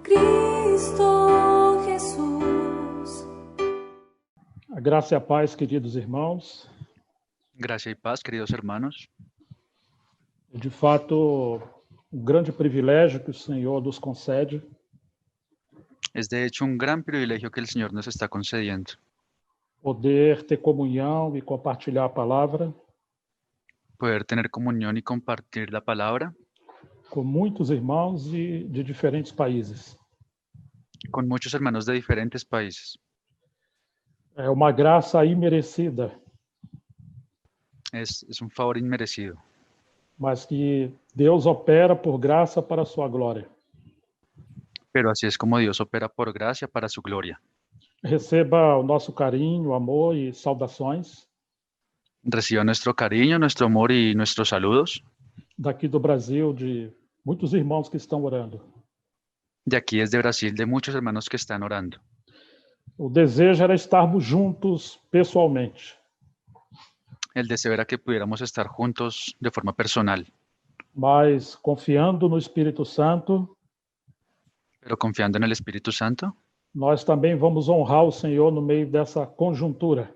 Cristo Jesús. A graça e a paz, queridos irmãos. Gracia y paz, queridos hermanos. De fato, um grande privilégio que o Senhor nos concede Es de hecho un gran privilegio que el Señor nos está concediendo. poder ter comunhão e compartilhar a palavra Poder tener comunión y compartir la palabra com muitos irmãos de diferentes países. con muchos hermanos de diferentes países. É uma graça imerecida, Es un favor inmerecido, mas que Deus opera por graça para a sua glória. pero así es como Dios opera por gracia para su gloria. Receba o nosso carinho, amor e saudações Reciba nuestro cariño, nuestro amor y nuestros saludos daqui do Brasil, de muitos irmãos que estão orando. de aquí desde Brasil, de muchos hermanos que están orando. O desejo era estarmos juntos pessoalmente, El deseo era que pudiéramos estar juntos de forma personal, mas confiando no Espírito Santo, pero confiando en el Espíritu Santo, nós também vamos honrar o Senhor no meio dessa conjuntura,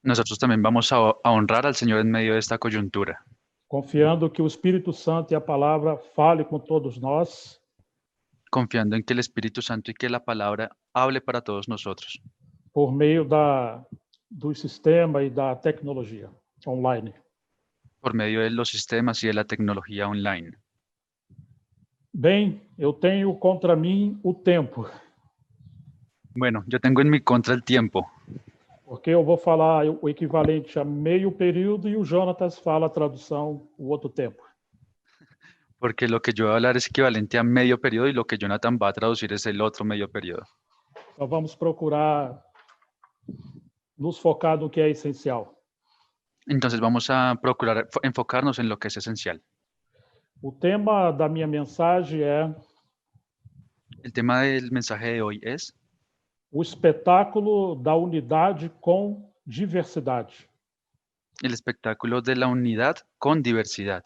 nosotros también vamos a honrar al Señor en medio de esta coyuntura, confiando que o Espírito Santo e a palavra fale com todos nós, confiando en que el Espíritu Santo y que la palabra hable para todos nosotros por meio do sistema e da tecnologia online. por medio de los sistemas y de la tecnología online. Bem, eu tenho contra mim o tempo, Bueno, yo tengo en mi contra el tiempo, porque eu vou falar o equivalente a meio período e o Jonatas fala a tradução, o outro tempo. porque lo que yo voy a hablar es equivalente a medio periodo y lo que Jonathan va a traducir es el otro medio periodo. Então vamos procurar nos focar no que é essencial. Entonces vamos a procurar enfocarnos en lo que es esencial. O tema da minha mensagem é El tema del mensaje de hoy es o espetáculo da unidade com diversidade. el espectáculo de la unidad con diversidad.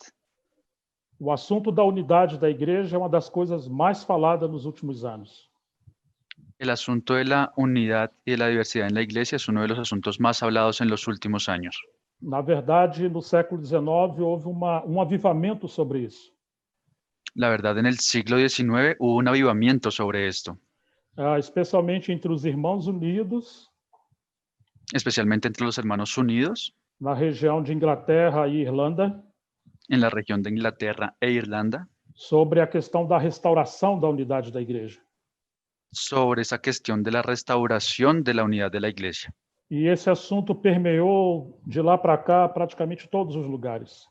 O assunto da unidade da igreja é uma das coisas mais faladas nos últimos anos. El asunto de la unidad y de la diversidad en la iglesia es uno de los asuntos más hablados en los últimos años. Na verdade, no século XIX houve um avivamento sobre isso. La verdad, en el siglo XIX hubo un avivamiento sobre esto, Especialmente entre os Irmãos Unidos, especialmente entre los hermanos unidos na região de Inglaterra e Irlanda, en la región de Inglaterra e Irlanda, sobre a questão da restauração da unidade da igreja. sobre esa cuestión de la restauración de la unidad de la iglesia. E esse assunto permeou de lá para cá praticamente todos os lugares.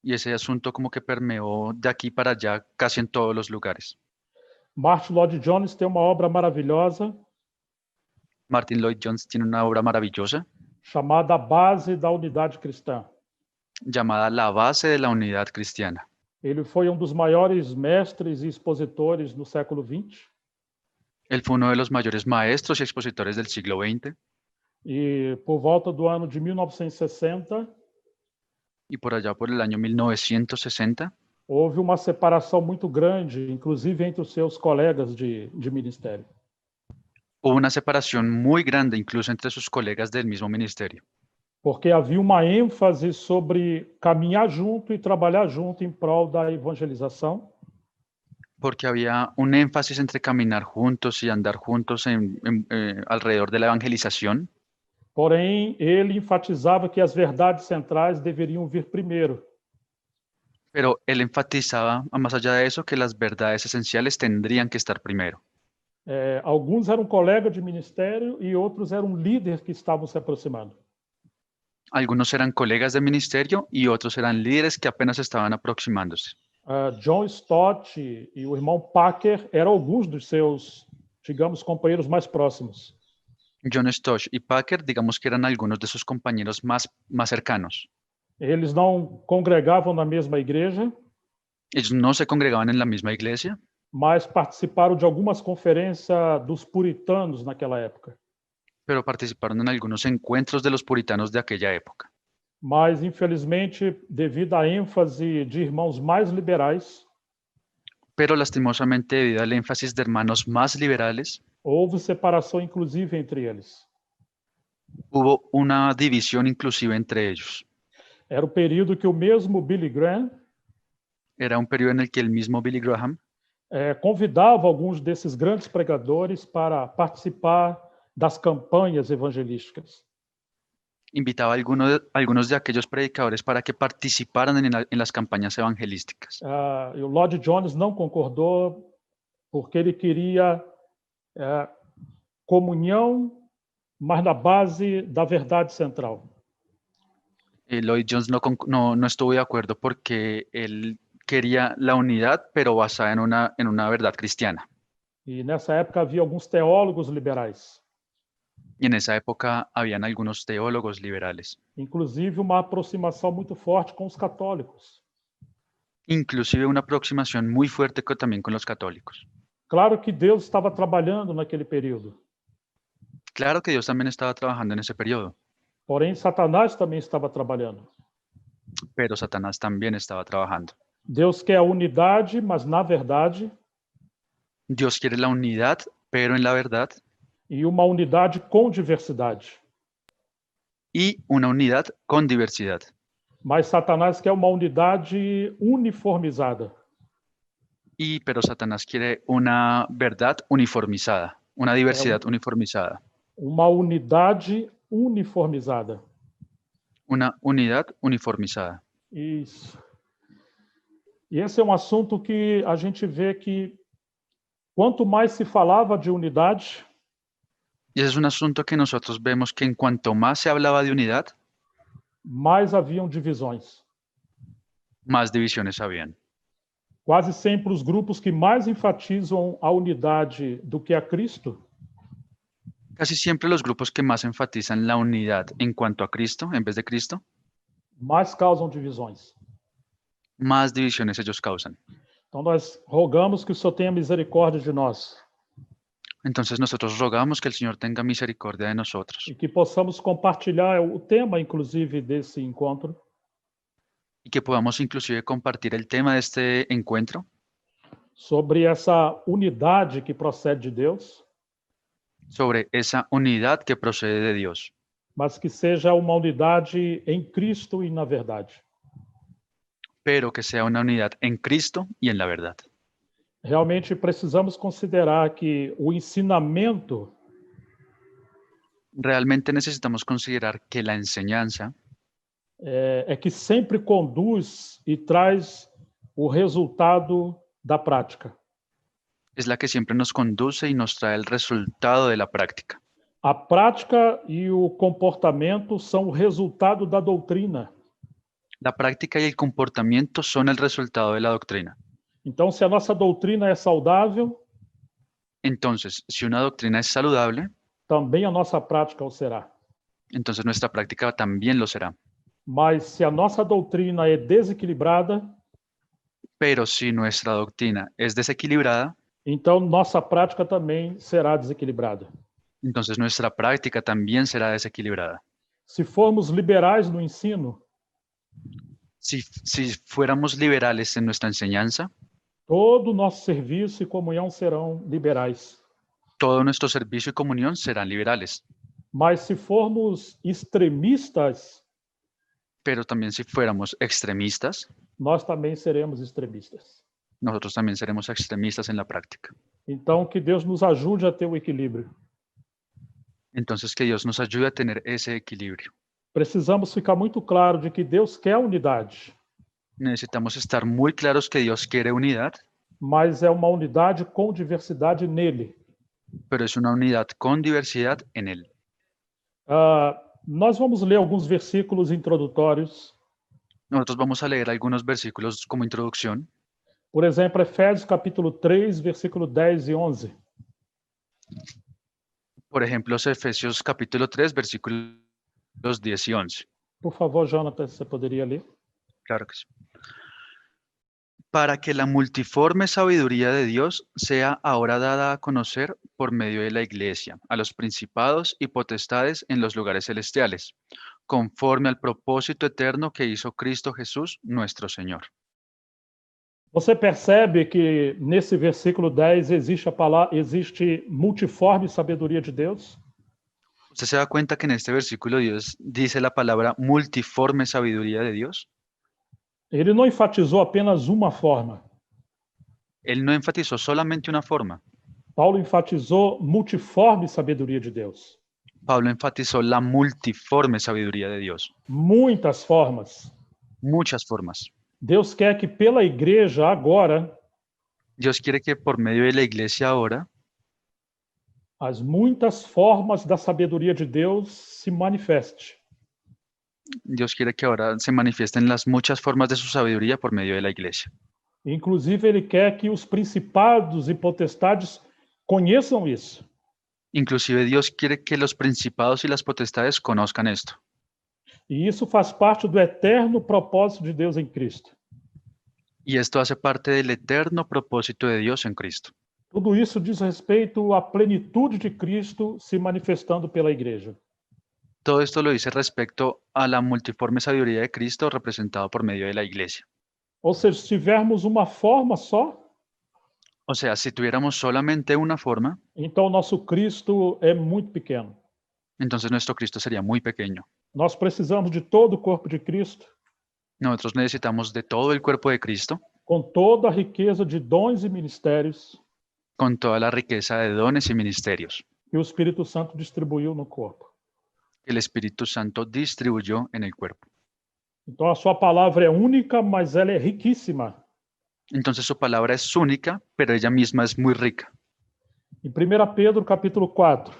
Y ese asunto como que permeó de aquí para allá casi en todos los lugares. Martin Lloyd-Jones tem uma obra maravilhosa Martin Lloyd-Jones tiene una obra maravillosa chamada A Base da Unidade Cristã. llamada La base de la unidad cristiana. Ele foi dos maiores mestres e expositores no século XX. Él fue uno de los mayores maestros y expositores del siglo XX E por volta do ano de 1960, y por allá por el año 1960 houve uma separação muito grande, inclusive entre os seus colegas de ministério. hubo una separación muy grande incluso entre sus colegas del mismo ministerio, Porque havia uma ênfase sobre caminhar junto e trabalhar junto em prol da evangelização, porque había un énfasis entre caminar juntos y andar juntos alrededor de la evangelización, porém ele enfatizava que as verdades centrais deveriam vir primeiro. pero él enfatizaba, más allá de eso, que las verdades esenciales tendrían que estar primero. Alguns eram colegas de ministério e outros eram líderes que estavam se aproximando. Algunos eran colegas de ministerio y otros eran líderes que apenas estaban aproximándose. John Stott e o irmão Packer eram alguns dos seus, digamos, companheiros mais próximos. John Stott y Packer, digamos que eran algunos de sus compañeros más cercanos. Eles não congregavam na mesma igreja, Ellos no se congregaban en la misma iglesia, mas participaram de algumas conferências dos puritanos naquela época. pero participaron en algunos encuentros de los puritanos de aquella época. Mas, infelizmente, devido à ênfase de irmãos mais liberais, pero lastimosamente debido al énfasis de hermanos más liberales, houve separação, inclusive, entre eles. hubo una división inclusive entre ellos. Era o período que o mesmo Billy Graham Era un periodo en el que el mismo Billy Graham convidava alguns desses grandes pregadores para participar das campanhas evangelísticas. invitaba a algunos de aquellos predicadores para que participaran en las campañas evangelísticas. E o Lloyd Jones não concordou porque ele queria comunhão, mas na base da verdade central. Lloyd Jones no estuvo de acuerdo porque él quería la unidad, pero basada en una verdad cristiana. E nessa época havia alguns teólogos liberais, Y en esa época habían algunos teólogos liberales, inclusive uma aproximação muito forte com os católicos. inclusive una aproximación muy fuerte también con los católicos. Claro que Deus estava trabalhando naquele período, Claro que Dios también estaba trabajando en ese periodo, porém Satanás também estava trabalhando. pero Satanás también estaba trabajando. Deus quer a unidade, mas na verdade, Dios quiere la unidad, pero en la verdad, e uma unidade com diversidade. y una unidad con diversidad. Mas Satanás quer uma unidade uniformizada. Pero Satanás quiere una verdad uniformizada, una diversidad uniformizada, Uma unidade uniformizada. una unidad uniformizada. Isso. E esse é um assunto que a gente vê que quanto mais se falava de unidade, Y ese es un asunto que nosotros vemos que en cuanto más se hablaba de unidad, mais haviam divisões. más divisiones habían. Quase sempre os grupos que mais enfatizam a unidade do que a Cristo Casi siempre los grupos que más enfatizan la unidad en cuanto a Cristo, en vez de Cristo, mais causam divisões. más divisiones ellos causan. Então nós rogamos que o Senhor tenha misericórdia de nós Entonces nosotros rogamos que el Señor tenga misericordia de nosotros e que possamos compartilhar o tema, inclusive, desse encontro, y que podamos inclusive compartir el tema de este encuentro sobre essa unidade que procede de Deus, sobre esa unidad que procede de Dios, mas que seja uma unidade em Cristo e na verdade. pero que sea una unidad en Cristo y en la verdad. Realmente precisamos considerar que o ensinamento Realmente necesitamos considerar que la enseñanza é que sempre conduz e traz o resultado da prática. es la que siempre nos conduce y nos trae el resultado de la práctica. A prática e o comportamento são o resultado da doutrina. La práctica y el comportamiento son el resultado de la doctrina. Então, se a nossa doutrina é saudável, Entonces, si una doctrina es saludable, também a nossa prática o será. entonces nuestra práctica también lo será. Mas se a nossa doutrina é desequilibrada, Pero si nuestra doctrina es desequilibrada, então nossa prática também será desequilibrada. entonces nuestra práctica también será desequilibrada. Se formos liberais no ensino, Si fuéramos liberales en nuestra enseñanza, todo o nosso serviço e comunhão serão liberais. todo nuestro servicio y comunión serán liberales. Mas se formos extremistas, Pero también si fuéramos extremistas, nós também seremos extremistas. nosotros también seremos extremistas en la práctica. Então, que Deus nos ajude a ter o equilíbrio. Entonces, que Dios nos ayude a tener ese equilibrio. Precisamos ficar muito claro de que Deus quer unidade, Necesitamos estar muy claros que Dios quiere unidad, mas é uma unidade com diversidade nele. pero es una unidad con diversidad en Él. Nós vamos ler alguns versículos introdutórios. Nosotros vamos a leer algunos versículos como introducción. Por exemplo, Efésios capítulo 3, versículo 10 e 11. Por ejemplo, Efesios capítulo 3, versículos 10 y 11. Por favor, Jonathan, você poderia ler? Claro que sí. Para que la multiforme sabiduría de Dios sea ahora dada a conocer por medio de la Iglesia, a los principados y potestades en los lugares celestiales, conforme al propósito eterno que hizo Cristo Jesús, nuestro Señor. Você percebe que nesse versículo 10 existe multiforme sabedoria de Deus? ¿Usted se da cuenta que en este versículo Dios dice la palabra multiforme sabiduría de Dios? Ele não enfatizou apenas uma forma. Él no enfatizó solamente una forma. Paulo enfatizou multiforme sabedoria de Deus. Pablo enfatizó la multiforme sabiduría de Dios. Muitas formas. Muchas formas. Deus quer que pela igreja agora Dios quiere que por medio de la iglesia ahora, as muitas formas da sabedoria de Deus se manifeste. Dios quiere que ahora se manifiesten las muchas formas de su sabiduría por medio de la iglesia. Inclusive, ele quer que os principados e potestades conheçam isso. Inclusive Dios quiere que los principados y las potestades conozcan esto. E isso faz parte do eterno propósito de Deus em Cristo. Y esto hace parte del eterno propósito de Dios en Cristo. Tudo isso diz respeito à plenitude de Cristo se manifestando pela igreja. Todo esto lo dice respecto a la multiforme sabiduría de Cristo representado por medio de la iglesia. Ou seja, se tivermos uma forma só, O sea, si tuviéramos solamente una forma, então o nosso Cristo é muito pequeno. entonces nuestro Cristo sería muy pequeño. Nós precisamos de todo o corpo de Cristo, Nosotros necesitamos de todo el cuerpo de Cristo, com toda a riqueza de dons e ministérios con toda la riqueza de dones y ministerios que o Espírito Santo distribuiu no corpo. que el Espíritu Santo distribuyó en el cuerpo. Então a sua palavra é única, mas ela é riquíssima. Entonces su palabra es única, pero ella misma es muy rica. Em 1 Pedro, capítulo 4,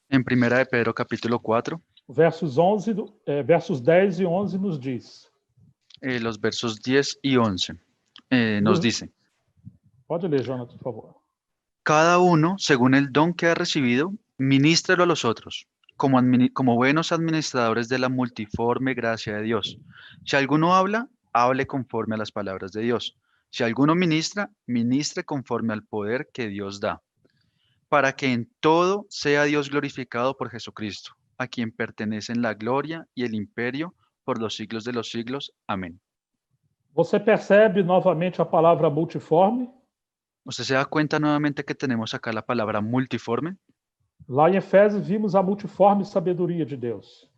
En Primera de Pedro capítulo 4, versos 10 e 11 nos diz. los versos 10 y 11 nos dice: Pode ler, Jonathan, por favor. cada uno, según el don que ha recibido, ministrelo a los otros, como buenos administradores de la multiforme gracia de Dios. Si alguno habla, hable conforme a las palabras de Dios. Si alguno ministra, ministre conforme al poder que Dios da, para que en todo sea Dios glorificado por Jesucristo, a quien pertenecen la gloria y el imperio por los siglos de los siglos. Amén. Você percebe novamente a palavra multiforme? ¿Usted se da cuenta nuevamente que tenemos acá la palabra multiforme? Lá em Efésios vimos a multiforme sabedoria de Deus.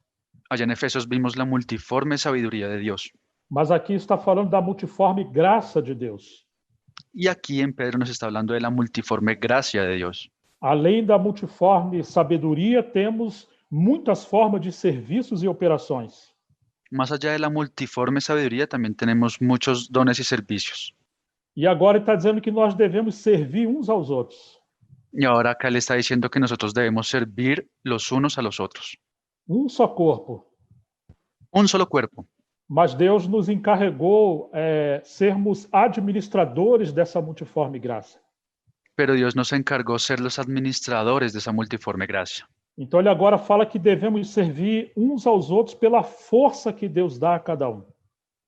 Allá en Efesios vimos la multiforme sabiduría de Dios. Mas aqui está falando da multiforme graça de Deus. Y aquí en Pedro nos está hablando de la multiforme gracia de Dios. Além da multiforme sabedoria, temos muitas formas de serviços e operações. Más allá de la multiforme sabiduría, también tenemos muchos dones y servicios. E agora ele está dizendo que nós devemos servir uns aos outros. Y ahora acá le está diciendo que nosotros debemos servir los unos a los otros. Só corpo. Un solo cuerpo. Mas Deus nos encarregou sermos administradores dessa multiforme graça. Pero Dios nos encargó ser los administradores de esa multiforme gracia. Então ele agora fala que devemos servir uns aos outros pela força que Deus dá a cada um.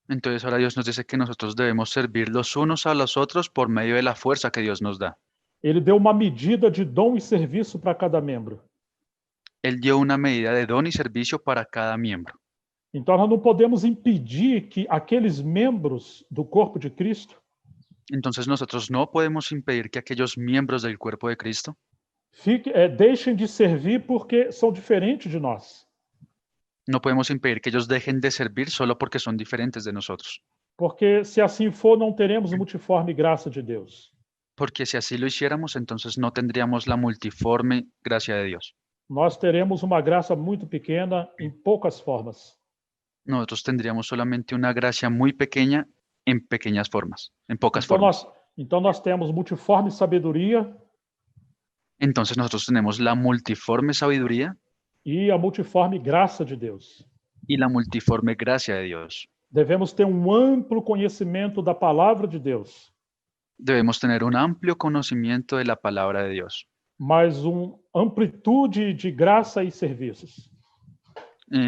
Entonces ahora Dios nos dice que nosotros debemos servir los unos a los otros por medio de la fuerza que Dios nos da. Ele deu uma medida de dom e serviço para cada membro. Él dio una medida de don y servicio para cada miembro. Então nós não podemos impedir que aqueles membros do corpo de Cristo Entonces nosotros no podemos impedir que aquellos miembros del cuerpo de Cristo deixem de servir porque são diferentes de nós. no podemos impedir que ellos dejen de servir solo porque son diferentes de nosotros. Porque se assim for, não teremos multiforme graça de Deus. Porque si así lo hiciéramos, entonces no tendríamos la multiforme gracia de Dios. Nós teremos uma graça muito pequena em poucas formas. Nosotros tendríamos solamente una gracia muy pequeña en pequeñas formas, en pocas formas. Então nós temos multiforme sabedoria Entonces nosotros tenemos la multiforme sabiduría e a multiforme graça de Deus. y la multiforme gracia de Dios. Devemos ter amplo conhecimento da palavra de Deus, Debemos tener un amplio conocimiento de la palabra de Dios, mas amplitude de graça e serviços.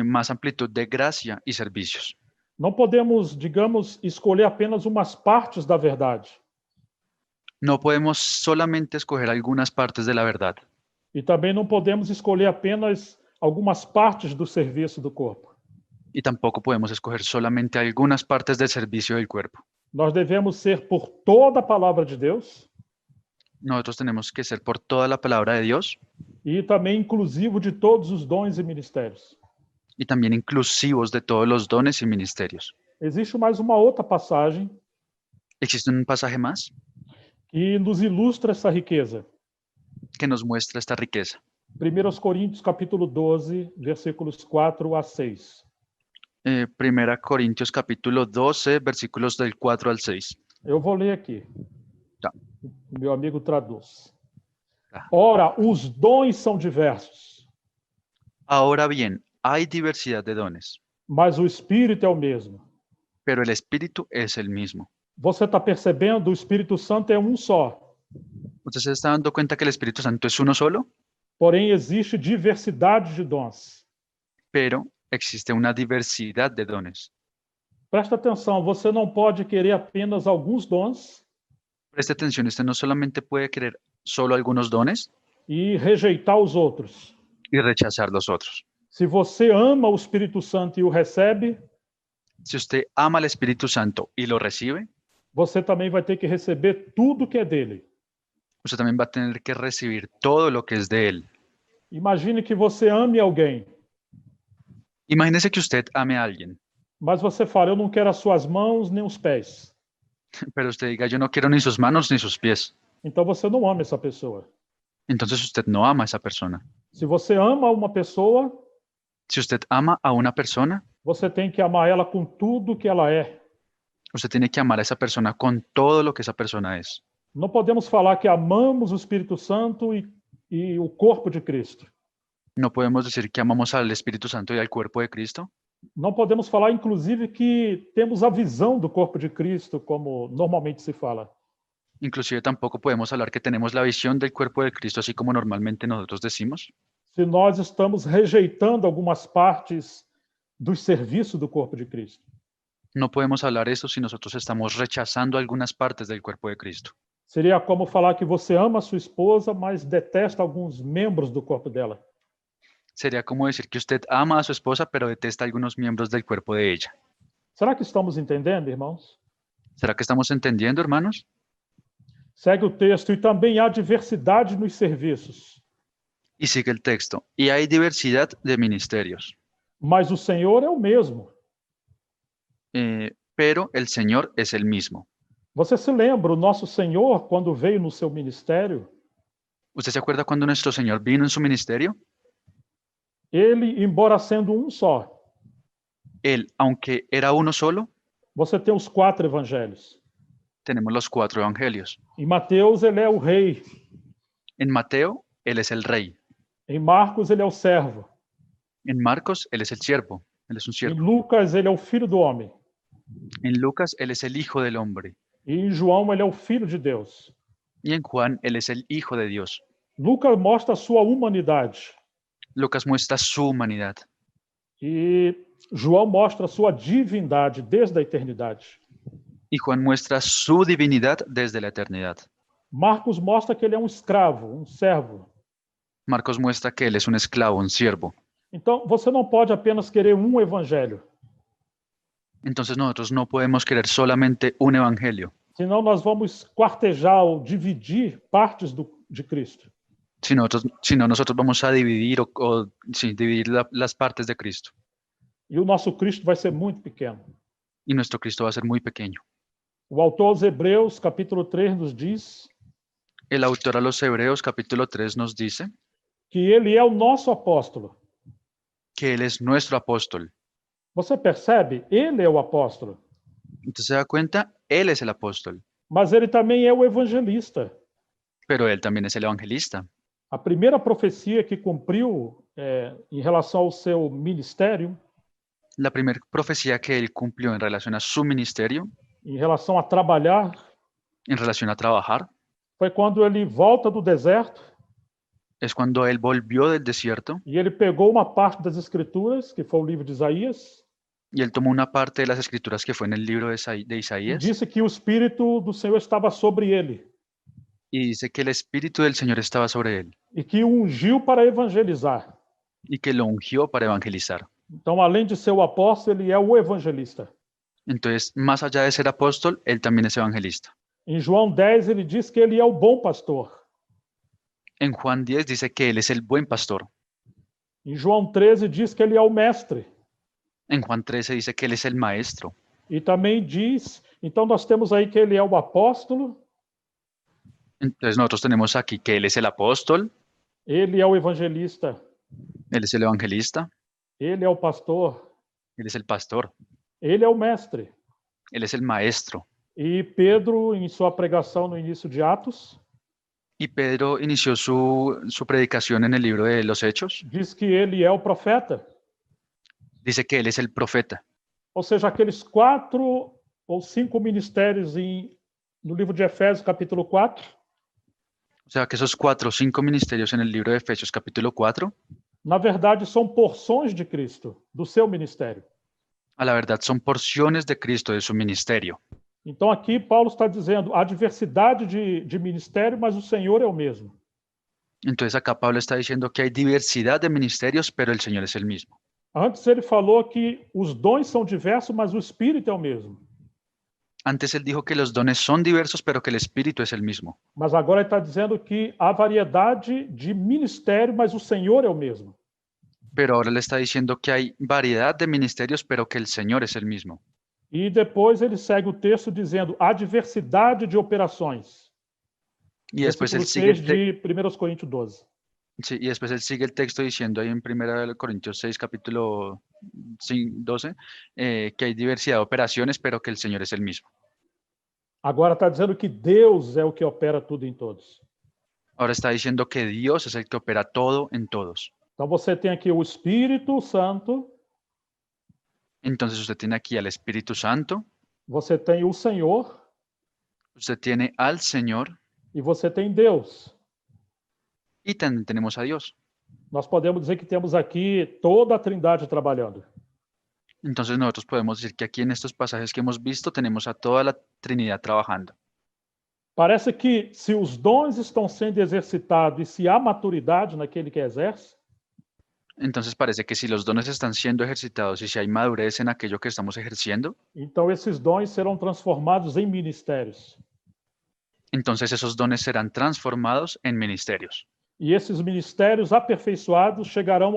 más amplitud de gracia y servicios. Não podemos, digamos, escolher apenas umas partes da verdade. No podemos solamente escoger algunas partes de la verdad. E também não podemos escolher apenas algumas partes do serviço do corpo. Y tampoco podemos escoger solamente algunas partes del servicio del cuerpo. Nós devemos ser por toda a palavra de Deus Nosotros tenemos que ser por toda la palabra de Dios e também inclusivo de todos os dons e ministérios. y también inclusivos de todos los dones y ministerios. Existe mais uma outra passagem ¿Existe un pasaje más que nos ilustra essa riqueza. que nos muestra esta riqueza? 1 Coríntios capítulo 12, versículos 4 a 6. 1 Corintios capítulo 12, versículos del 4 al 6. Eu vou ler aqui. Tá. O meu amigo traduz. Tá. Ora, os dons são diversos, Ahora bien, hay diversidad de dones, mas o Espírito é o mesmo. pero el Espíritu es el mismo. Você está percebendo? O Espírito Santo é um só. ¿Usted se está dando cuenta que el Espíritu Santo es uno solo? Porém, existe diversidade de dons. Pero existe una diversidad de dones. Presta atenção, você não pode querer apenas alguns dons Preste atención, usted no solamente puede querer solo algunos dones e rejeitar os outros. y rechazar los otros. Se você ama o Espírito Santo e o recebe, Si usted ama al Espíritu Santo y lo recibe, você também vai ter que receber tudo que é dele. usted también va a tener que recibir todo lo que es de Él. Imagine que você ame alguém, Imagínese que usted ame a alguien, mas você fala, eu não quero as suas mãos nem os pés. pero usted diga, yo no quiero ni sus manos ni sus pies. Então você não ama essa pessoa. Entonces usted no ama a esa persona. Se você ama uma pessoa, Si usted ama a una persona, você tem que amar ela com tudo que ela é. usted tiene que amar a esa persona con todo lo que esa persona es. Não podemos falar que amamos o Espírito Santo e o corpo de Cristo. No podemos decir que amamos al Espíritu Santo y al cuerpo de Cristo. Não podemos falar, inclusive, que temos a visão do corpo de Cristo, como normalmente se fala. Inclusive tampoco podemos hablar que tenemos la visión del cuerpo de Cristo, así como normalmente nosotros decimos, Se nós estamos rejeitando algumas partes do serviço do corpo de Cristo. no podemos hablar eso si nosotros estamos rechazando algunas partes del cuerpo de Cristo. Seria como falar que você ama a sua esposa, mas detesta alguns membros do corpo dela. Sería como decir que usted ama a su esposa, pero detesta a algunos miembros del cuerpo de ella. Será que estamos entendendo, irmãos? ¿Será que estamos entendiendo, hermanos? Segue o texto. E também há diversidade nos serviços, Y sigue el texto. Y hay diversidad de ministerios, mas o Senhor é o mesmo. pero el Señor es el mismo. Você se lembra, o nosso Senhor, quando veio no seu ministério, ¿Usted se acuerda cuando nuestro Señor vino en su ministerio? ele, embora sendo um só, Él, aunque era uno solo, você tem os 4 evangelhos. tenemos los 4 evangelios. Em Mateus, ele é o rei. En Mateo, Él es el rey. Em Marcos, ele é o servo. En Marcos, Él es el siervo. Él es un Em siervo. Lucas, ele é o filho do homem. En Lucas, Él es el hijo del hombre. E em João, ele é o filho de Deus. Y en Juan, Él es el hijo de Dios. Lucas mostra a sua humanidade. Lucas muestra su humanidad. E João mostra a sua divindade desde a eternidade. Y Juan muestra su divinidad desde la eternidad. Marcos mostra que ele é um escravo, um servo. Marcos muestra que Él es un esclavo, un siervo. Então, você não pode apenas querer um evangelho. Entonces nosotros no podemos querer solamente un evangelio, Senão nós vamos quartejar ou dividir partes de Cristo. sino nosotros vamos a dividir sí, dividir las partes de Cristo. E o nosso Cristo vai ser muito pequeno. Y nuestro Cristo va a ser muy pequeño. O autor aos Hebreus, capítulo 3, nos diz El autor a los Hebreos, capítulo 3, nos dice que ele é o nosso apóstolo. que Él es nuestro apóstol. Você percebe? Ele é o apóstolo. Entonces se da cuenta, Él es el apóstol, Mas ele também é o evangelista. pero Él también es el evangelista. A primeira profecia que cumpriu em relação ao seu ministério, La primera profecía que Él cumplió en relación a su ministerio, em relação a trabalhar, en relación a trabajar, foi quando ele volta do deserto es cuando Él volvió del desierto e ele pegou uma parte das Escrituras, que foi o livro de Isaías, y Él tomó una parte de las escrituras que fue en el libro de e Isaías disse que o Espírito do Senhor estava sobre ele y dice que el Espíritu del Señor estaba sobre Él e que o ungiu para evangelizar. y que lo ungió para evangelizar. Então, além de ser o apóstolo, ele é o evangelista. Entonces, más allá de ser apóstol, él también es evangelista. Em João 10, ele diz que ele é o bom pastor. En Juan 10 dice que él es el buen pastor. Em João 13, diz que ele é o mestre. En Juan 13 dice que él es el maestro. E também diz, então nós temos aí que ele é o apóstolo, Entonces nosotros tenemos aquí que él es el apóstol, ele é o evangelista, él es el evangelista, ele é o pastor, él es el pastor, ele é o mestre. él es el maestro. E Pedro, em sua pregação no início de Atos, Y Pedro inició su predicación en el libro de los Hechos. diz que ele é o profeta. Dice que él es el profeta. Ou seja, aqueles 4 ou 5 ministérios no livro de Efésios, capítulo 4, O sea que esos 4 o 5 ministerios en el libro de Efesios capítulo 4, na verdade são porções de Cristo, do seu ministério. a la verdad son porciones de Cristo de su ministerio. Então aqui Paulo está dizendo, há diversidade de ministério, mas o Senhor é o mesmo. Entonces acá Pablo está diciendo que hay diversidad de ministerios, pero el Señor es el mismo. Antes ele falou que os dons são diversos, mas o Espírito é o mesmo. Antes él dijo que los dones son diversos, pero que el Espíritu es el mismo. Mas agora ele está dizendo que há variedade de ministério, mas o Senhor é o mesmo. Pero ahora le está diciendo que hay variedad de ministerios, pero que el Señor es el mismo. E depois ele segue o texto dizendo, há diversidade de operações. Y después él Versículo sigue 6 de 1 Coríntios 12. sí, y después él sigue el texto diciendo ahí en 1 Corintios 6, capítulo 12, que hay diversidad de operaciones, pero que el Señor es el mismo. Agora está dizendo que Deus é o que opera tudo em todos. Ahora está diciendo que Dios es el que opera todo en todos. Então você tem aqui o Espírito Santo, Entonces usted tiene aquí al Espíritu Santo, você tem o Senhor usted tiene al Señor e você tem Deus. y también tenemos a Dios. Nós podemos dizer que temos aqui toda a Trindade trabalhando. Entonces nosotros podemos decir que aquí en estos pasajes que hemos visto tenemos a toda la Trinidad trabajando. Parece que se os dons estão sendo exercitados e se há maturidade naquele que exerce, Entonces parece que si los dones están siendo ejercitados y si hay madurez en aquello que estamos ejerciendo, então esses dons serão transformados em ministérios. entonces esos dones serán transformados en ministerios. E esses ministérios aperfeiçoados chegarão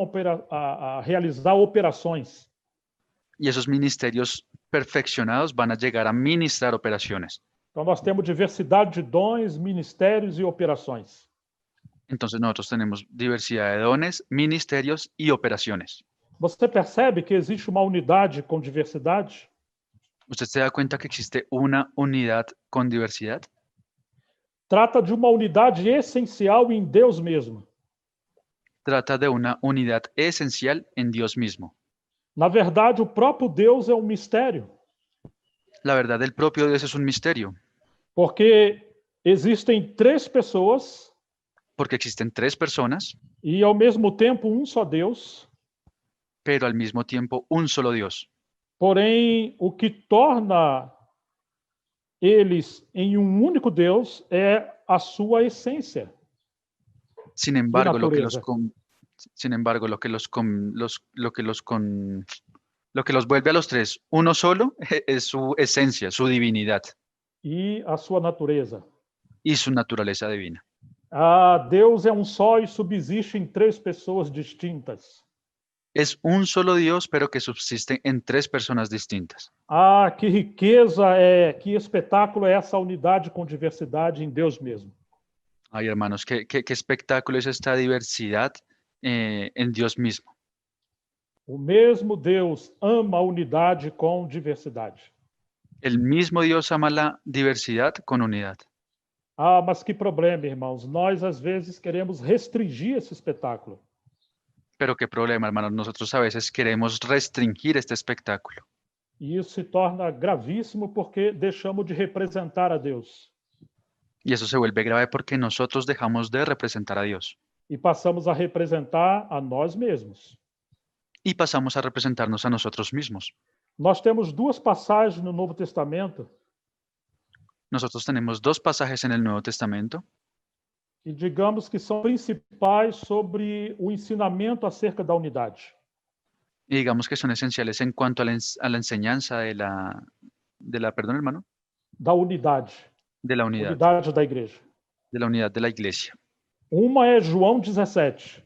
a realizar operações. Y esos ministerios perfeccionados van a llegar a ministrar operaciones. Então nós temos diversidade de dons, ministérios e operações. Entonces nosotros tenemos diversidad de dones, ministerios y operaciones. Você percebe que existe uma unidade com diversidade? ¿Usted se da cuenta que existe una unidad con diversidad? Trata de uma unidade essencial em Deus mesmo. Trata de una unidad esencial en Dios mismo. Na verdade, o próprio Deus é um mistério, La verdad, el propio Dios es un misterio, porque existem 3 pessoas porque existen 3 personas, e, ao mesmo tempo, um só Deus. pero al mismo tiempo un solo Dios. Porém, o que torna eles em um único Deus é a sua essência. Sin embargo, lo que los naturaleza. lo que los vuelve a los 3 uno solo es su esencia, su divinidad E a sua natureza. y su naturaleza divina. Deus é um só e subsiste em 3 pessoas distintas. Es un solo Dios, pero que subsiste en 3 personas distintas. Que riqueza que espetáculo é essa unidade com diversidade em Deus mesmo. Ay, hermanos, qué espectáculo es esta diversidad en Dios mismo. O mesmo Deus ama a unidade com diversidade. El mismo Dios ama la diversidad con unidad. Mas que problema, irmãos. Nós, às vezes, queremos restringir esse espetáculo. Pero qué problema, hermanos. Nosotros a veces queremos restringir este espectáculo. E isso se torna gravíssimo porque deixamos de representar a Deus. Y eso se vuelve grave porque nosotros dejamos de representar a Dios. E passamos a representar a nós mesmos. Y pasamos a representarnos a nosotros mismos. Nós temos 2 passagens no Novo Testamento Nosotros tenemos 2 pasajes en el Nuevo Testamento e digamos que são principais sobre o ensinamento acerca da unidade. Y digamos que son esenciales en cuanto a a la enseñanza perdón, hermano, Da unidade, de la unidad, unidade da igreja. de la unidad de la iglesia. Uma é João 17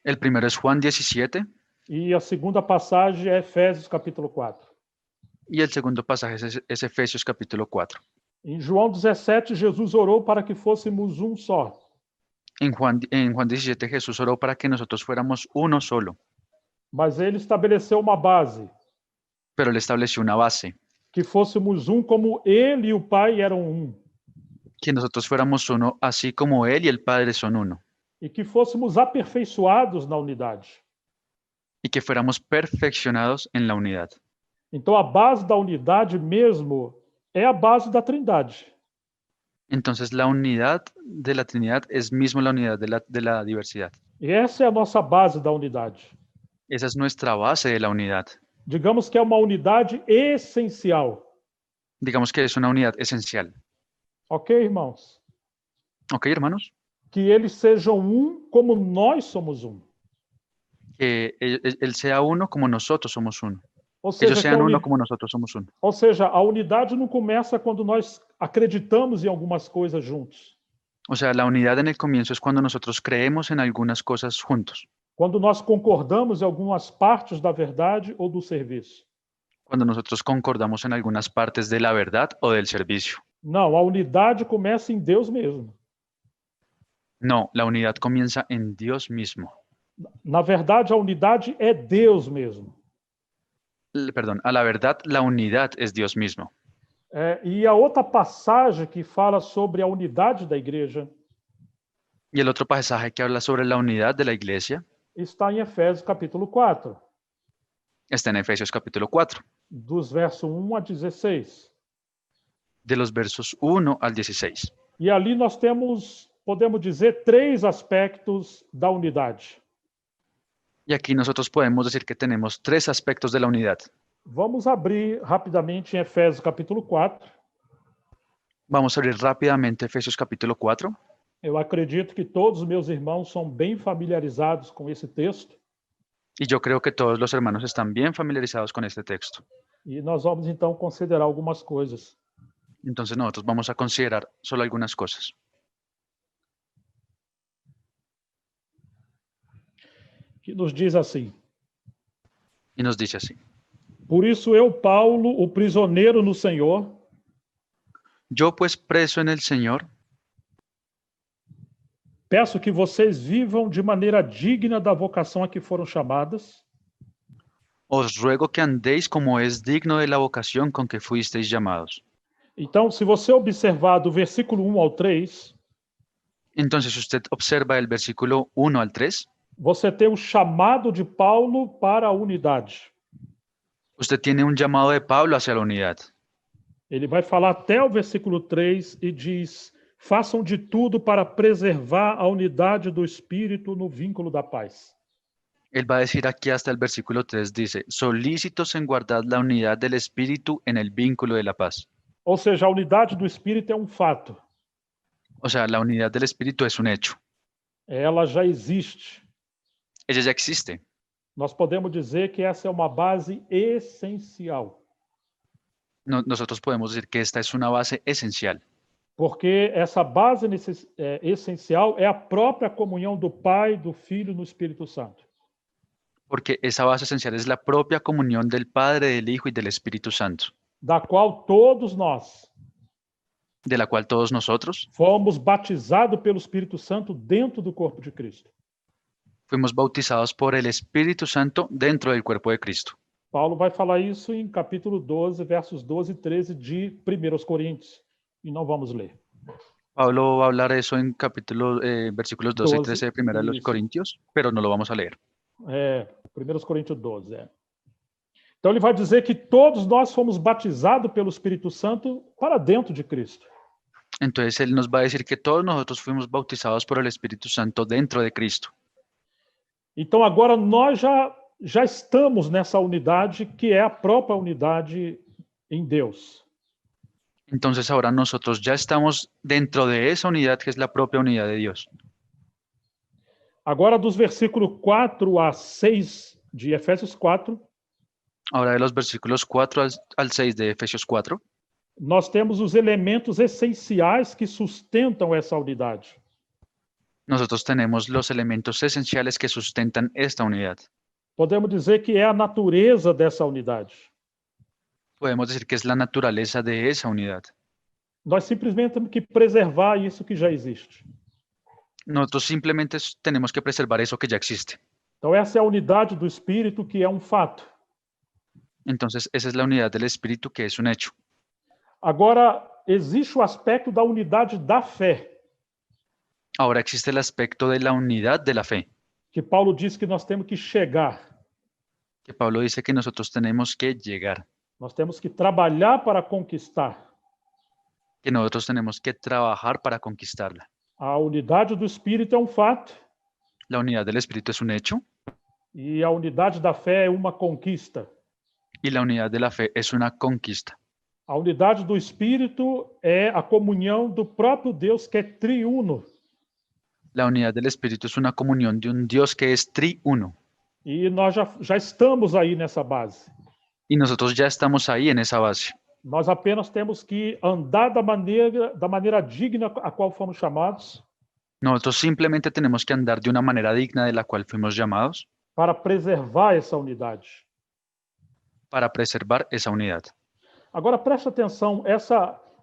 El primero es Juan 17 e a segunda passagem é Efésios capítulo 4. y el segundo pasaje es Efesios capítulo 4. Em João 17, Jesus orou para que fôssemos um só. En Juan 17 Jesús oró para que nosotros fuéramos uno solo, Mas ele estabeleceu uma base, pero él estableció una base, que fôssemos um como ele e o Pai eram um. que nosotros fuéramos uno así como él y el Padre son uno, E que fôssemos aperfeiçoados na unidade. y que fuéramos perfeccionados en la unidad. Então a base da unidade mesmo é a base da Trindade. Entonces la unidad de la Trinidad es mismo la unidad de la diversidad. E essa é a nossa base da unidade. Esa es nuestra base de la unidad. Digamos que é uma unidade essencial. Digamos que es una unidad esencial. Ok, irmãos? ¿Ok, hermanos? Que eles sejam um como nós somos um. Que él sea uno como nosotros somos uno. Ou Que ellos seja, sean uno como nosotros somos uno. Ou seja, a unidade não começa quando nós acreditamos em algumas coisas juntos. O sea, la unidad en el comienzo es cuando nosotros creemos en algunas cosas juntos. Quando nós concordamos em algumas partes da verdade ou do serviço. Cuando nosotros concordamos en algunas partes de la verdad o del servicio. Não, a unidade começa em Deus mesmo. No, la unidad comienza en Dios mismo. Na verdade, a unidade é Deus mesmo. Perdón, a la verdad, la unidad es Dios mismo. E a outra passagem que fala sobre a unidade da igreja Y el otro pasaje que habla sobre la unidad de la iglesia está em Efésios capítulo 4, está en Efesios capítulo 4, dos versos 1 a 16. de los versos 1 al 16. E ali nós temos, podemos dizer, 3 aspectos da unidade. Y aquí nosotros podemos decir que tenemos 3 aspectos de la unidad. Vamos abrir rapidamente em Efésios capítulo 4. Vamos a abrir rápidamente Efesios capítulo 4. Eu acredito que todos os meus irmãos são bem familiarizados com esse texto. Y yo creo que todos los hermanos están bien familiarizados con este texto. E nós vamos então considerar algumas coisas. Entonces nosotros vamos a considerar solo algunas cosas. Que nos diz assim: Y nos dice así: Por isso eu, Paulo, o prisioneiro no Senhor, yo pues preso en el Señor, peço que vocês vivam de maneira digna da vocação a que foram chamadas, os ruego que andéis como es digno de la vocación con que fuisteis llamados. Então, se você observar do versículo 1 ao 3, Entonces, si usted observa el versículo 1 al 3, você tem o chamado de Paulo para a unidade. usted tiene un llamado de Pablo hacia la unidad. Ele vai falar até o versículo 3 e diz: façam de tudo para preservar a unidade do Espírito no vínculo da paz. Él va a decir aquí hasta el versículo 3, dice, solícitos en guardar la unidad del Espíritu en el vínculo de la paz. Ou seja, a unidade do Espírito é um fato. O sea, la unidad del Espíritu es un hecho. Ela já existe. Ella ya existe. Nós podemos dizer que essa é uma base essencial. Nosotros podemos decir que esta es una base esencial. Porque essa base essencial é a própria comunhão do Pai, do Filho e do Espírito Santo. Porque esa base esencial es la propia comunión del Padre, del Hijo y del Espíritu Santo, Da qual todos nós de la cual todos nosotros fomos batizados pelo Espírito Santo dentro do corpo de Cristo. fuimos bautizados por el Espíritu Santo dentro del cuerpo de Cristo. Paulo vai falar isso em capítulo 12, versos 12 e 13 de 1 Coríntios. E não vamos ler. Pablo va a hablar eso en versículos 12 y 13 de Primera de los Eso. Corintios, pero no lo vamos a leer. 1 Coríntios 12. Então ele vai dizer que todos nós fomos batizados pelo Espírito Santo para dentro de Cristo. Entonces él nos va a decir que todos nosotros fuimos bautizados por el Espíritu Santo dentro de Cristo. Então agora nós já estamos nessa unidade que é a própria unidade em Deus. Entonces ahora nosotros ya estamos dentro de esa unidad que es la propia unidad de Dios. Agora, dos versículos 4 a 6 de Efésios 4, Ahora de los versículos 4 al 6 de Efesios 4, nós temos os elementos essenciais que sustentam essa unidade. nosotros tenemos los elementos esenciales que sustentan esta unidad. Podemos dizer que é a natureza dessa unidade. Podemos decir que es la naturaleza de esa unidad. Nós simplesmente temos que preservar isso que já existe. Nosotros simplemente tenemos que preservar eso que ya existe. Então, essa é a unidade do Espírito, que é um fato. Entonces, esa es la unidad del Espíritu, que es un hecho. Agora, existe o aspecto da unidade da fé, Ahora existe el aspecto de la unidad de la fe, que Paulo diz que nós temos que chegar. que Pablo dice que nosotros tenemos que llegar, Nós temos que trabalhar para conquistar. que nosotros tenemos que trabajar para conquistarla. A unidade do Espírito é um fato La unidad del Espíritu es un hecho e a unidade da fé é uma conquista. y la unidad de la fe es una conquista. A unidade do Espírito é a comunhão do próprio Deus, que é triuno. La unidad del Espíritu es una comunión de un Dios que es triuno. E nós já estamos aí nessa base. Y nosotros ya estamos ahí en esa base. Nós apenas temos que andar da maneira digna a qual fomos chamados, Nosotros simplemente tenemos que andar de una manera digna de la cual fuimos llamados para preservar essa unidade. para preservar esa unidad. Agora, preste atenção,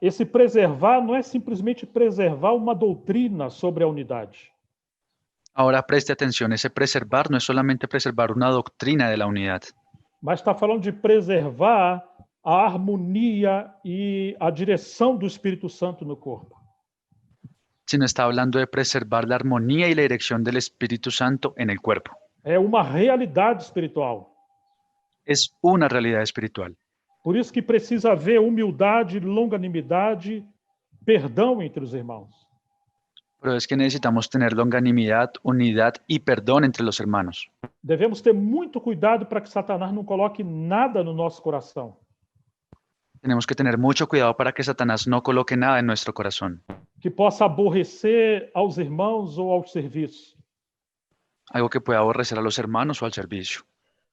esse preservar não é simplesmente preservar uma doutrina sobre a unidade. Ahora preste atención, ese preservar no es solamente preservar una doctrina de la unidad, Mas está falando de preservar a harmonia e a direção do Espírito Santo no corpo. sino está hablando de preservar la armonía y la dirección del Espíritu Santo en el cuerpo. É uma realidade espiritual. Es una realidad espiritual. Por isso que precisa haver humildade, longanimidade, perdão entre os irmãos. Pero es que necesitamos tener longanimidad, unidad y perdón entre los hermanos. Devemos ter muito cuidado para que Satanás não coloque nada no nosso coração. Tenemos que tener mucho cuidado para que Satanás no coloque nada en nuestro corazón, Que possa aborrecer aos irmãos ou aos serviços. algo que pueda aborrecer a los hermanos o al servicio.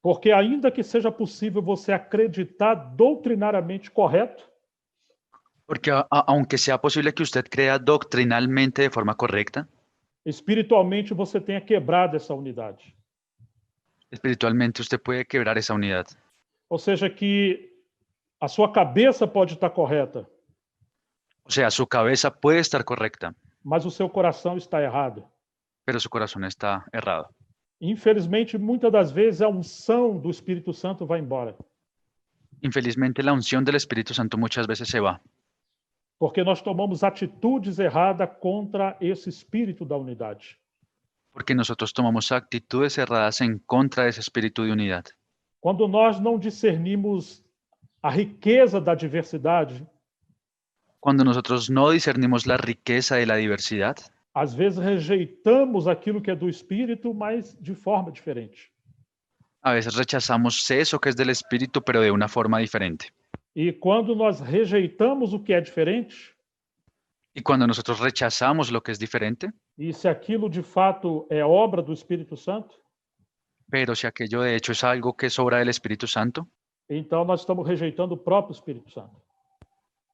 Porque ainda que seja possível você acreditar doutrinariamente correto, Porque aunque sea posible que usted crea doctrinalmente de forma correcta, espiritualmente você tenha quebrado essa unidade. espiritualmente usted puede quebrar esa unidad. Ou seja, que a sua cabeça pode estar correta, O sea, su cabeza puede estar correcta, mas o seu coração está errado. pero su corazón está errado. Infelizmente, muitas das vezes a unção do Espírito Santo vai embora. Infelizmente, la unción del Espíritu Santo muchas veces se va, Porque nós tomamos atitudes erradas contra esse espírito da unidade. porque nosotros tomamos actitudes erradas en contra de ese espíritu de unidad. Quando nós não discernimos a riqueza da diversidade, Cuando nosotros no discernimos la riqueza de la diversidad, às vezes rejeitamos aquilo que é do espírito, mas de forma diferente. a veces rechazamos eso que es del Espíritu, pero de una forma diferente. E quando nós rejeitamos o que é diferente, Y cuando nosotros rechazamos lo que es diferente, e se aquilo de fato é obra do Espírito Santo, pero si aquello de hecho es algo que es obra del Espíritu Santo, então nós estamos rejeitando o próprio Espírito Santo.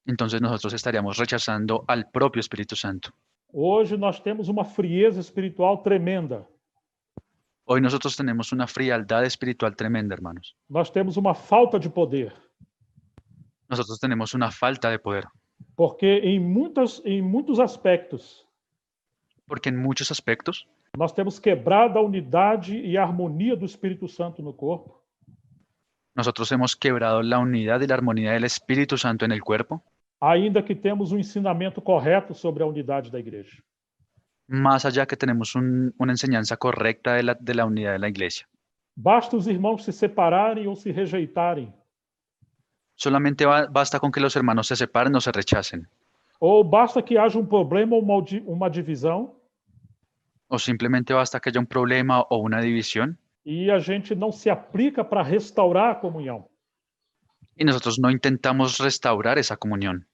entonces nosotros estaríamos rechazando al propio Espíritu Santo. Hoje nós temos uma frieza espiritual tremenda. Hoy nosotros tenemos una frialdad espiritual tremenda, hermanos. Nós temos uma falta de poder. Nosotros tenemos una falta de poder, Porque em muitos aspectos, porque en muchos aspectos nós temos quebrado a unidade e a harmonia do Espírito Santo no corpo. nosotros hemos quebrado la unidad y la armonía del Espíritu Santo en el cuerpo, Ainda que temos um ensinamento correto sobre a unidade da igreja. más allá que tenemos una enseñanza correcta de la unidad de la iglesia. Basta os irmãos se separarem ou se rejeitarem, Solamente basta con que los hermanos se separen o se rechacen, ou basta que haja um problema ou uma divisão, o simplemente basta que haya un problema o una división e a gente não se aplica para restaurar a comunhão. y nosotros no intentamos restaurar esa comunión.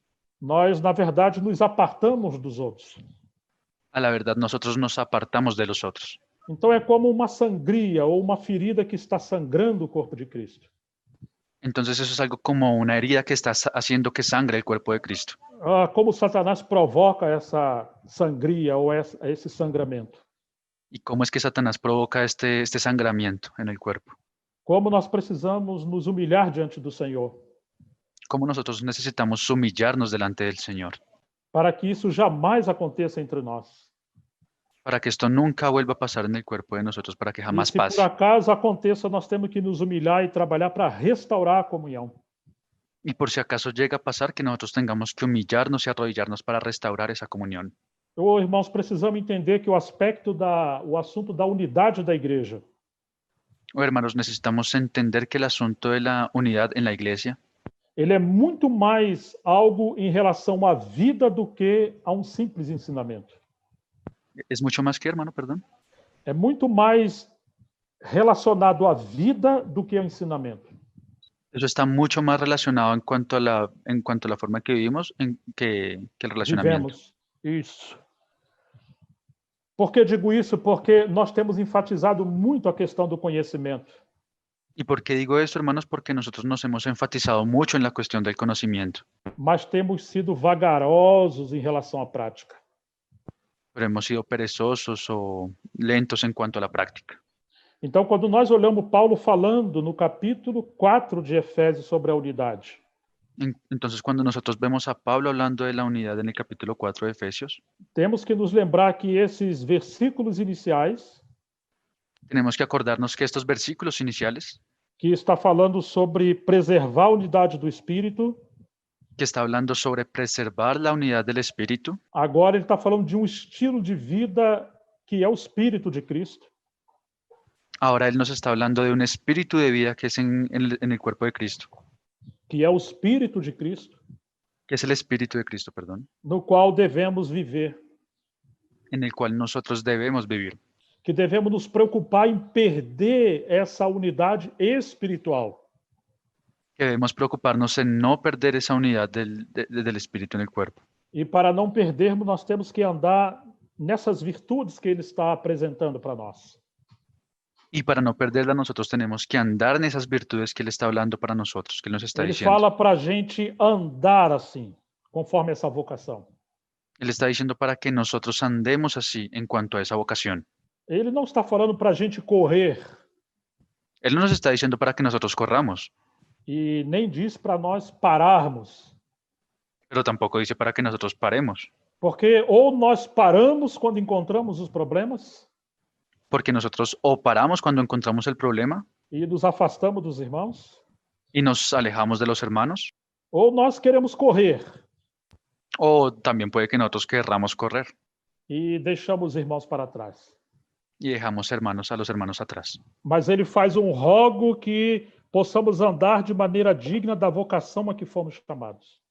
Nós, na verdade, nos apartamos dos outros. A la verdad, nosotros nos apartamos de los otros. Então é como uma sangria ou uma ferida que está sangrando o corpo de Cristo. Entonces eso es algo como una herida que está haciendo que sangre el cuerpo de Cristo. Como Satanás provoca essa sangria ou esse sangramento. ¿Y cómo es que Satanás provoca este sangramiento en el cuerpo? Como nós precisamos nos humilhar diante do Senhor, ¿Cómo nosotros necesitamos humillarnos delante del Señor para que isso jamais aconteça entre nós. para que esto nunca vuelva a pasar en el cuerpo de nosotros, para que E jamás se por pase? acaso aconteça, nós temos que nos humilhar e trabalhar para restaurar a comunhão. Y por si acaso llega a pasar que nosotros tengamos que humillarnos y arrodillarnos para restaurar esa comunión. Irmãos, precisamos entender que o assunto da unidade da igreja Oh, hermanos, necesitamos entender que el asunto de la unidad en la iglesia ele é muito mais algo em relação à vida do que a um simples ensinamento. es mucho más que, hermano, perdón. É muito mais relacionado à vida do que ao ensinamento. Eso está mucho más relacionado en cuanto a la forma que vivimos que el relacionamiento. Vivemos isso. Por que digo isso? Porque nós temos enfatizado muito a questão do conhecimento. ¿Y por qué digo esto, hermanos? Porque nosotros nos hemos enfatizado mucho en la cuestión del conocimiento, Mas temos sido vagarosos em relação à prática. pero hemos sido perezosos o lentos en cuanto a la práctica. Então, quando nós olhamos Paulo falando no capítulo 4 de Efésios sobre a unidade, Entonces, cuando nosotros vemos a Pablo hablando de la unidad en el capítulo 4 de Efesios, temos que nos lembrar que esses versículos iniciais, tenemos que acordarnos que estos versículos iniciales, que está falando sobre preservar a unidade do Espírito, que está hablando sobre preservar la unidad del Espíritu, agora ele está falando de um estilo de vida que é o Espírito de Cristo. ahora él nos está hablando de un espíritu de vida que es en el cuerpo de Cristo, Que é o Espírito de Cristo, que es el Espíritu de Cristo, perdón, no qual devemos viver, en el cual nosotros debemos vivir, que devemos nos preocupar em perder essa unidade espiritual. que debemos preocuparnos en no perder esa unidad del Espíritu en el cuerpo. E para não perdermos, nós temos que andar nessas virtudes que ele está apresentando para nós. Y para no perderla, nosotros tenemos que andar en esas virtudes que Él está hablando para nosotros, que Él nos está Ele diciendo. fala para a gente andar assim, conforme essa vocação. Él está diciendo para que nosotros andemos así en cuanto a esa vocación. Ele não está falando para a gente correr Él no nos está diciendo para que nosotros corramos, e nem diz para nós pararmos. pero tampoco dice para que nosotros paremos, Porque ou nós paramos quando encontramos os problemas porque nosotros o paramos cuando encontramos el problema e nos afastamos dos irmãos, y nos alejamos de los hermanos, ou nós queremos correr o también puede que nosotros querramos correr e deixamos os irmãos para trás. y dejamos a los hermanos atrás. Mas ele faz um rogo que possamos andar de maneira digna da vocação a que fomos chamados.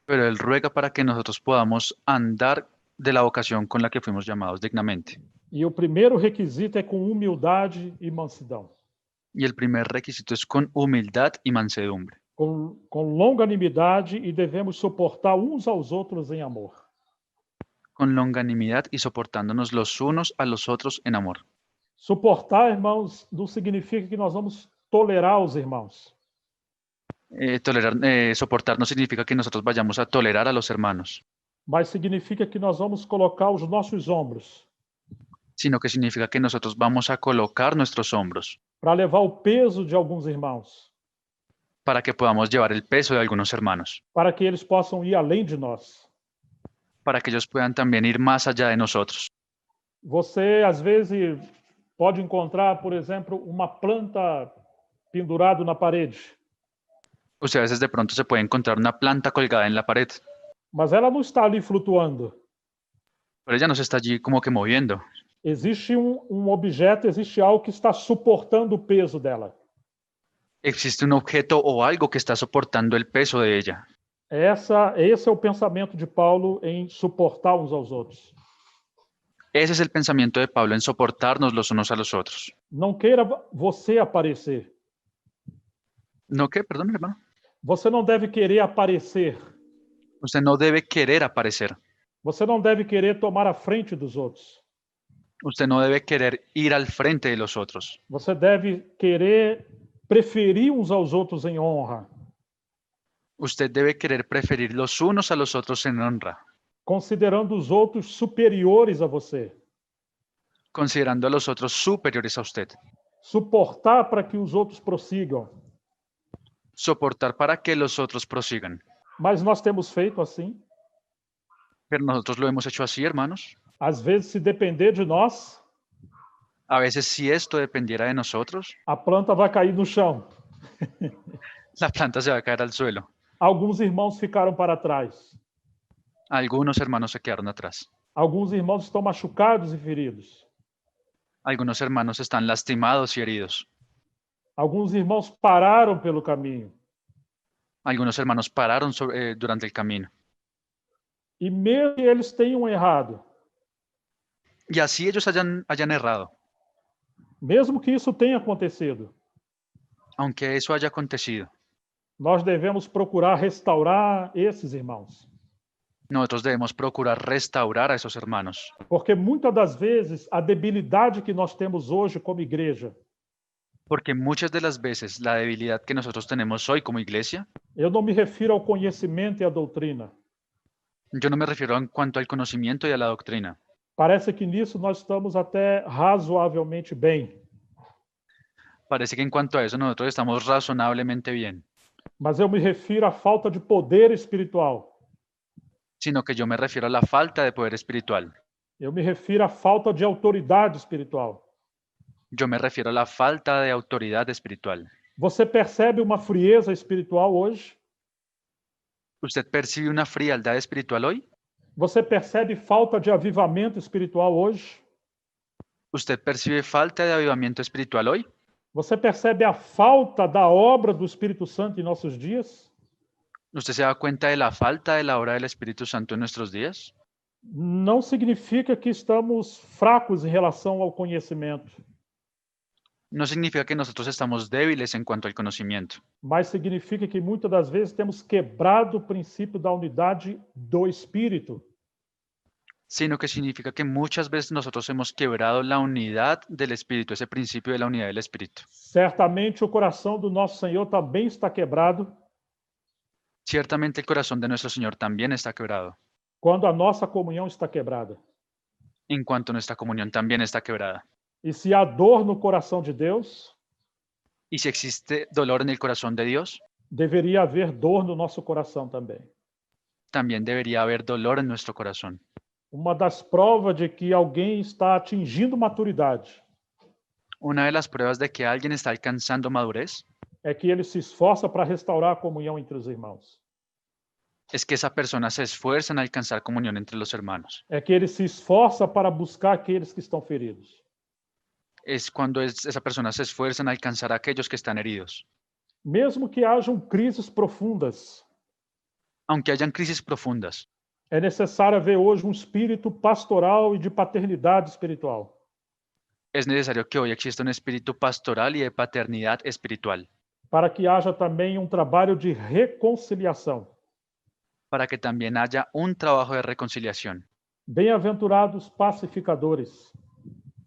Pero Él ruega para que nosotros podamos andar de la vocación con la que fuimos llamados dignamente. E o primeiro requisito é com humildade e mansidão, Y el primer requisito es con humildad y mansedumbre, com longanimidade, e devemos suportar uns aos outros em amor. con longanimidad y soportándonos los unos a los otros en amor. Suportar, irmãos, não significa que nós vamos tolerar os irmãos. Soportar no significa que nosotros vayamos a tolerar a los hermanos, Mas significa que nós vamos colocar os nossos ombros sino que significa que nosotros vamos a colocar nuestros hombros para levar o peso de alguns irmãos, para que podamos llevar el peso de algunos hermanos, para que eles possam ir além de nós. para que ellos puedan también ir más allá de nosotros. Você, às vezes, pode encontrar, por exemplo, uma planta pendurada na parede, Usted a veces de pronto se puede encontrar una planta colgada en la pared, mas ela não está ali flutuando. pero ella no se está allí como que moviendo. Existe um objeto, existe algo que está suportando o peso dela. Existe un objeto o algo que está soportando el peso de ella. Esse é o pensamento de Paulo em suportar uns aos outros. Ese es el pensamiento de Pablo en soportarnos los unos a los otros. Não queira você aparecer. ¿No qué? Perdón, hermano. Você não deve querer aparecer. Usted no debe querer aparecer. Você não deve querer tomar a frente dos outros. Usted no debe querer ir al frente de los otros. Você deve querer preferir uns aos outros em honra, Usted debe querer preferir los unos a los otros en honra, considerando os outros superiores a você. considerando a los otros superiores a usted. Suportar para que os outros prossigam. Soportar para que los otros prosigan. Mas nós temos feito assim. Pero nosotros lo hemos hecho así, hermanos. Às vezes, se depender de nós, A veces, si esto dependiera de nosotros, a planta vai cair no chão. la planta se va a caer al suelo. Alguns irmãos ficaram para trás. Algunos hermanos se quedaron atrás. Alguns irmãos estão machucados e feridos. Algunos hermanos están lastimados y heridos. Alguns irmãos pararam pelo caminho. Algunos hermanos pararon durante el camino. E mesmo que eles tenham errado, Y así ellos hayan errado, mesmo que isso tenha acontecido, aunque eso haya acontecido, nós devemos procurar restaurar esses irmãos. nosotros debemos procurar restaurar a esos hermanos. Porque muitas das vezes a debilidade que nós temos hoje como igreja, Porque muchas de las veces la debilidad que nosotros tenemos hoy como iglesia, eu não me refiro ao conhecimento e à doutrina. yo no me refiero en cuanto al conocimiento y a la doctrina. Parece que nisso nós estamos até razoavelmente bem. Parece que en cuanto a eso nosotros estamos razonablemente bien, Mas eu me refiro à falta de poder espiritual. sino que yo me refiero a la falta de poder espiritual. Eu me refiro à falta de autoridade espiritual. Yo me refiero a la falta de autoridad espiritual. Você percebe uma frieza espiritual hoje? ¿Usted percibe una frialdad espiritual hoy? Você percebe falta de avivamento espiritual hoje? ¿Usted percibe falta de avivamiento espiritual hoy? Você percebe a falta da obra do Espírito Santo em nossos dias? ¿Usted se da cuenta de la falta de la obra del Espíritu Santo en nuestros días? Não significa que estamos fracos em relação ao conhecimento, No significa que nosotros estamos débiles en cuanto al conocimiento, mas significa que muitas das vezes temos quebrado o princípio da unidade do Espírito. sino que significa que muchas veces nosotros hemos quebrado la unidad del Espíritu, ese principio de la unidad del Espíritu. Certamente o coração do nosso Senhor também está quebrado Ciertamente el corazón de nuestro Señor también está quebrado, quando a nossa comunhão está quebrada. en cuanto nuestra comunión también está quebrada. E se há dor no coração de Deus, Y si existe dolor en el corazón de Dios, deveria haver dor no nosso coração também. también debería haber dolor en nuestro corazón. Uma das provas de que alguém está atingindo maturidade Una de las pruebas de que alguien está alcanzando madurez é que ele se esforça para restaurar a comunhão entre os irmãos. es que esa persona se esfuerza en alcanzar comunión entre los hermanos. É que ele se esforça para buscar aqueles que estão feridos. Es cuando esa persona se esfuerza en alcanzar a aquellos que están heridos. Mesmo que hajam crises profundas, Aunque hayan crisis profundas, é necessário haver hoje um espírito pastoral e de paternidade espiritual. es necesario que hoy exista un espíritu pastoral y de paternidad espiritual, Para que haja também um trabalho de reconciliação. para que también haya un trabajo de reconciliación. Bem-aventurados pacificadores.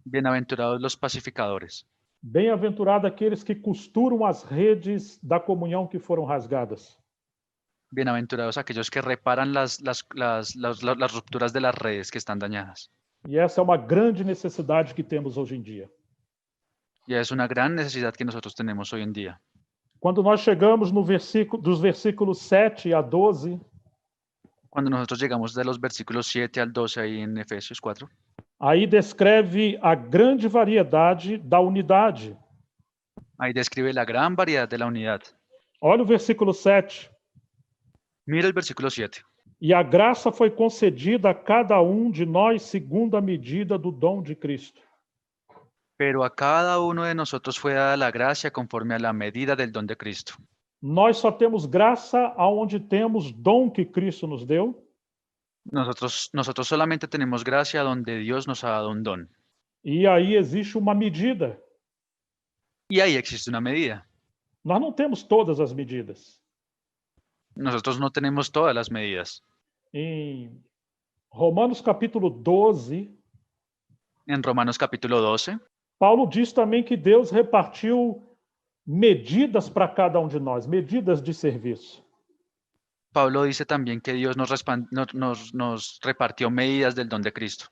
Bienaventurados los pacificadores. Bem-aventurados aqueles que costuram as redes da comunhão que foram rasgadas. Bienaventurados aquellos que reparan las rupturas de las redes que están dañadas. E essa é uma grande necessidade que temos hoje em dia. Y es una gran necesidad que nosotros tenemos hoy en día. Quando nós chegamos no dos versículos 7 a 12, Cuando nosotros llegamos de los versículos 7 al 12 ahí en Efesios 4, aí descreve a grande variedade da unidade. ahí describe la gran variedad de la unidad. Olha o versículo 7. Mira el versículo 7. E a graça foi concedida a cada um de nós segundo a medida do dom de Cristo. Pero a cada uno de nosotros fue dada la gracia conforme a la medida del don de Cristo. Nós só temos graça aonde temos dom que Cristo nos deu. Nosotros solamente tenemos gracia donde Dios nos ha dado un don. E aí existe uma medida. Y ahí existe una medida. Nós não temos todas as medidas. Nosotros no tenemos todas las medidas. Em Romanos capítulo 12, En Romanos capítulo 12, Paulo diz também que Deus repartiu medidas para cada um de nós, medidas de serviço. Pablo dice también que Dios nos repartió medidas del don de Cristo.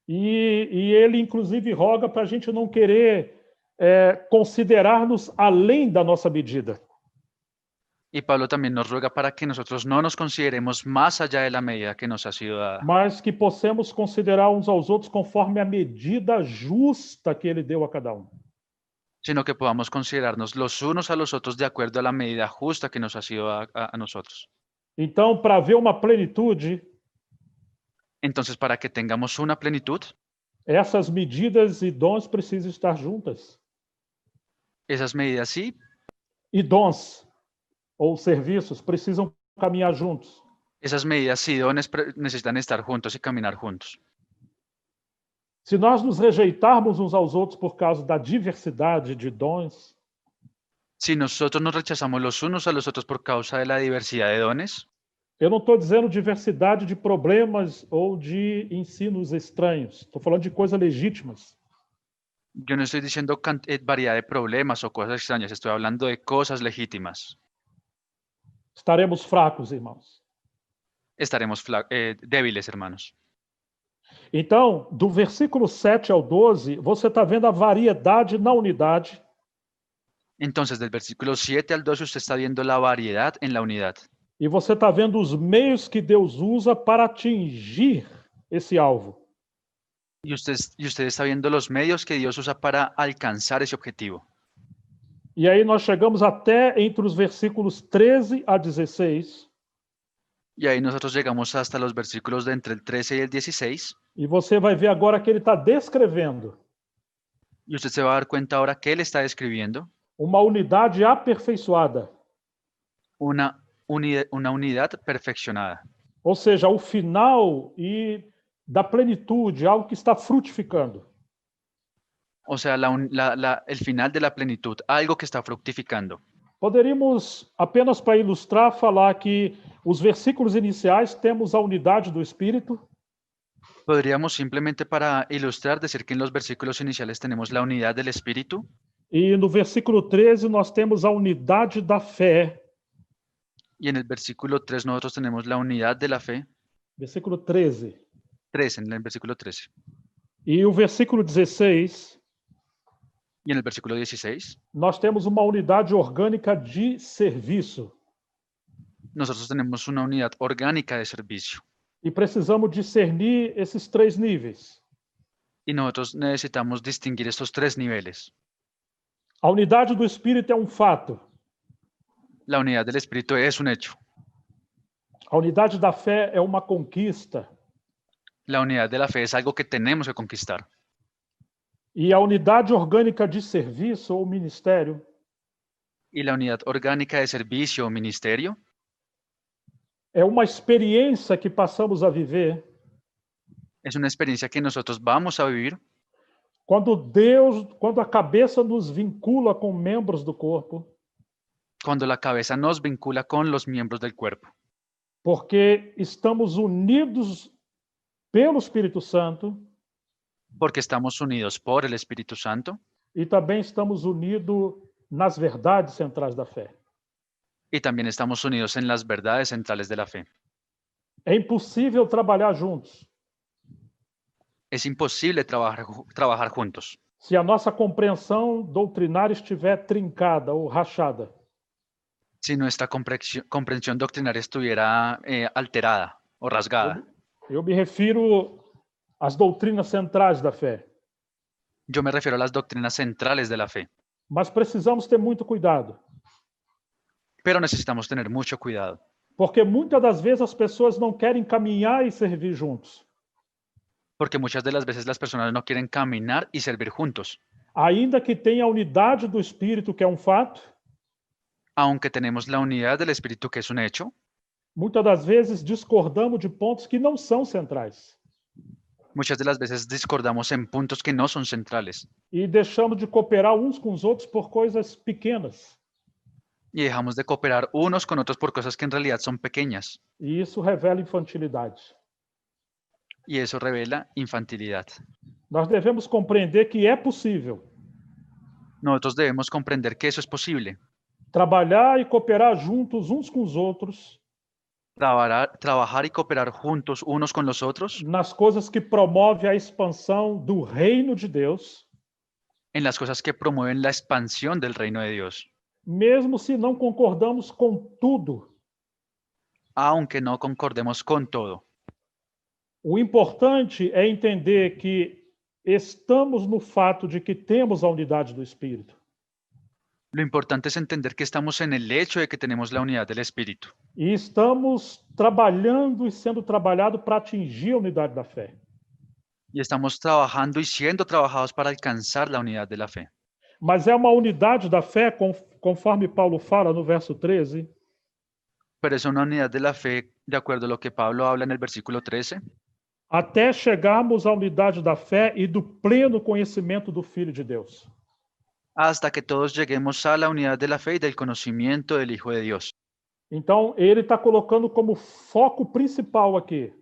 E ele, inclusive, roga para a gente não querer considerar-nos além da nossa medida. Y Pablo también nos ruega para que nosotros no nos consideremos más allá de la medida que nos ha sido dada, Mas que possamos considerar uns aos outros conforme a medida justa que ele deu a cada um. sino que podamos considerarnos los unos a los otros de acuerdo a la medida justa que nos ha sido a nosotros. Então, para haver uma plenitude, Entonces, para que tengamos una plenitud, essas medidas e dons precisam estar juntas. esas medidas sí, E dons ou serviços precisam caminhar juntos. esas medidas y dones necesitan estar juntos y caminar juntos. Se nós nos rejeitarmos uns aos outros por causa da diversidade de dons, Si nosotros nos rechazamos los unos a los otros por causa de la diversidad de dones, eu não estou dizendo diversidade de problemas ou de ensinos estranhos. Estou falando de coisas legítimas. yo no estoy diciendo variedad de problemas o cosas extrañas, estoy hablando de cosas legítimas. Estaremos fracos, irmãos. Estaremos débiles, hermanos. Então, do versículo 7 ao 12, você está vendo a variedade na unidade. Entonces, del versículo 7 al 12, usted está viendo la variedad en la unidad. E você está vendo os meios que Deus usa para atingir esse alvo. Y usted está viendo los medios que Dios usa para alcanzar ese objetivo. E aí nós chegamos até entre os versículos 13 a 16. Y ahí nosotros llegamos hasta los versículos de entre el 13 y el 16. E você vai ver agora que ele está descrevendo Y usted se va a dar cuenta ahora que él está describiendo uma unidade aperfeiçoada. una unidad perfeccionada. Ou seja, o final e da plenitude, algo que está frutificando. O sea, el final de la plenitud, algo que está fructificando. Poderíamos, apenas para ilustrar, falar que os versículos iniciais temos a unidade do Espírito, Podríamos simplemente para ilustrar decir que en los versículos iniciales tenemos la unidad del Espíritu e no versículo 13 nós temos a unidade da fé. y en el versículo 3 nosotros tenemos la unidad de la fe. Versículo 13. 13, en el versículo 13. E o versículo 16, Y en el versículo 16 nós temos uma unidade orgânica de serviço. nosotros tenemos una unidad orgánica de servicio. E precisamos discernir esses três níveis. Y nosotros necesitamos distinguir estos tres niveles. A unidade do Espírito é um fato. La unidad del Espíritu es un hecho. A unidade da fé é uma conquista. La unidad de la fe es algo que tenemos que conquistar. E a unidade orgânica de serviço ou ministério Y la unidad orgánica de servicio o ministerio é uma experiência que passamos a viver es una experiencia que nosotros vamos a vivir quando a cabeça nos vincula com membros do corpo, cuando la cabeza nos vincula con los miembros del cuerpo. porque estamos unidos pelo Espírito Santo Porque estamos unidos por el Espíritu Santo e também estamos unidos nas verdades centrais da fé. y también estamos unidos en las verdades centrales de la fe. É impossível trabalhar juntos Es imposible trabajar juntos se a nossa compreensão doutrinária estiver trincada ou rachada. si nuestra comprensión doctrinaria estuviera alterada o rasgada. Eu me refiro às doutrinas centrais da fé. Yo me refiero a las doctrinas centrales de la fe, Mas precisamos ter muito cuidado, pero necesitamos tener mucho cuidado, porque muitas das vezes as pessoas não querem caminhar e servir juntos. porque muchas de las veces las personas no quieren caminar y servir juntos. Ainda que tenha a unidade do Espírito, que é um fato, Aunque tenemos la unidad del Espíritu, que es un hecho, muitas das vezes discordamos de pontos que não são centrais muchas de las veces discordamos en puntos que no son centrales e deixamos de cooperar uns com os outros por coisas pequenas. y dejamos de cooperar unos con otros por cosas que en realidad son pequeñas. E isso revela infantilidade. Y eso revela infantilidad. Nós devemos compreender que é possível Nosotros debemos comprender que eso es posible. trabalhar e cooperar juntos uns com os outros Trabajar y cooperar juntos unos con los otros nas coisas que promovem a expansão do reino de Deus, en las cosas que promueven la expansión del reino de Dios, mesmo se não concordamos com tudo. aunque no concordemos con todo. O importante é entender que estamos no fato de que temos a unidade do Espírito. Lo importante es entender que estamos en el hecho de que tenemos la unidad del Espíritu. E estamos trabalhando e sendo trabalhado para atingir a unidade da fé. Y estamos trabajando y siendo trabajados para alcanzar la unidad de la fe. Mas é uma unidade da fé, conforme Paulo fala no verso 13, Pero es una unidad de la fe, de acuerdo a lo que Pablo habla en el versículo 13, até chegarmos à unidade da fé e do pleno conhecimento do Filho de Deus. hasta que todos lleguemos a la unidad de la fe y del conocimiento del Hijo de Dios. Então, ele está colocando como foco principal aqui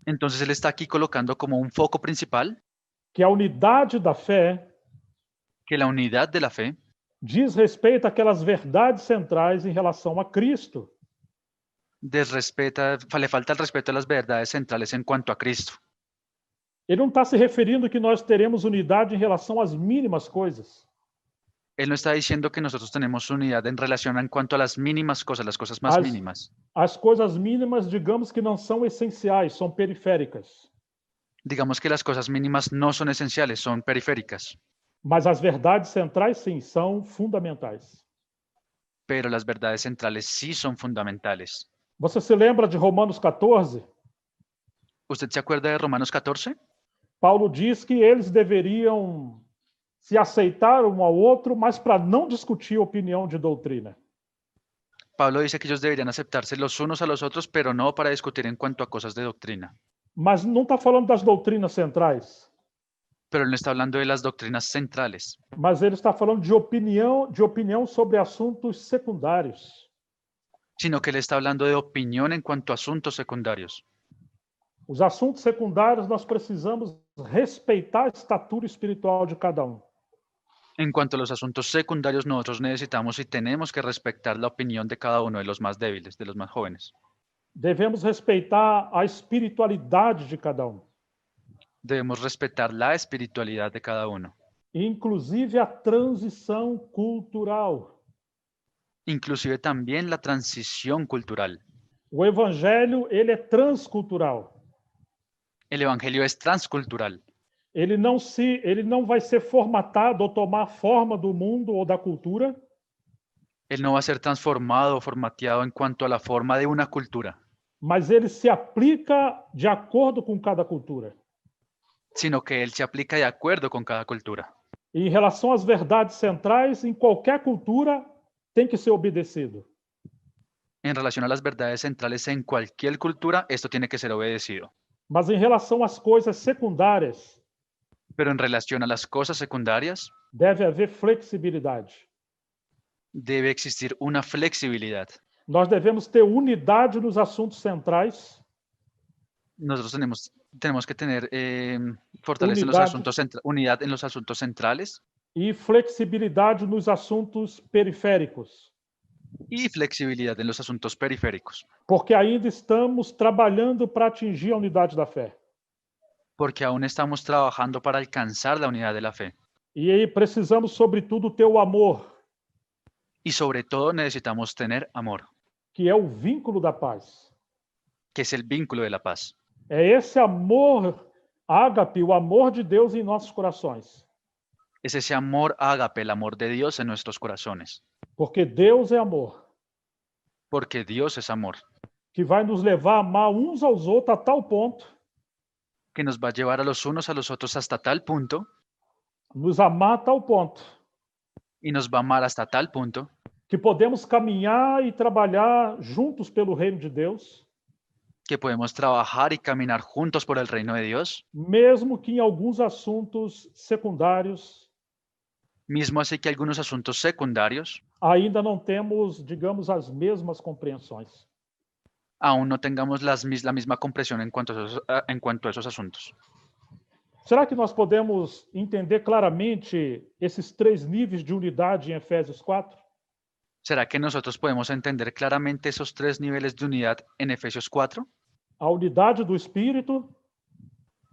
Entonces él está aquí colocando como un foco principal que a unidade da fé que la unidad de la fe diz respeito àquelas verdades centrais em relação a Cristo. le falta el respeto a las verdades centrales en cuanto a Cristo. Ele não está se referindo que nós teremos unidade em relação às mínimas coisas. Él no está diciendo que nosotros tenemos unidad en relación en cuanto a las mínimas cosas, las cosas más As- mínimas. As coisas mínimas, digamos que não são essenciais, são periféricas. Digamos que las cosas mínimas no son esenciales, son periféricas, Mas as verdades centrais, sim, são fundamentais. pero las verdades centrales sí son fundamentales. Você se lembra de Romanos 14? ¿Usted se acuerda de Romanos 14? Paulo diz que eles deveriam se aceitar um ao outro, mas para não discutir opinião de doutrina. Pablo dice que ellos deberían aceptarse los unos a los otros, pero no para discutir en cuanto a cosas de doctrina. Mas não está falando das doutrinas centrais, Pero él no está hablando de las doctrinas centrales, mas ele está falando de opinião sobre assuntos secundários. sino que él está hablando de opinión en cuanto a asuntos secundarios. Os assuntos secundários nós precisamos respeitar a estatura espiritual de cada um. En cuanto a los asuntos secundarios, nosotros necesitamos y tenemos que respetar la opinión de cada uno de los más débiles, de los más jóvenes. Devemos respeitar a espiritualidade de cada um, Debemos respetar la espiritualidad de cada uno, inclusive a transição cultural. inclusive también la transición cultural. O evangelho, ele é transcultural. El evangelio es transcultural. Ele não vai ser formatado ou tomar forma do mundo ou da cultura, Él no va a ser transformado o formateado en cuanto a la forma de una cultura, mas ele se aplica de acordo com cada cultura. sino que él se aplica de acuerdo con cada cultura. E em relação às verdades centrais, em qualquer cultura, tem que ser obedecido. En relación a las verdades centrales en cualquier cultura, esto tiene que ser obedecido. Mas em relação às coisas secundárias, Pero en relación a las cosas secundarias, deve haver flexibilidade. debe existir una flexibilidad. Nós devemos ter unidade nos assuntos centrais, Nosotros tenemos que tener fortaleza en los Unidad. asuntos unidad en los asuntos centrales e flexibilidade nos assuntos periféricos, y flexibilidad en los asuntos periféricos, porque ainda estamos trabalhando para atingir a unidade da fé. porque aún estamos trabajando para alcanzar la unidad de la fe. E aí precisamos, sobretudo, ter o amor, Y sobre todo necesitamos tener amor, que é o vínculo da paz. que es el vínculo de la paz. É esse amor ágape, o amor de Deus em nossos corações. Es ese amor ágape, el amor de Dios en nuestros corazones, Porque Deus é amor, porque Dios es amor, que vai nos levar a amar uns aos outros a tal ponto, que nos va a llevar a los unos a los otros hasta tal punto nos amar a tal ponto, y nos va a amar hasta tal punto que podemos caminhar e trabalhar juntos pelo reino de Deus, que podemos trabajar y caminar juntos por el reino de Dios, mesmo que em alguns assuntos secundários mismo así que algunos asuntos secundarios ainda não temos, digamos, as mesmas compreensões. aún no tengamos la misma comprensión en cuanto a esos asuntos. Será que nós podemos entender claramente esses 3 níveis de unidade em Efésios 4? ¿Será que nosotros podemos entender claramente esos 3 niveles de unidad en Efesios 4? A unidade do Espírito,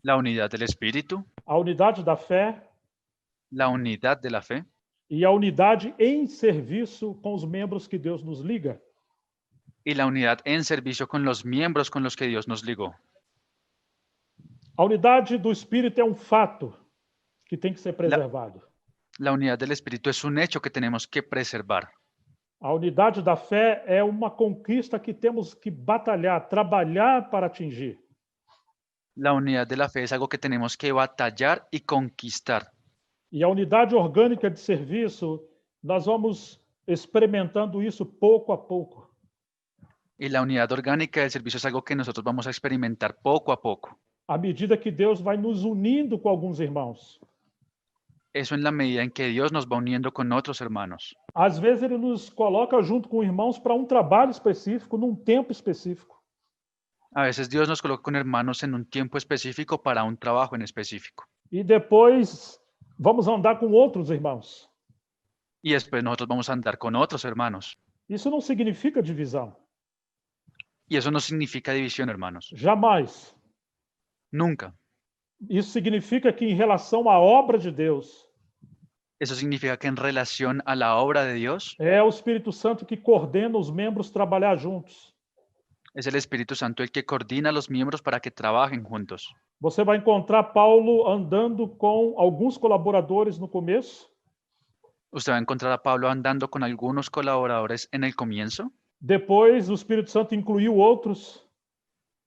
La unidad del Espíritu, a unidade da fé la unidad de la fe e a unidade em serviço com os membros que Deus nos liga. y la unidad en servicio con los miembros con los que Dios nos ligó. A unidade do Espírito é um fato que tem que ser La, preservado. la unidad del Espíritu es un hecho que tenemos que preservar. A unidade da fé é uma conquista que temos que batalhar, trabalhar para atingir. La unidad de la fe es algo que tenemos que batallar y conquistar. E a unidade orgânica de serviço, nós vamos experimentando isso pouco a pouco. Y la unidad orgánica del servicio es algo que nosotros vamos a experimentar poco a poco. À medida que Deus vai nos unindo com alguns irmãos. Eso en la medida en que Dios nos va uniendo con otros hermanos. Às vezes ele nos coloca junto com irmãos para um trabalho específico, num tempo específico. A veces Dios nos coloca con hermanos en un tiempo específico para un trabajo en específico. E depois vamos andar com outros irmãos. Y después nosotros vamos a andar con otros hermanos. Isso não significa divisão. Y eso no significa división, hermanos. Jamais. Nunca. Isso significa que em relação à obra de Deus, Eso significa que en relación a la obra de Dios, é o Espírito Santo que coordena os membros trabalhar juntos. es el Espíritu Santo el que coordina a los miembros para que trabajen juntos. Você vai encontrar Paulo andando com alguns colaboradores no começo, Usted va a encontrar a Pablo andando con algunos colaboradores en el comienzo. depois o Espírito Santo incluiu outros,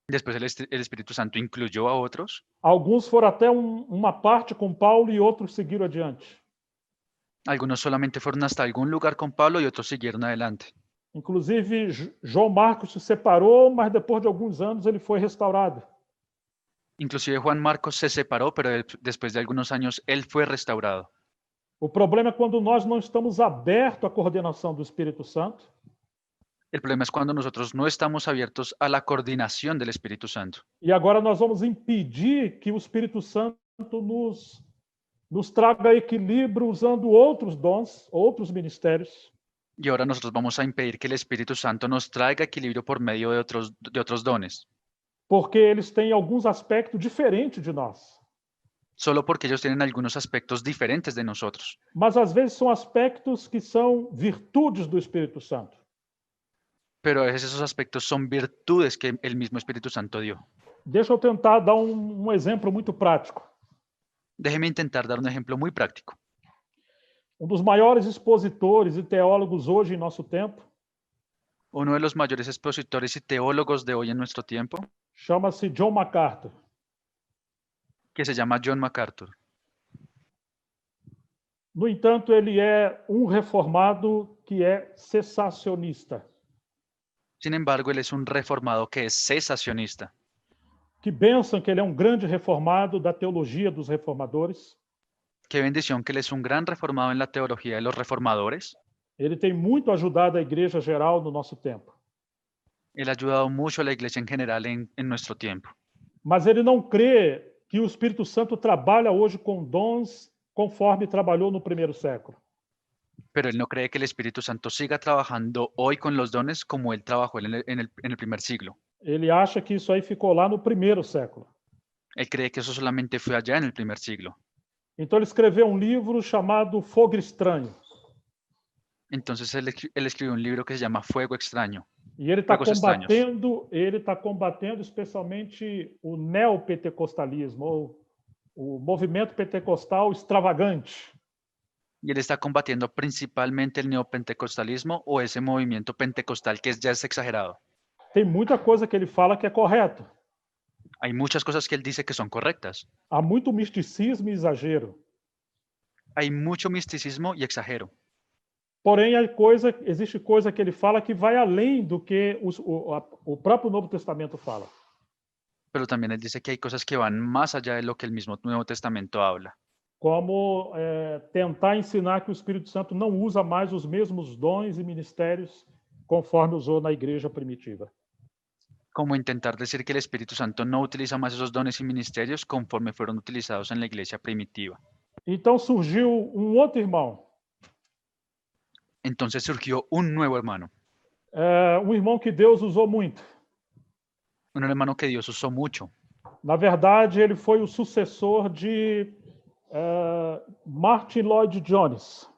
Después el Espíritu Santo incluyó a otros. alguns foram até uma parte com Paulo e outros seguiram adiante. Algunos solamente fueron hasta algún lugar con Pablo y otros siguieron adelante. Inclusive, João Marcos se separou, mas depois de alguns anos ele foi restaurado. Inclusive Juan Marcos se separó, pero después de algunos años él fue restaurado. O problema é quando nós não estamos abertos à coordenação do Espírito Santo. El problema es cuando nosotros no estamos abiertos a la coordinación del Espíritu Santo. E agora nós vamos impedir que o Espírito Santo nos traga equilíbrio usando outros dons, outros ministérios. Y ahora nosotros vamos a impedir que el Espíritu Santo nos traiga equilibrio por medio de otros dones, Porque eles têm alguns aspectos diferentes de nós. solo porque ellos tienen algunos aspectos diferentes de nosotros. Mas às vezes são aspectos que são virtudes do Espírito Santo. Pero a veces esos aspectos son virtudes que el mismo Espíritu Santo dio. Deixa eu tentar dar um exemplo muito prático. Déjeme intentar dar un ejemplo muy práctico. Um dos maiores expositores e teólogos hoje em nosso tempo Uno de los mayores expositores y teólogos de hoy en nuestro tiempo, chama-se John MacArthur. que se llama John MacArthur. No entanto, ele é um reformado que é cessacionista, Sin embargo, él es un reformado que es cesacionista, que pensam que ele é um grande reformado da teologia dos reformadores. Qué bendición que él es un gran reformado en la teología de los reformadores. Ele tem muito ajudado a igreja geral no nosso tempo. Él ha ayudado mucho a la iglesia en general en nuestro tiempo. Mas ele não crê que o Espírito Santo trabalha hoje com dons conforme trabalhou no primeiro século. Pero él no cree que el Espíritu Santo siga trabajando hoy con los dones como él trabajó en el primer siglo. Ele acha que isso aí ficou lá no primeiro século. Él cree que eso solamente fue allá en el primer siglo. Então ele escreveu um livro chamado Fogo Estranho. Entonces él escribió un libro que se llama Fuego Extraño. E ele está Fogos Estranhos. combatendo especialmente o neopentecostalismo, ou o movimento pentecostal extravagante. Y él está combatiendo principalmente el neopentecostalismo o ese movimiento pentecostal que ya es exagerado. Tem muita coisa que ele fala que é correto. Hay muchas cosas que él dice que son correctas. Há muito misticismo e exagero. Hay mucho misticismo y exagero. Porém, existe coisa que ele fala que vai além do que o próprio Novo Testamento fala. Pero también él dice que hay cosas que van más allá de lo que el mismo Nuevo Testamento habla. como tentar ensinar que o Espírito Santo não usa mais os mesmos dons e ministérios conforme usou na igreja primitiva. Como intentar decir que el Espíritu Santo no utiliza más esos dones y ministerios conforme fueron utilizados en la iglesia primitiva. Então surgiu um outro irmão, Entonces surgió un nuevo hermano, um irmão que Deus usou muito. un hermano que Dios usó mucho. Na verdade, ele foi o sucessor de Martin Lloyd Jones,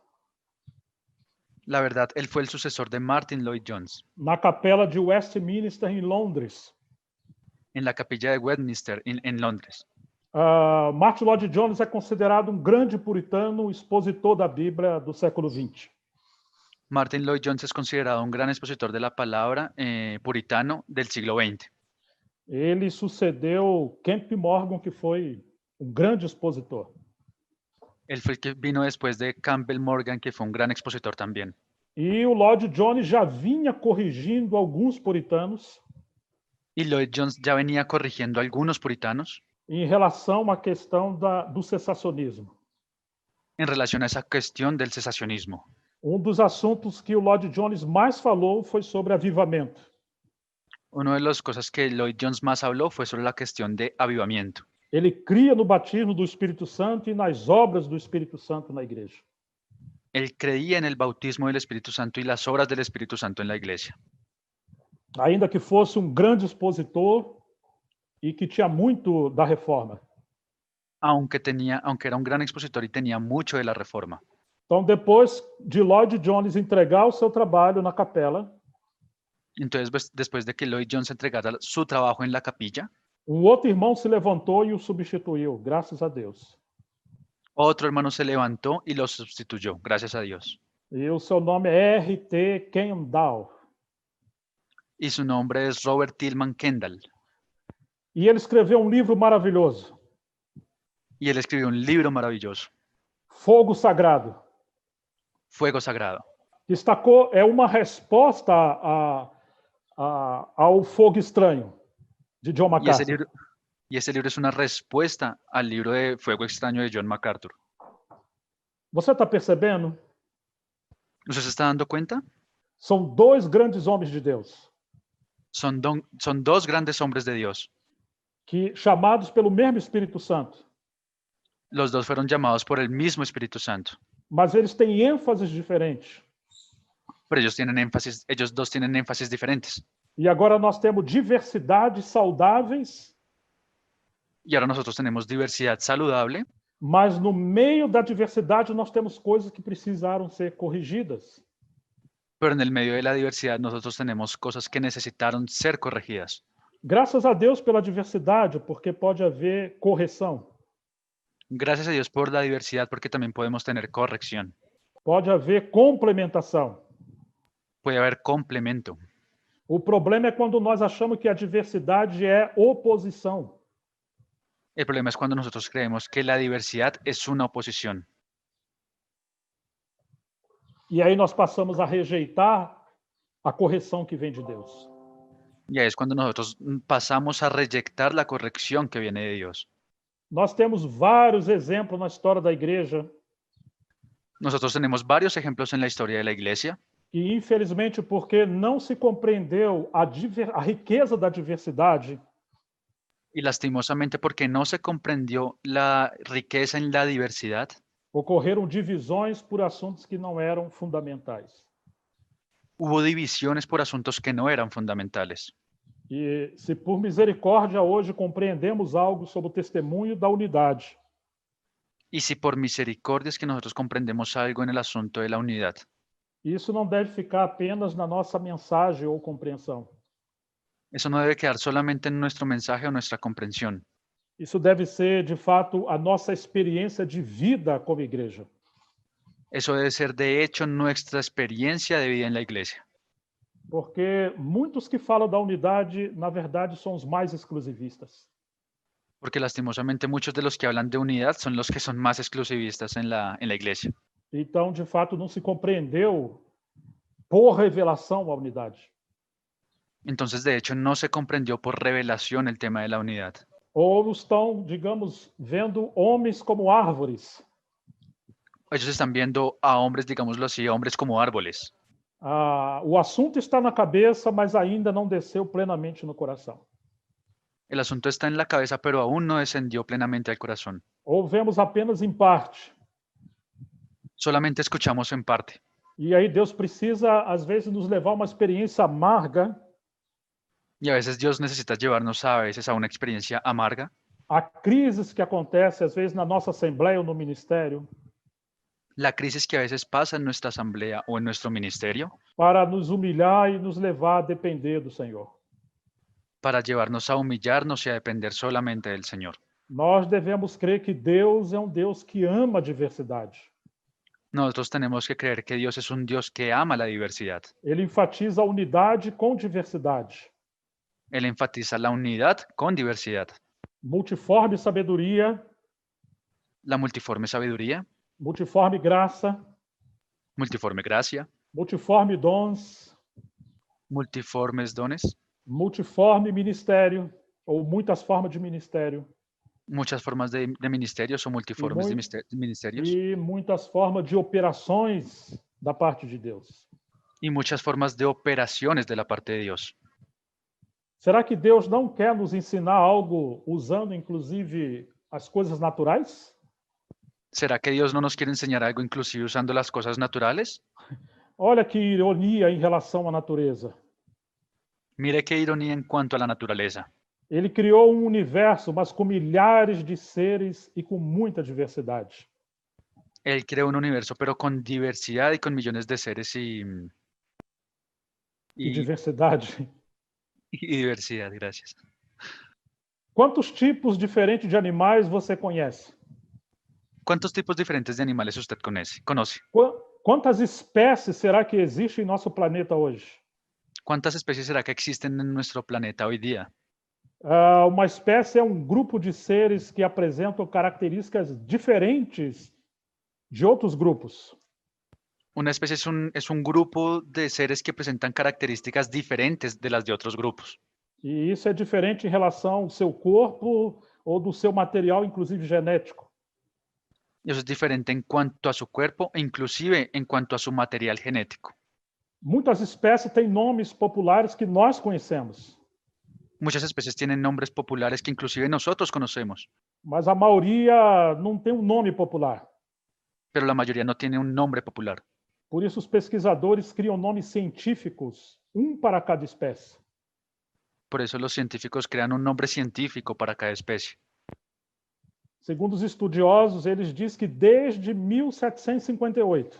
La verdad, él fue el sucesor de Martin Lloyd Jones na capela de Westminster, em Londres. en la capilla de Westminster en Londres. Martin Lloyd Jones é considerado um grande puritano, expositor da Bíblia do século XX. Martin Lloyd Jones es considerado un gran expositor de la palabra puritano del siglo XX. Ele sucedeu Kemp Morgan, que foi um grande expositor. Él fue el que vino después de Campbell Morgan, que fue un gran expositor también. E o Lloyd Jones já vinha corrigindo alguns puritanos Y Lloyd Jones ya venía corrigiendo a algunos puritanos em relação à questão do cessacionismo. en relación a esa cuestión del cesacionismo. Dos assuntos que o Lloyd Jones mais falou foi sobre avivamento. Una de las cosas que Lloyd Jones más habló fue sobre la cuestión de avivamiento. Ele cria no batismo do Espírito Santo e nas obras do Espírito Santo na igreja. Él creía en el bautismo del Espíritu Santo y las obras del Espíritu Santo en la iglesia. Ainda que fosse um grande expositor e que tinha muito da reforma. Aunque era un gran expositor y tenía mucho de la reforma. Então, depois de Lloyd Jones entregar o seu trabalho na capela, Entonces, después de que Lloyd Jones entregara su trabajo en la capilla, outro irmão se levantou e o substituiu, graças a Deus. otro hermano se levantó y lo sustituyó, gracias a Dios. E o seu nome é R.T. Kendall. Y su nombre es Robert Tillman Kendall. E ele escreveu um livro maravilhoso, Y él escribió un libro maravilloso, Fogo Sagrado. Fuego Sagrado. Destacou, é uma resposta ao Fogo Estranho, de John MacArthur. Y ese libro es una respuesta al libro de Fuego Extraño de John MacArthur. Você está percebendo? ¿Usted se está dando cuenta? São dois grandes homens de Deus, Son dos grandes hombres de Dios. que chamados pelo mesmo Espírito Santo, Los dos fueron llamados por el mismo Espíritu Santo. mas eles têm ênfases diferentes. Pero ellos dos tienen énfasis diferentes. E agora nós temos diversidades saudáveis, Y ahora nosotros tenemos diversidad saludable, mas no meio da diversidade nós temos coisas que precisaram ser corrigidas. pero en el medio de la diversidad nosotros tenemos cosas que necesitaron ser corregidas. Graças a Deus pela diversidade, porque pode haver correção, Gracias a Dios por la diversidad, porque también podemos tener corrección. pode haver complementação. Puede haber complemento. O problema é quando nós achamos que a diversidade é oposição. El problema es cuando nosotros creemos que la diversidad es una oposición. E aí nós passamos a rejeitar a correção que vem de Deus. Y ahí es cuando nosotros pasamos a rejectar la corrección que viene de Dios. Nós temos vários exemplos na história da igreja Nosotros tenemos varios ejemplos en la historia de la iglesia e, infelizmente, porque não se compreendeu a riqueza da diversidade, y lastimosamente porque no se comprendió la riqueza en la diversidad, ocorreram divisões por assuntos que não eram fundamentais. hubo divisiones por asuntos que no eran fundamentales. E se por misericórdia hoje compreendemos algo sobre o testemunho da unidade, Y si por misericordia es que nosotros comprendemos algo en el asunto de la unidad, isso não deve ficar apenas na nossa mensagem ou compreensão. eso no debe quedar solamente en nuestro mensaje o nuestra comprensión. Isso deve ser, de fato, a nossa experiência de vida como igreja. Eso debe ser de hecho nuestra experiencia de vida en la iglesia. Porque muitos que falam da unidade, na verdade, são os mais exclusivistas. Porque lastimosamente muchos de los que hablan de unidad son los que son más exclusivistas en la iglesia. Então, de fato, não se compreendeu por revelação a unidade. Entonces, de hecho, no se comprendió por revelación el tema de la unidad. Ou estão, digamos, vendo homens como árvores Ellos están viendo a hombres, digámoslo así, a hombres como árboles. O assunto está na cabeça, mas ainda não desceu plenamente no coração. El asunto está en la cabeza, pero aún no descendió plenamente al corazón. Ou vemos apenas em parte. Solamente escuchamos en parte. E aí Deus precisa, às vezes, nos levar a uma experiência amarga, Y a veces Dios necesita llevarnos a veces a una experiencia amarga, a crises que acontecem, às vezes, na nossa assembleia ou no ministério, la crisis que a veces pasa en nuestra asamblea o en nuestro ministerio, para nos humilhar e nos levar a depender do Senhor. para llevarnos a humillarnos y a depender solamente del Señor. Nós devemos crer que Deus é um Deus que ama a diversidade. Nosotros tenemos que creer que Dios es un Dios que ama la diversidad. Ele enfatiza a unidade com diversidade. Él enfatiza la unidad con diversidad, Multiforme sabedoria, la multiforme sabiduría, multiforme graça, multiforme gracia, multiforme dons, multiformes dones, multiforme ministério, ou muitas formas de ministério, muchas formas de ministerios o multiformes de ministerios e muitas formas de operações da parte de Deus. y muchas formas de operaciones de la parte de Dios. Será que Deus não quer nos ensinar algo usando, inclusive, as coisas naturais? ¿Será que Dios no nos quiere enseñar algo inclusive usando las cosas naturales? Olha que ironia em relação à natureza. Mire qué ironía en cuanto a la naturaleza. Ele criou um universo, mas com milhares de seres e com muita diversidade. Él creó un universo, pero con diversidad y con millones de seres E y diversidade. diversidad, gracias. Quantos tipos diferentes de animais você conhece? ¿Cuántos tipos diferentes de animales usted conoce? Quantas espécies será que existem em nosso planeta hoje? ¿Cuántas especies será que existen en nuestro planeta hoy día? Uma espécie é um grupo de seres que apresentam características diferentes de outros grupos. Una especie es un grupo de seres que presentan características diferentes de las de otros grupos. E isso é diferente em relação ao seu corpo ou do seu material, inclusive genético. Eso es diferente en cuanto a su cuerpo e inclusive en cuanto a su material genético. Muitas espécies têm nomes populares que nós conhecemos, Muchas especies tienen nombres populares que inclusive nosotros conocemos, mas a maioria não tem um nome popular. pero la mayoría no tiene un nombre popular. Por isso, os pesquisadores criam nomes científicos, um para cada espécie. Por eso los científicos crean un nombre científico para cada especie. Segundo os estudiosos, eles dizem que desde 1758,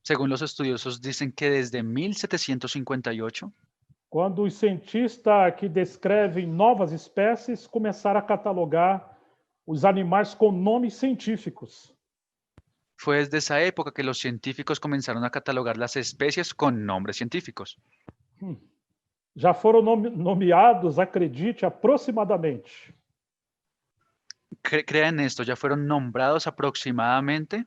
Según los estudiosos, dicen que desde 1758, quando os cientistas que descrevem novas espécies começaram a catalogar os animais com nomes científicos. fue desde esa época que los científicos comenzaron a catalogar las especies con nombres científicos. Já foram nomeados, acredite, aproximadamente Crean esto, ya fueron nombrados aproximadamente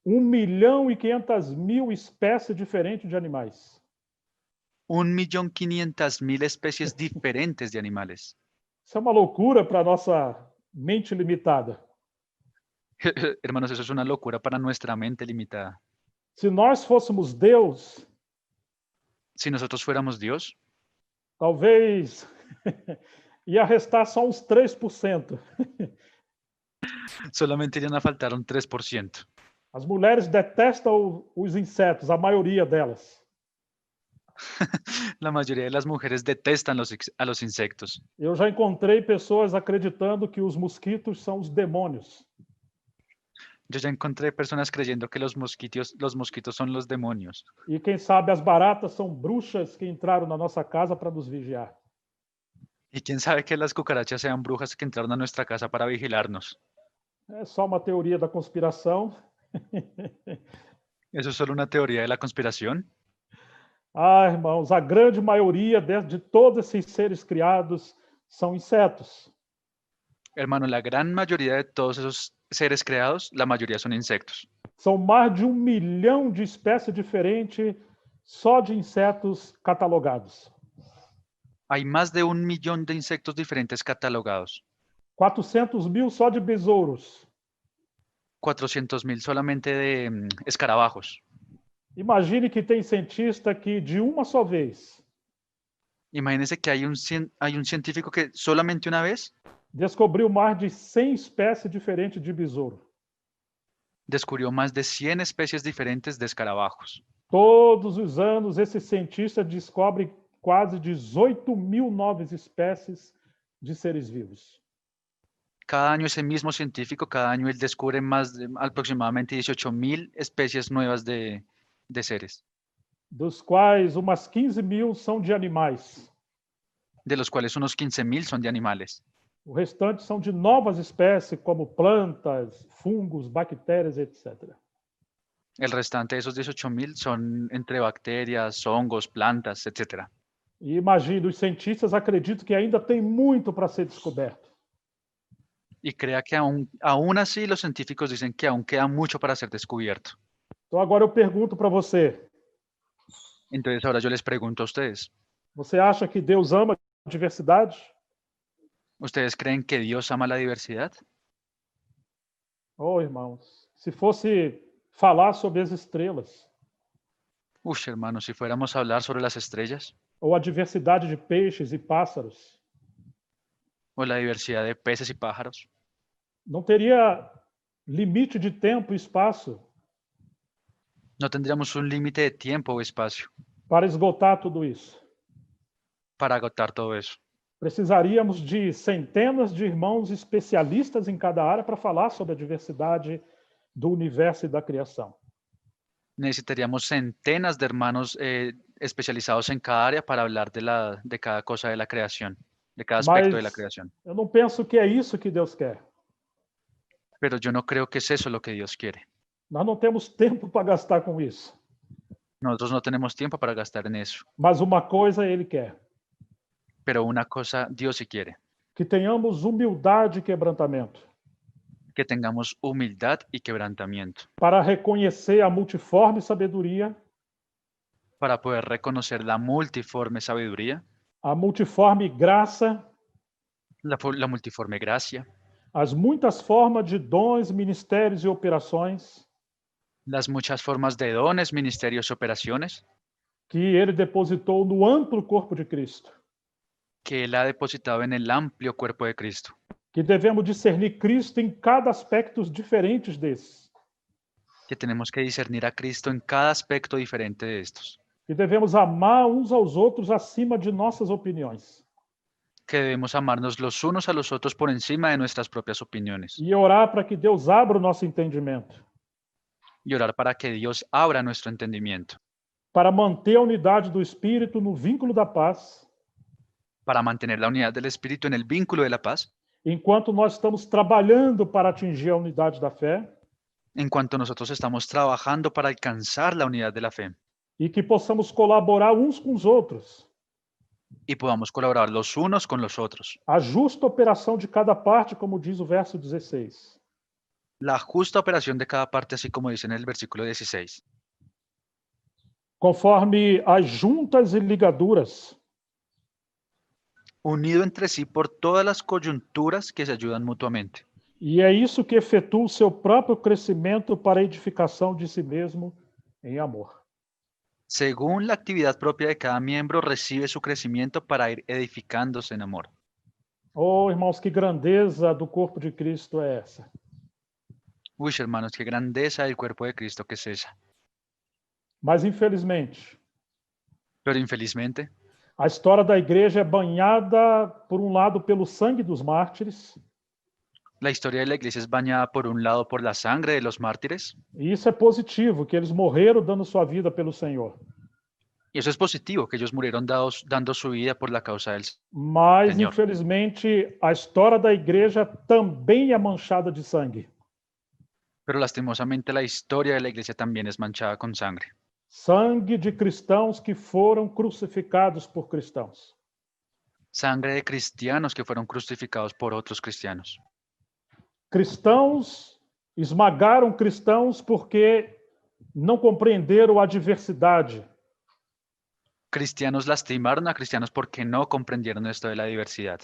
1.500.000 espécies diferentes de animais. 1.500.000 especies diferentes de animales. Isso é uma loucura para a nossa mente limitada. Hermanos, eso es una locura para nuestra mente limitada. Se nós fôssemos Deus, Si nosotros fuéramos Dios, talvez ia restar só uns 3%. solamente irían a faltar un 3%. As mulheres detestam os insetos, a maioria delas. La mayoría de las mujeres detestan a los insectos. Eu já encontrei pessoas acreditando que os mosquitos são os demônios. Yo ya encontré personas creyendo que los mosquitos son los demonios. E quem sabe as baratas são bruxas que entraram na nossa casa para nos vigiar. Y quién sabe que las cucarachas sean brujas que entraron a nuestra casa para vigilarnos. É só uma teoria da conspiração. ¿Eso es solo una teoría de la conspiración? Irmãos, a grande maioria de todos esses seres criados são insetos. Hermano, la gran mayoría de todos esos seres creados, la mayoría son insectos. São mais de 1 milhão de espécies diferentes só de insetos catalogados. Hay más de 1 millón de insectos diferentes catalogados. 400.000 só de besouros. 400.000 solamente de escarabajos. Imagine que tem cientista que, de uma só vez, Imagínense que hay un científico que solamente una vez descobriu mais de 100 espécies diferentes de besouro. descubrió más de 100 especies diferentes de escarabajos. Todos os anos, esse cientista descobre quase 18.000 novas espécies de seres vivos. Cada año ese mismo científico, cada año él descubre más de aproximadamente 18.000 especies nuevas de seres, Dos quais umas 15.000 são de animais. de los cuales unos 15.000 son de animales. O restante são de novas espécies, como plantas, fungos, bactérias, etc. El restante de esos 18.000 son entre bacterias, hongos, plantas, etc. E imagine, os cientistas acreditam que ainda tem muito para ser descoberto. Y crea que aún así los científicos dicen que aún queda mucho para ser descubierto. Então agora eu pergunto para você, Entonces ahora yo les pregunto a ustedes, você acha que Deus ama a diversidade? ¿ustedes creen que Dios ama la diversidad? Oh, irmãos, se fosse falar sobre as estrelas, Uy, hermanos, si fuéramos a hablar sobre las estrellas ou a diversidade de peixes e pássaros, o la diversidad de peces y pájaros, não teria limite de tempo e espaço no tendríamos un límite de tiempo o espacio para esgotar tudo isso. para agotar todo eso. Precisaríamos de centenas de irmãos especialistas em cada área para falar sobre a diversidade do universo e da criação. Necesitaríamos centenas de hermanos especializados en cada área para hablar de cada cosa de la creación, de cada aspecto de la Mas creación. eu não penso que é isso que Deus quer. Pero yo no creo que es eso lo que Dios quiere. Nós não temos tempo para gastar com isso. Nosotros no tenemos tiempo para gastar en eso. Mas uma coisa Ele quer: Pero una cosa Dios sí quiere, que tenhamos humildade e quebrantamento que tengamos humildad y quebrantamiento para reconhecer a multiforme sabedoria, para poder reconocer la multiforme sabiduría, a multiforme graça, la multiforme gracia, as muitas formas de dons, ministérios e operações las muchas formas de dones, ministerios y operaciones que Ele depositou no amplo corpo de Cristo. que Él ha depositado en el amplio cuerpo de Cristo, Que devemos discernir Cristo em cada aspecto diferentes desses. que tenemos que discernir a Cristo en cada aspecto diferente de estos, Que devemos amar uns aos outros acima de nossas opiniões. que debemos amarnos los unos a los otros por encima de nuestras propias opiniones E orar para que Deus abra o nosso entendimento, y orar para que Dios abra nuestro entendimiento, para manter a unidade do Espírito no vínculo da paz, para mantener la unidad del Espíritu en el vínculo de la paz, enquanto nós estamos trabalhando para atingir a unidade da fé, en cuanto nosotros estamos trabajando para alcanzar la unidad de la fe e que possamos colaborar uns com os outros. y podamos colaborar los unos con los otros. A justa operação de cada parte, como diz o verso 16. La justa operación de cada parte, así como dice en el versículo 16, Conforme as juntas e ligaduras unido entre sí por todas las coyunturas que se ayudan mutuamente. E é isso que efetua o seu próprio crescimento para a edificação de si mesmo em amor. Según la actividad propia de cada miembro, recibe su crecimiento para ir edificándose en amor. Oh, irmãos, que grandeza do corpo de Cristo é essa. Uy, hermanos, qué grandeza del cuerpo de Cristo que es esa. Mas, infelizmente, Pero infelizmente, a história da igreja é banhada, por um lado, pelo sangue dos mártires, la historia de la iglesia es bañada por un lado por la sangre de los mártires, e isso é positivo, que eles morreram dando sua vida pelo Senhor. y eso es positivo, que ellos murieron dando su vida por la causa del Mas, Senhor. infelizmente, a história da igreja também é manchada de sangue. Pero lastimosamente la historia de la iglesia también es manchada con sangre. Sangue de cristãos que foram crucificados por cristãos. Sangre de cristianos que fueron crucificados por otros cristianos. Cristãos esmagaram cristãos porque não compreenderam a diversidade. Cristianos lastimaron a cristianos porque no comprendieron esto de la diversidad.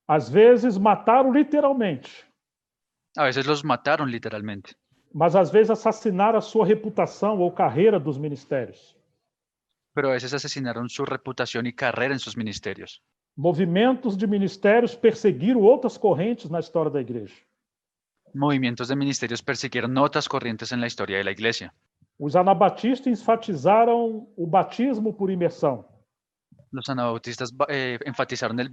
Às vezes mataram literalmente, A veces los mataron literalmente, mas às vezes assassinar a sua reputação ou carreira dos ministérios. pero a veces asesinaron su reputación y carrera en sus ministerios. Movimentos de ministérios perseguiram outras correntes na história da igreja. Movimientos de ministerios persiguieron otras corrientes en la historia de la iglesia. Os anabatistas enfatizaram o batismo por imersão. Los anabautistas enfatizaron el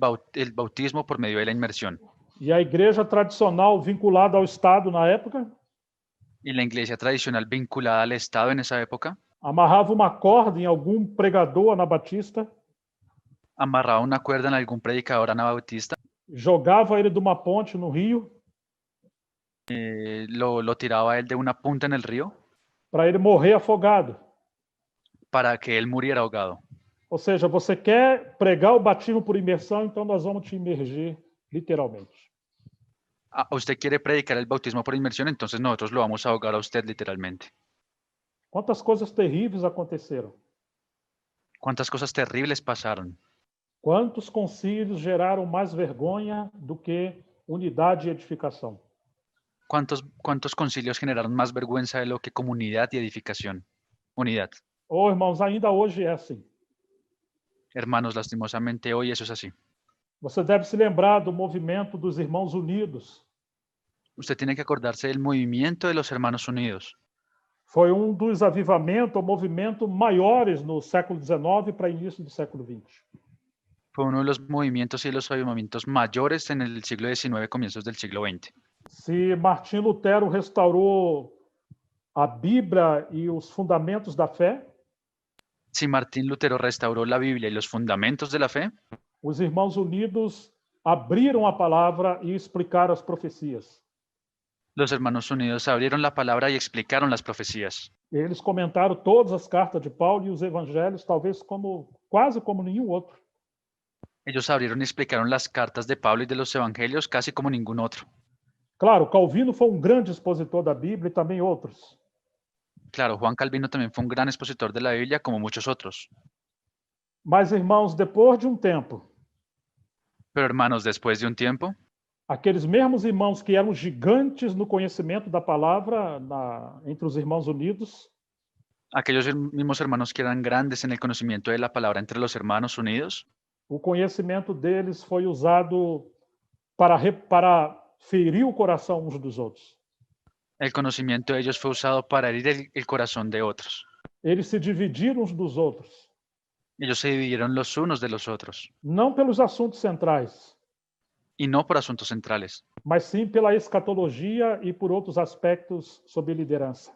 bautismo por medio de la inmersión. E a igreja tradicional vinculada ao Estado na época Y la iglesia tradicional vinculada al Estado en esa época amarrava uma corda em algum pregador anabatista, amarraba una cuerda en algún predicador anabautista, jogava ele de uma ponte no rio lo tiraba a él de una punta en el río para ele morrer afogado. para que él muriera ahogado. Ou seja, você quer pregar o batismo por imersão, então nós vamos te imergir literalmente. Usted quiere predicar el bautismo por inmersión, entonces nosotros lo vamos a ahogar a usted literalmente. Quantas coisas terríveis aconteceram? ¿Cuántas cosas terribles pasaron? Quantos concílios geraram mais vergonha do que unidade e edificação? ¿Cuántos concilios generaron más vergüenza de lo que comunidad y edificación? Unidad. Oh, irmãos, ainda hoje é assim. Hermanos, lastimosamente hoy eso es así. Você deve se lembrar do movimento dos Irmãos Unidos. Usted tiene que acordarse del movimiento de los Hermanos Unidos. Foi dos avivamentos ou movimentos maiores no século XIX para início do século XX. Fue uno de los movimientos y los avivamientos mayores en el siglo XIX, comienzos del siglo XX. Se Martim Lutero restaurou a Bíblia e os fundamentos da fé, Si Martín Lutero restauró la Biblia y los fundamentos de la fe, os Irmãos Unidos abriram a palavra e explicaram as profecias. los Hermanos Unidos abrieron la palabra y explicaron las profecías. Eles comentaram todas as cartas de Paulo e os evangelhos, talvez quase como nenhum outro. Ellos abrieron y explicaron las cartas de Pablo y de los evangelios casi como ningún otro. Claro, Calvino foi grande expositor da Bíblia e também outros. Claro, Juan Calvino también fue un gran expositor de la Biblia como muchos otros. Mas, irmãos, depois de tempo, Pero hermanos, después de un tiempo, aqueles mesmos irmãos que eram gigantes no conhecimento da palavra entre os Irmãos Unidos, aquellos mismos hermanos que eran grandes en el conocimiento de la palabra entre los Hermanos Unidos, o conhecimento deles foi usado para ferir o coração uns dos outros. el conocimiento de ellos fue usado para herir el corazón de otros. Eles se dividiram uns dos outros, Ellos se dividieron los unos de los otros, não pelos assuntos centrais, y no por asuntos centrales, mas sim pela escatologia e por outros aspectos sobre liderança.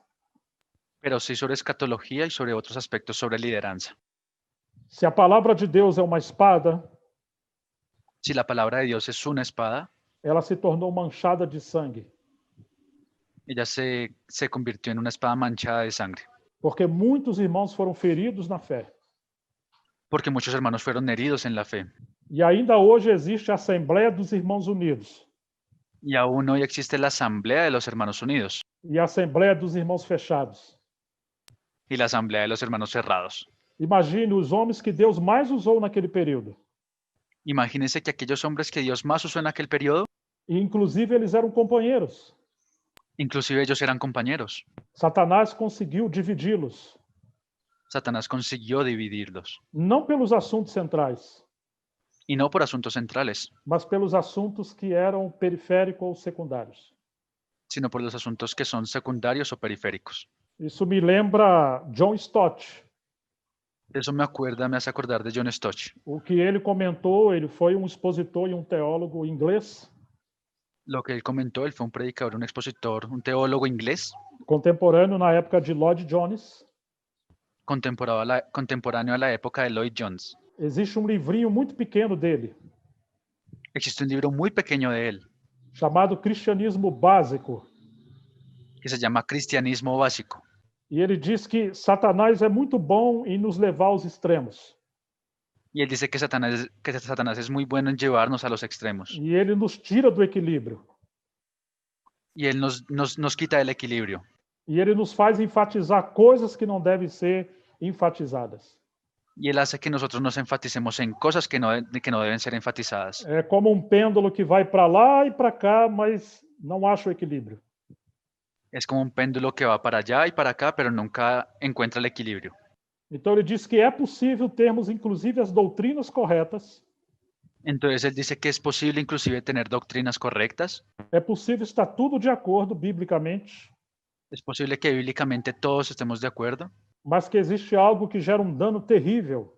pero sí sobre escatología y sobre otros aspectos sobre lideranza. Se a palavra de Deus é uma espada, Si la palabra de Dios es una espada, ela se tornou manchada de sangue, ella se convirtió en una espada manchada de sangre, porque muitos irmãos foram feridos na fé. porque muchos hermanos fueron heridos en la fe. E ainda hoje existe a Assembleia dos Irmãos Unidos Y aún hoy existe la Asamblea de los Hermanos Unidos e a Assembleia dos Irmãos Fechados. y la Asamblea de los Hermanos Cerrados. Imagine os homens que Deus mais usou naquele período. Imagínense que aquellos hombres que Dios más usó en aquel periodo, E, inclusive, eles eram companheiros. inclusive ellos eran compañeros. Satanás conseguiu dividi-los, Satanás consiguió dividirlos, não pelos assuntos centrais, y no por asuntos centrales, mas pelos assuntos que eram periféricos ou secundários. sino por los asuntos que son secundarios o periféricos. Isso me lembra John Stott. Eso me hace acordar de John Stott. O que ele comentou, ele foi expositor e teólogo inglês, Lo que él comentó, él fue un predicador, un expositor, un teólogo inglés, contemporâneo na época de Lloyd Jones. contemporáneo a la época de Lloyd Jones. Existe livrinho muito pequeno dele, Existe un libro muy pequeño de él, chamado Cristianismo Básico. que se llama Cristianismo Básico. E ele diz que Satanás é muito bom em nos levar aos extremos. Y él dice que Satanás es muy bueno en llevarnos a los extremos. E ele nos tira do equilíbrio. Y él nos quita el equilibrio. E ele nos faz enfatizar coisas que não devem ser enfatizadas. Y él hace que nosotros nos enfaticemos en cosas que no deben ser enfatizadas. É como pêndulo que vai para lá e para cá, mas não acha o equilíbrio. Es como un péndulo que va para allá y para acá, pero nunca encuentra el equilibrio. Então ele diz que é possível termos inclusive as doutrinas corretas, Entonces él dice que es posible inclusive tener doctrinas correctas. é possível estar tudo de acordo biblicamente, Es posible que bíblicamente todos estemos de acuerdo, mas que existe algo que gera um dano terrível.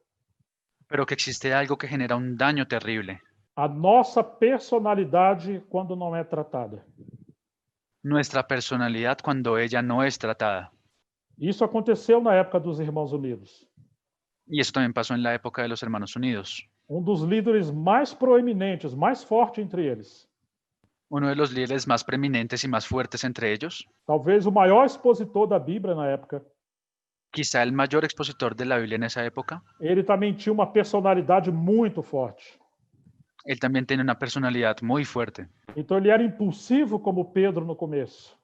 pero que existe algo que genera un daño terrible. A nossa personalidade quando não é tratada. Nuestra personalidad cuando ella no es tratada. Isso aconteceu na época dos Irmãos Unidos. Y eso también pasó en la época de los Hermanos Unidos. Dos líderes mais proeminentes, mais forte entre eles. Uno de los líderes más preeminentes y más fuertes entre ellos, Talvez o maior expositor da Bíblia na época. quizá el mayor expositor de la Biblia en esa época, Ele também tinha uma personalidade muito forte. él también tiene una personalidad muy fuerte. Então ele era impulsivo como Pedro no começo.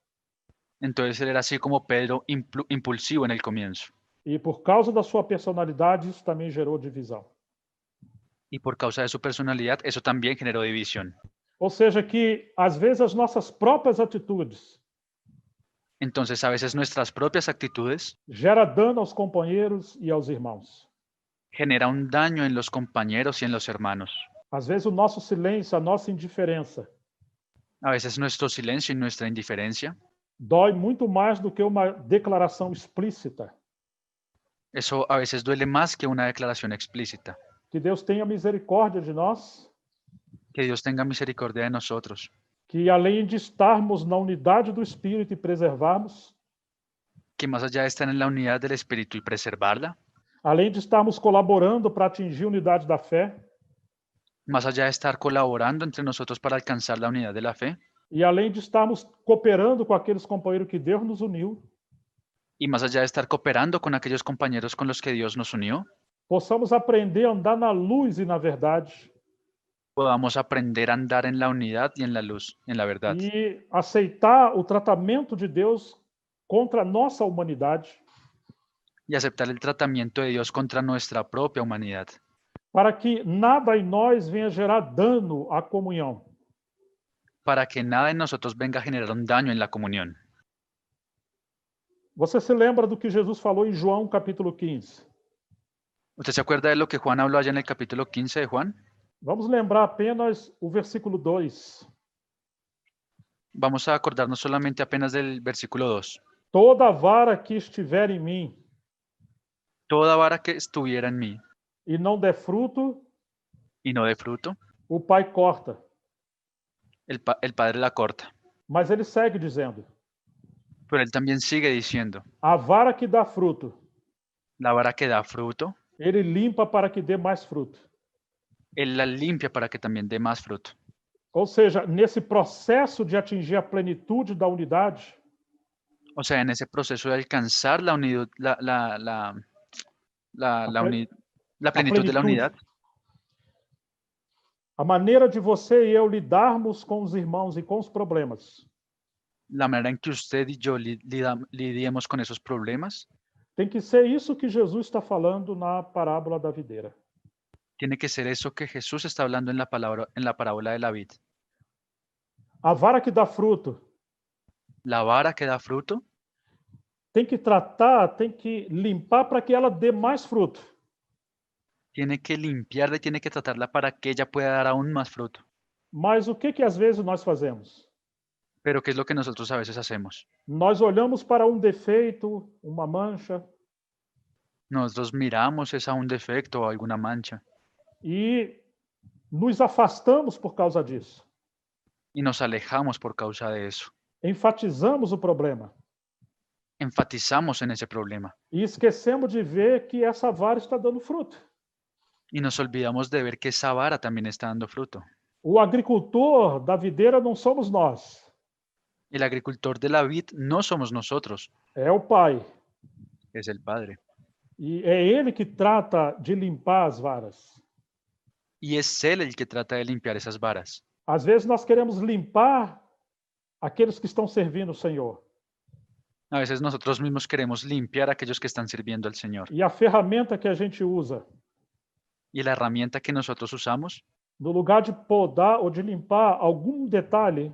Entonces él era así como Pedro, impulsivo en el comienzo. E por causa da sua personalidade, isso também gerou divisão. Y por causa de su personalidad, eso también generó división. Ou seja, que às vezes as nossas próprias atitudes Entonces a veces nuestras propias actitudes gera dano aos companheiros e aos irmãos. genera un daño en los compañeros y en los hermanos. Às vezes o nosso silêncio, a nossa indiferença, A veces nuestro silencio y nuestra indiferencia, dói muito mais do que uma declaração explícita. eso a veces duele más que una declaración explícita. Que Deus tenha misericórdia de nós, Que Dios tenga misericordia de nosotros. que além de estarmos na unidade do Espírito e preservarmos, Que más allá de estar en la unidad del Espíritu y preservarla, além de estarmos colaborando para atingir a unidade da fé, más allá de estar colaborando entre nosotros para alcanzar la unidad de la fe, e além de estarmos cooperando com aqueles companheiros que Deus nos uniu, y más allá de estar cooperando con aquellos compañeros con los que Dios nos unió, possamos aprender a andar na luz e na verdade, podamos aprender a andar en la unidad y en la luz, en la verdad, e aceitar o tratamento de Deus contra a nossa humanidade, y aceptar el tratamiento de Dios contra nuestra propia humanidad, para que nada em nós venha gerar dano à comunhão. para que nada en nosotros venga a generar un daño en la comunión. Você se lembra do que Jesus falou em João capítulo 15? ¿Usted se acuerda de lo que Juan habló allá en el capítulo 15 de Juan? Vamos lembrar apenas o versículo 2. Vamos a acordarnos solamente apenas del versículo 2. Toda vara que estiver em mim Toda vara que estuviera en mí e não der fruto, y no dé fruto, o Pai corta. el Padre la corta. Mas ele segue dizendo: Pero él también sigue diciendo, a vara que dá fruto, la vara que da fruto, ele limpa para que dê mais fruto. él la limpia para que también dé más fruto. Ou seja, nesse processo de atingir a plenitude da unidade, O sea, en ese proceso de alcanzar la unidad, la plenitud de la unidad, a maneira de você e eu lidarmos com os irmãos e com os problemas la manera en que usted y yo lidiemos con esos problemas, tem que ser isso que Jesus está falando na parábola da videira. tiene que ser eso que Jesús está hablando en la parábola de la vid. A vara que dá fruto La vara que da fruto tem que tratar, tem que limpar para que ela dê mais fruto. tiene que limpiarla y tiene que tratarla para que ella pueda dar aún más fruto. Mas o que às vezes nós fazemos? Pero ¿qué es lo que nosotros a veces hacemos? Nós olhamos para um defeito, uma mancha, Nosotros miramos es a un defecto o alguna mancha e nos afastamos por causa disso. y nos alejamos por causa de eso. Enfatizamos o problema Enfatizamos en ese problema e esquecemos de ver que essa vara está dando fruto. y nos olvidamos de ver que esa vara también está dando fruto. O agricultor da videira não somos nós, El agricultor de la vid no somos nosotros, é o Pai. es el Padre. E é Ele que trata de limpar as varas. Y es Él el que trata de limpiar esas varas. Às vezes nós queremos limpar aqueles que estão servindo o Senhor. A veces nosotros mismos queremos limpiar a aquellos que están sirviendo al Señor. E a ferramenta que a gente usa, Y la herramienta que nosotros usamos, no lugar de podar ou de limpar algum detalhe,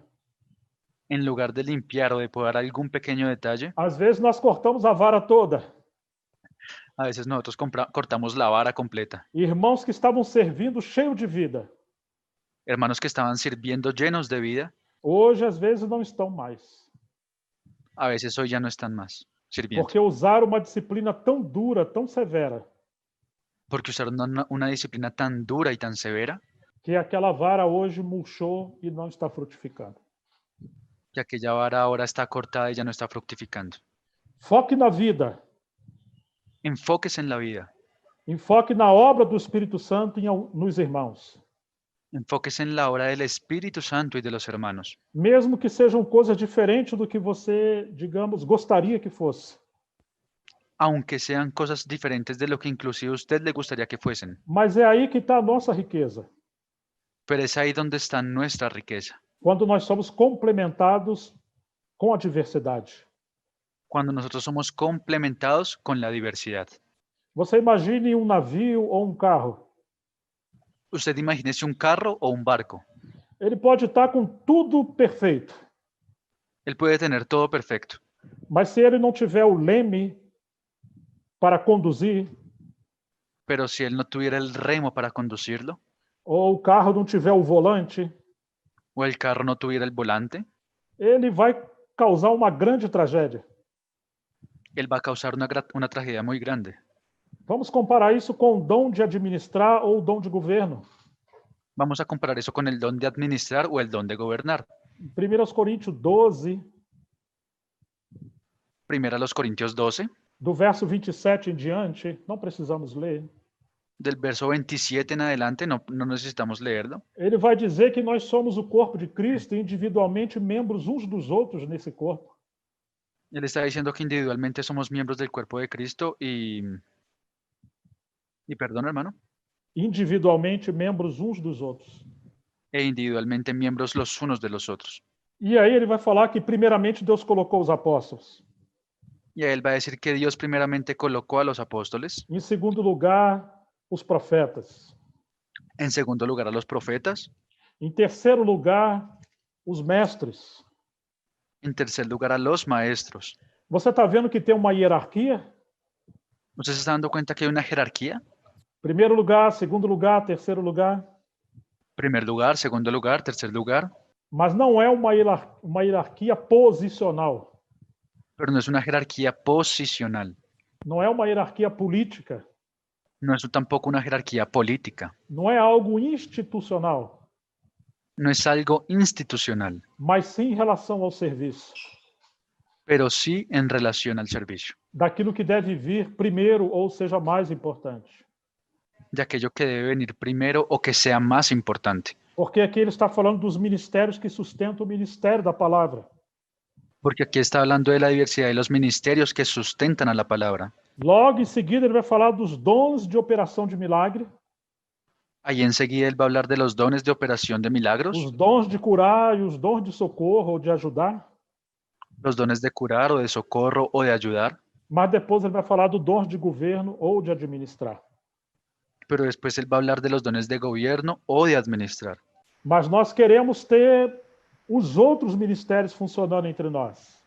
en lugar de limpiar o de podar algún pequeño detalle, Às vezes nós cortamos a vara toda. a veces nosotros cortamos la vara completa. Irmãos que estavam servindo cheio de vida, Hermanos que estaban sirviendo llenos de vida, hoje às vezes não estão mais, a veces hoy ya no están más sirviendo, porque usaram uma disciplina tão dura, tão severa, porque usaron una disciplina tan dura y tan severa que aquela vara hoje murchou e não está frutificando. que aquella vara ahora está cortada y ya no está fructificando. Foque na vida, Enfóquese en la vida, enfoque na obra do Espírito Santo nos irmãos, enfóquese en la obra del Espíritu Santo y de los hermanos, mesmo que sejam coisas diferentes do que você, digamos, gostaria que fosse. aunque sean cosas diferentes de lo que inclusive a usted le gustaría que fuesen. Mas é aí que está a nossa riqueza, Pero es ahí donde está nuestra riqueza, quando nós somos complementados com a diversidade. cuando nosotros somos complementados con la diversidad. Você imagine um navio ou um carro. Usted imagínese un carro o un barco. Ele pode estar com tudo perfeito, Él puede tener todo perfecto, mas se ele não tiver o leme para conduzir, pero si él no tuviera el remo para conducirlo, ou o carro não tiver o volante, o el carro no tuviera el volante, ele vai causar uma grande tragédia. él va a causar una tragedia muy grande. Vamos comparar isso com o dom de administrar ou o dom de governo. Vamos a comparar eso con el don de administrar o el don de gobernar. 1 Coríntios 12, Primera los Corintios 12, do verso 27 em diante, não precisamos ler. del verso 27 en adelante, no necesitamos leerlo. Ele vai dizer que nós somos o corpo de Cristo e individualmente membros uns dos outros nesse corpo. Él está diciendo que individualmente somos miembros del cuerpo de Cristo y perdón, hermano, Individualmente membros uns dos outros. e individualmente miembros los unos de los otros. E aí ele vai falar que primeiramente Deus colocou os apóstolos. Y a él va a decir que Dios primeramente colocó a los apóstoles, Em segundo lugar, os profetas. en segundo lugar a los profetas, Em terceiro lugar, os mestres. en tercer lugar a los maestros. Você está vendo que tem uma hierarquia? ¿Usted se está dando cuenta que hay una jerarquía? Primeiro lugar, segundo lugar, terceiro lugar. Primer lugar, segundo lugar, tercer lugar, Mas não é uma hierarquia posicional. pero no es una jerarquía posicional, Não é uma hierarquia política. no es tampoco una jerarquía política, Não é algo institucional. no es algo institucional, Mas sim em relação ao serviço. pero sí en relación al servicio, Daquilo que deve vir primeiro ou seja mais importante. de aquello que debe venir primero o que sea más importante. Porque aqui ele está falando dos ministérios que sustentam o ministério da palavra. Porque aquí está hablando de la diversidad de los ministerios que sustentan a la palabra. Logo em seguida ele vai falar dos dons de operação de milagre, Ahí enseguida él va a hablar de los dones de operación de milagros, os dons de curar e os dons de socorro ou de ajudar. los dones de curar o de socorro o de ayudar, Mas depois ele vai falar do dons de governo ou de administrar. pero después él va a hablar de los dones de gobierno o de administrar. Mas nós queremos ter os outros ministérios funcionando entre nós.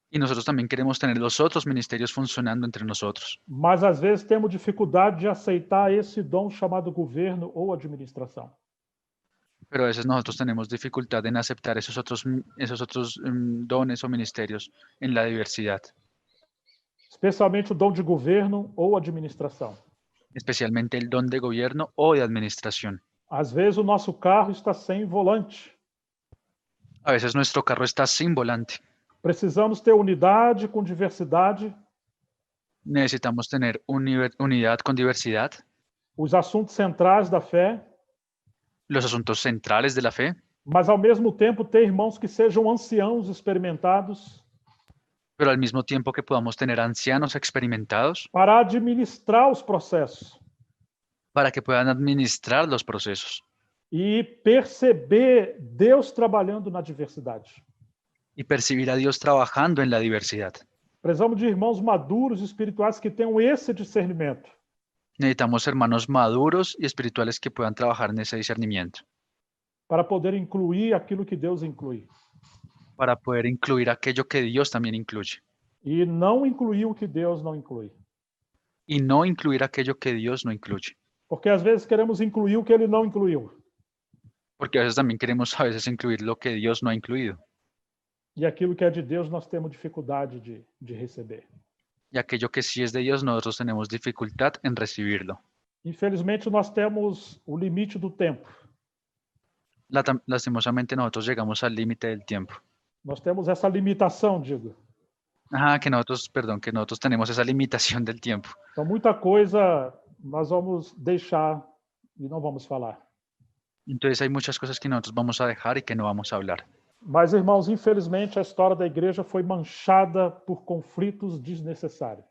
Y nosotros también queremos tener los otros ministerios funcionando entre nosotros. Mas às vezes temos dificuldade de aceitar esse dom chamado governo ou administração. Pero a veces nosotros tenemos dificultad en aceptar esos otros dones o ministerios en la diversidad, Especialmente o dom de governo ou administração. especialmente el don de gobierno o de administración. Às vezes o nosso carro está sem volante. A veces nuestro carro está sin volante. Precisamos ter unidade com diversidade. Necesitamos tener unidad con diversidad, Os assuntos centrais da fé, los asuntos centrales de la fe, mas ao mesmo tempo ter irmãos que sejam anciãos experimentados pero al mismo tiempo que podamos tener ancianos experimentados para administrar os processos para que puedan administrar los procesos e perceber Deus trabalhando na diversidade. y percibir a Dios trabajando en la diversidad. Precisamos de irmãos maduros espirituais que tenham esse discernimento Necesitamos hermanos maduros y espirituales que puedan trabajar en ese discernimiento para poder incluir aquilo que Deus inclui. para poder incluir aquello que Dios también incluye e não incluir o que Deus não inclui. y no incluir aquello que Dios no incluye. Porque às vezes queremos incluir o que ele não incluiu. Porque a veces también queremos a veces incluir lo que Dios no ha incluido. E aquilo que é de Deus nós temos dificuldade de receber. Y aquello que sí es de Dios, nosotros tenemos dificultad en recibirlo. Infelizmente, nós temos o limite do tempo. Lastimosamente nosotros llegamos al límite del tiempo. Nós temos essa limitação, digo. Que nosotros tenemos esa limitación del tiempo. Então, muita coisa nós vamos deixar e não vamos falar. Entonces hay muchas cosas que nosotros vamos a dejar y que no vamos a hablar. Mas, irmãos, infelizmente, a história da igreja foi manchada por conflitos desnecessários.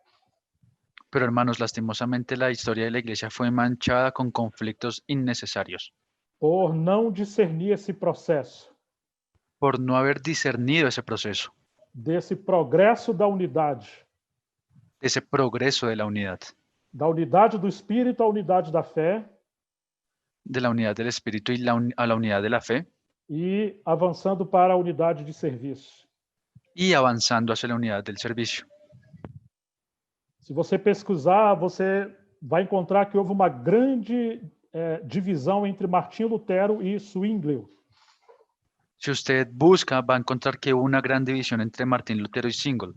Pero hermanos, lastimosamente la historia de la iglesia fue manchada con conflictos innecesarios Por não discernir esse processo, por no haber discernido ese proceso, desse progresso da unidade ese progreso de la unidad do Espírito à unidade da fé, del Espíritu y a la unidad de la fe, e avançando para a unidade de serviço. y avanzando hacia la unidad del servicio. Se você pesquisar, você vai encontrar que houve uma grande divisão entre Martinho Lutero e Zwinglio. Si usted busca, va a encontrar que hubo una gran división entre Martín Lutero y Zwingli.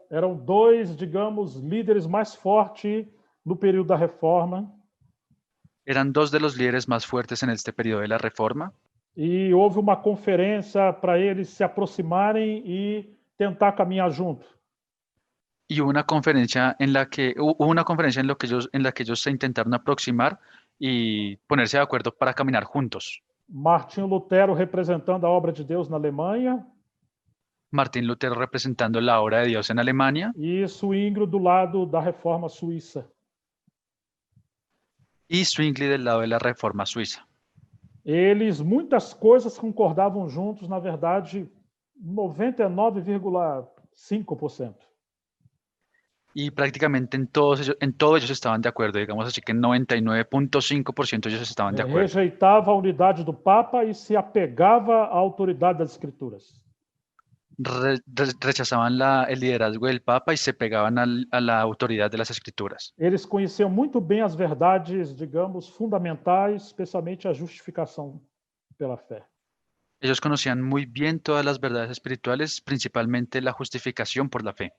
Eram dois, digamos, líderes mais fortes no período da Reforma. Eran dos de los líderes más fuertes en este periodo de la Reforma. E houve uma conferência para eles se aproximarem e tentar caminhar junto. Y hubo una conferencia en la que ellos se intentaron aproximar y ponerse de acuerdo para caminar juntos. Martinho Lutero representando a obra de Deus na Alemanha. Martín Lutero representando la obra de Dios en Alemania. E Zwinglio do lado da Reforma Suíça. Y Zwingli del lado de la Reforma Suiza. Eles, muitas coisas concordavam juntos, na verdade, 99,5%. Y prácticamente en todo ellos estaban de acuerdo, digamos así que 99,5% ellos estaban de acuerdo. Rejeitava a unidade do Papa e se apegava à autoridade das Escrituras. Rechazaban el liderazgo del Papa y se pegaban a la autoridad de las Escrituras. Eles conheciam muito bem as verdades, digamos, fundamentais, especialmente a justificação pela fé. Ellos conocían muy bien todas las verdades espirituales, principalmente la justificación por la fe.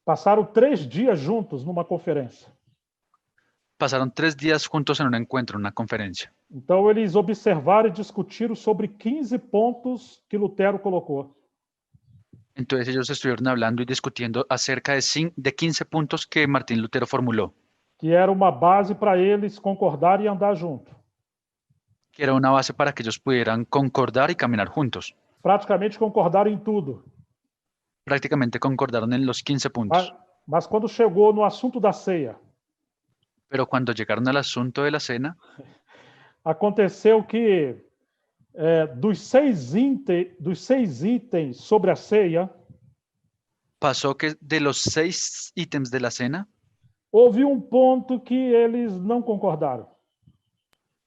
Passaram 3 dias juntos numa conferência. Pasaron 3 días juntos en un encuentro, en una conferencia. Então, eles observaram e discutiram sobre 15 pontos que Lutero colocou. Entonces ellos estuvieron hablando y discutiendo acerca de 15 puntos que Martín Lutero formuló. Que era uma base para eles concordarem e andar junto. Que era una base para que ellos pudieran concordar y caminar juntos. Praticamente concordaram em tudo. Prácticamente concordaron en los 15 puntos. Mas quando chegou no assunto da ceia, pero cuando llegaron al asunto de la cena, aconteceu que dos seis itens sobre a ceia, pasó que de los 6 ítems de la cena, houve um ponto que eles não concordaram.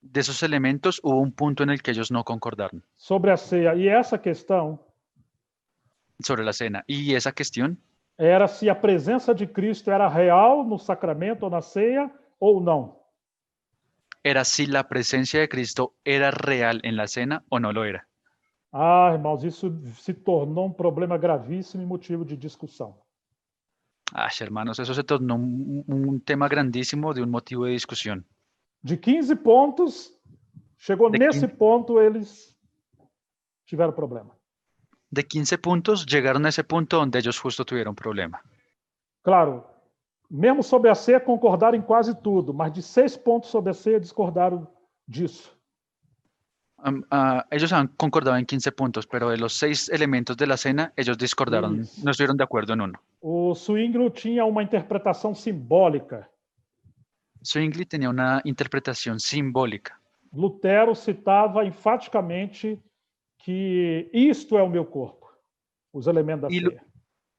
De esos elementos hubo un punto en el que ellos no concordaron. Sobre a ceia. E essa questão sobre la cena. Y esa cuestión era se a presença de Cristo era real no sacramento ou na ceia ou não. Era si la presencia de Cristo era real en la cena o no lo era. Irmãos, isso se tornou problema gravíssimo e motivo de discussão. Hermanos, eso se tornó un tema grandísimo de un motivo de discusión. De 15 pontos, chegou nesse ponto, eles tiveram problema. De 15 puntos, llegaron a ese punto donde ellos justo tuvieron problema. Claro, mesmo sobre a ceia concordaram em quase tudo, mas de 6 pontos sobre a ceia discordaram disso. Ellos han concordado en 15 puntos, pero de los 6 elementos de la cena, ellos discordaron, no estuvieron de acuerdo en uno. O Zwinglio tinha uma interpretação simbólica. Zwingli tenía una interpretación simbólica. Lutero citava enfaticamente que isto é o meu corpo, os elementos da ceia.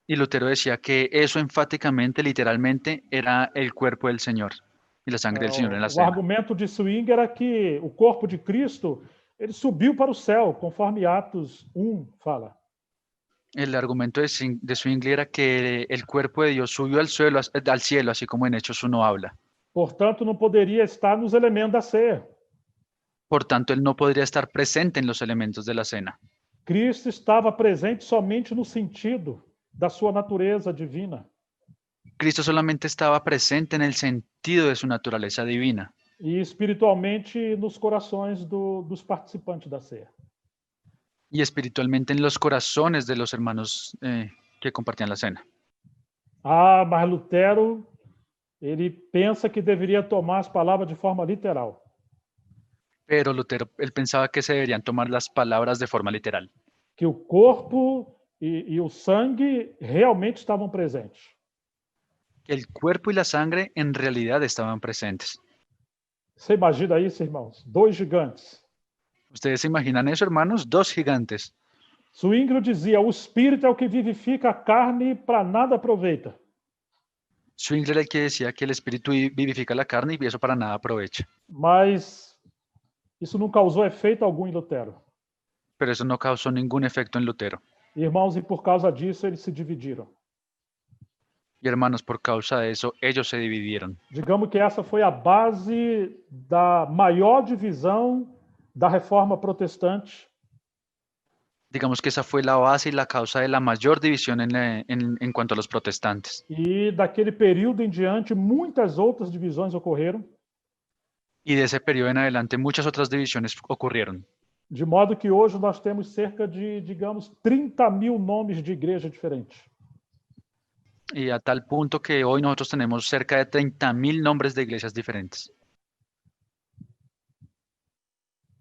Y Lutero decía que eso enfáticamente, literalmente, era el cuerpo del Señor y la sangre del Señor en la O cena. argumento de Zwingli era que o corpo de Cristo Ele subiu para o céu, conforme Atos 1 fala. El argumento de Zwingli era que el cuerpo de Dios subió al cielo, así como en Hechos 1 habla. Portanto, não poderia estar nos elementos da ceia. Por tanto, él no podría estar presente en los elementos de la cena. Cristo estava presente somente no sentido da sua natureza divina. Cristo solamente estaba presente en el sentido de su naturaleza divina E espiritualmente nos corações dos participantes da ceia. y espiritualmente en los corazones de los hermanos que compartían la cena. Ah, mas Lutero, ele pensa que deveria tomar as palavras de forma literal. Pero Lutero, él pensaba que se deberían tomar las palabras de forma literal, Que o corpo e o sangue realmente estavam presentes. que el cuerpo y la sangre en realidad estaban presentes. Você imagina isso, irmãos? 2 gigantes. ¿Ustedes se imaginan eso, hermanos? 2 gigantes. Zwingli dizia: o espírito é o que vivifica a carne, para nada aproveita. Zwingli era el que decía que el espíritu vivifica la carne y eso para nada aprovecha. Mas isso não causou efeito algum em Lutero. Pero eso no causó ningún efecto en Lutero. Irmãos, e por causa disso eles se dividiram. Y hermanos, por causa de eso, ellos se dividieron. Digamos que essa foi a base da maior divisão da reforma protestante. Digamos que esa fue la base y la causa de la mayor división en cuanto a los protestantes. E daquele período em diante, muitas outras divisões ocorreram. Y de ese periodo en adelante, muchas otras divisiones ocurrieron. De modo que hoje nós temos cerca de, digamos, 30.000 nomes de igreja diferentes. Y a tal punto que hoy nosotros tenemos cerca de 30.000 nombres de iglesias diferentes.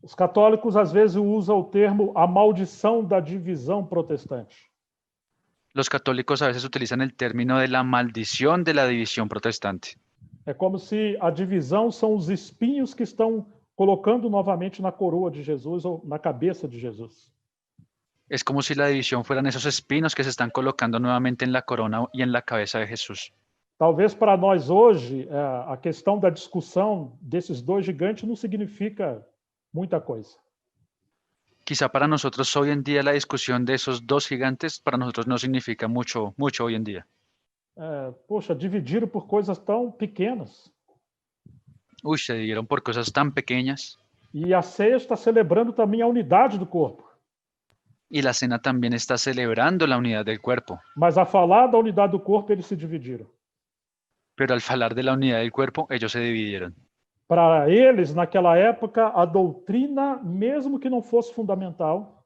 Os católicos às vezes usam o termo a maldição da divisão protestante. Los católicos a veces utilizan el término de la maldición de la división protestante. É como se a divisão são os espinhos que estão colocando novamente na coroa de Jesus ou na cabeça de Jesus. Es como si la división fueran esos espinos que se están colocando nuevamente en la corona y en la cabeza de Jesús. Talvez para nós hoje, a questão da discussão desses 2 gigantes não significa muita coisa. Quizá para nosotros hoy en día la discusión de esos 2 gigantes para nosotros no significa mucho hoy en día. Poxa, dividiram por coisas tão pequenas. Uy, se dividieron por cosas tan pequeñas. E a ceia está celebrando também a unidade do corpo. Y la cena también está celebrando la unidad del cuerpo. Mas a falar da unidade do corpo, eles se dividiram. Pero al hablar de la unidad del cuerpo, ellos se dividieron. Para eles, naquela época, a doutrina, mesmo que não fosse fundamental,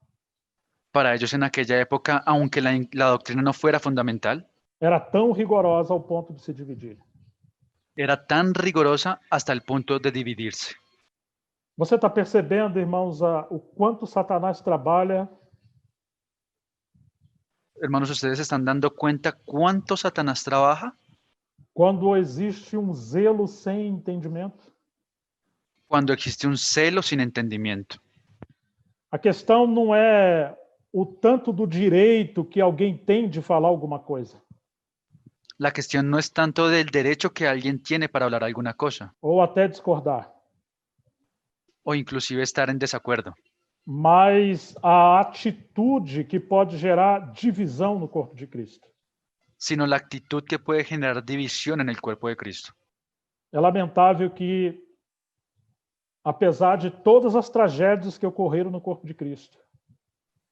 Para ellos en aquella época, aunque la doctrina no fuera fundamental, era tão rigorosa ao ponto de se dividir. era tan rigurosa hasta el punto de dividirse. Você está percebendo, irmãos, o quanto Satanás trabalha Hermanos, ¿ustedes se están dando cuenta cuánto Satanás trabaja quando existe zelo sem entendimento? cuando existe un celo sin entendimiento? A questão não é o tanto do direito que alguém tem de falar alguma coisa, La cuestión no es tanto del derecho que alguien tiene para hablar alguna cosa, ou até discordar, o inclusive estar en desacuerdo, mas a atitude que pode gerar divisão no corpo de Cristo. sino la actitud que puede generar división en el cuerpo de Cristo. É lamentável que, apesar de todas as tragédias que ocorreram no corpo de Cristo,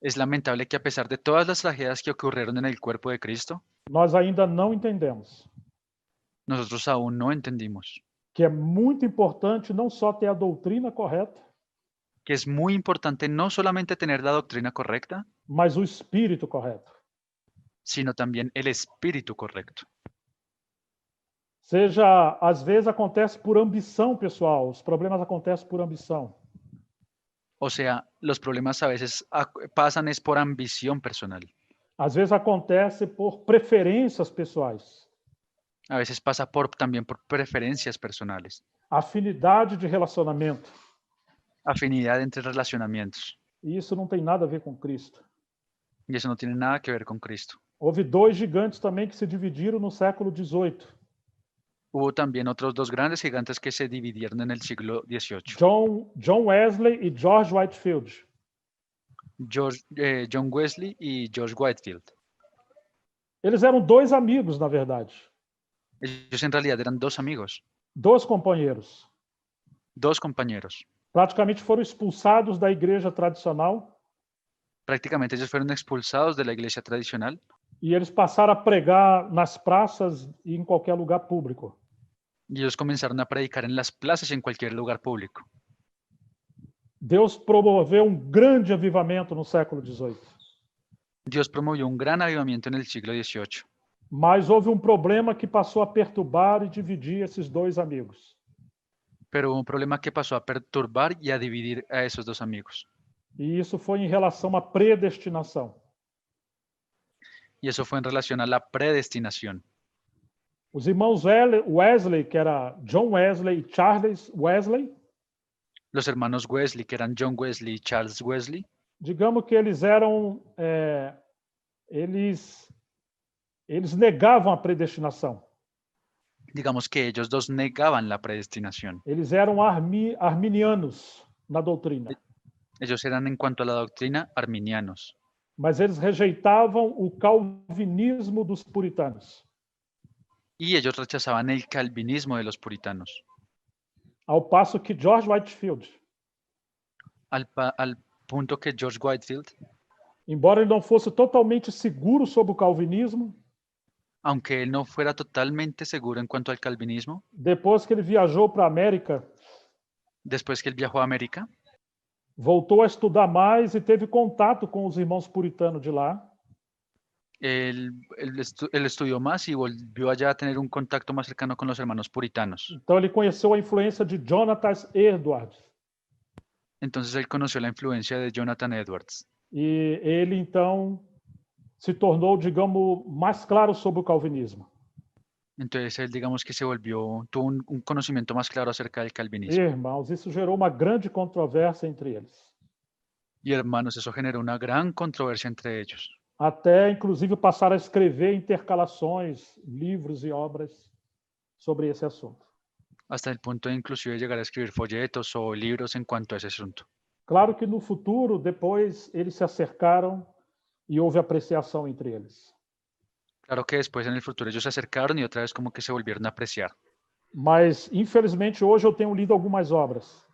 Es lamentable que a pesar de todas las tragedias que ocurrieron en el cuerpo de Cristo, nós ainda não entendemos nosotros aún no entendimos que é muito importante não só ter a doutrina correta, que es muy importante no solamente tener la doctrina correcta, mas o espírito correto. sino también el espíritu correcto. Seja, às vezes acontece por ambição pessoal, os problemas acontecem por ambição. O sea, los problemas a veces pasan es por ambición personal. Às vezes acontece por preferências pessoais, A veces pasa también por preferencias personales, afinidade de relacionamento. afinidad entre relacionamientos. E isso não tem nada a ver com Cristo. Y eso no tiene nada que ver con Cristo. Houve 2 gigantes também que se dividiram no século XVIII. Hubo también otros dos grandes gigantes que se dividieron en el siglo XVIII. John Wesley e George Whitefield. John Wesley y George Whitefield. Eles eram dois amigos, na verdade. Ellos en realidad eran dos amigos, Dois companheiros. dos compañeros. Praticamente foram expulsados da igreja tradicional Prácticamente ellos fueron expulsados de la iglesia tradicional e eles passaram a pregar nas praças e em qualquer lugar público. y ellos comenzaron a predicar en las plazas y en cualquier lugar público. Deus promoveu grande avivamento no século XVIII. Dios promovió un gran avivamiento en el siglo XVIII, Mas houve problema que passou a perturbar e dividir esses dois amigos. pero hubo un problema que pasó a perturbar y a dividir a esos dos amigos. E isso foi em relação à predestinação. Y eso fue en relación a la predestinación. Os irmãos Wesley, que era John Wesley e Charles Wesley, Los hermanos Wesley, que eran John Wesley y Charles Wesley, digamos que eles eram, eles negavam a predestinação. digamos que ellos dos negaban la predestinación. Eles eram arminianos na doutrina, Ellos eran en cuanto a la doctrina arminianos, mas eles rejeitavam o calvinismo dos puritanos, y ellos rechazaban el calvinismo de los puritanos. ao passo que George Whitefield, Al punto que George Whitefield, embora ele não fosse totalmente seguro sobre o calvinismo, aunque él no fuera totalmente seguro en cuanto al calvinismo, depois que ele viajou para a América, después que él viajó a América, voltou a estudar mais e teve contato com os irmãos puritanos de lá. él estudió más y volvió allá a tener un contacto más cercano con los hermanos puritanos. Então ele conheceu a influência de Jonathan Edwards. Entonces él conoció la influencia de Jonathan Edwards. E ele então se tornou, digamos, mais claro sobre o calvinismo. Entonces él, digamos que tuvo un conocimiento más claro acerca del calvinismo. Irmãos, isso gerou uma grande controvérsia entre eles. Y hermanos, eso generó una gran controversia entre ellos. Até, inclusive, passaram a escrever intercalações, livros e obras sobre esse assunto. Hasta el punto de inclusive llegar a escribir folletos o libros en cuanto a ese asunto. Claro que no futuro, depois, eles se acercaram e houve apreciação entre eles. Claro que después en el futuro ellos se acercaron y otra vez como que se volvieron a apreciar. Mas, infelizmente, hoje eu tenho lido algumas obras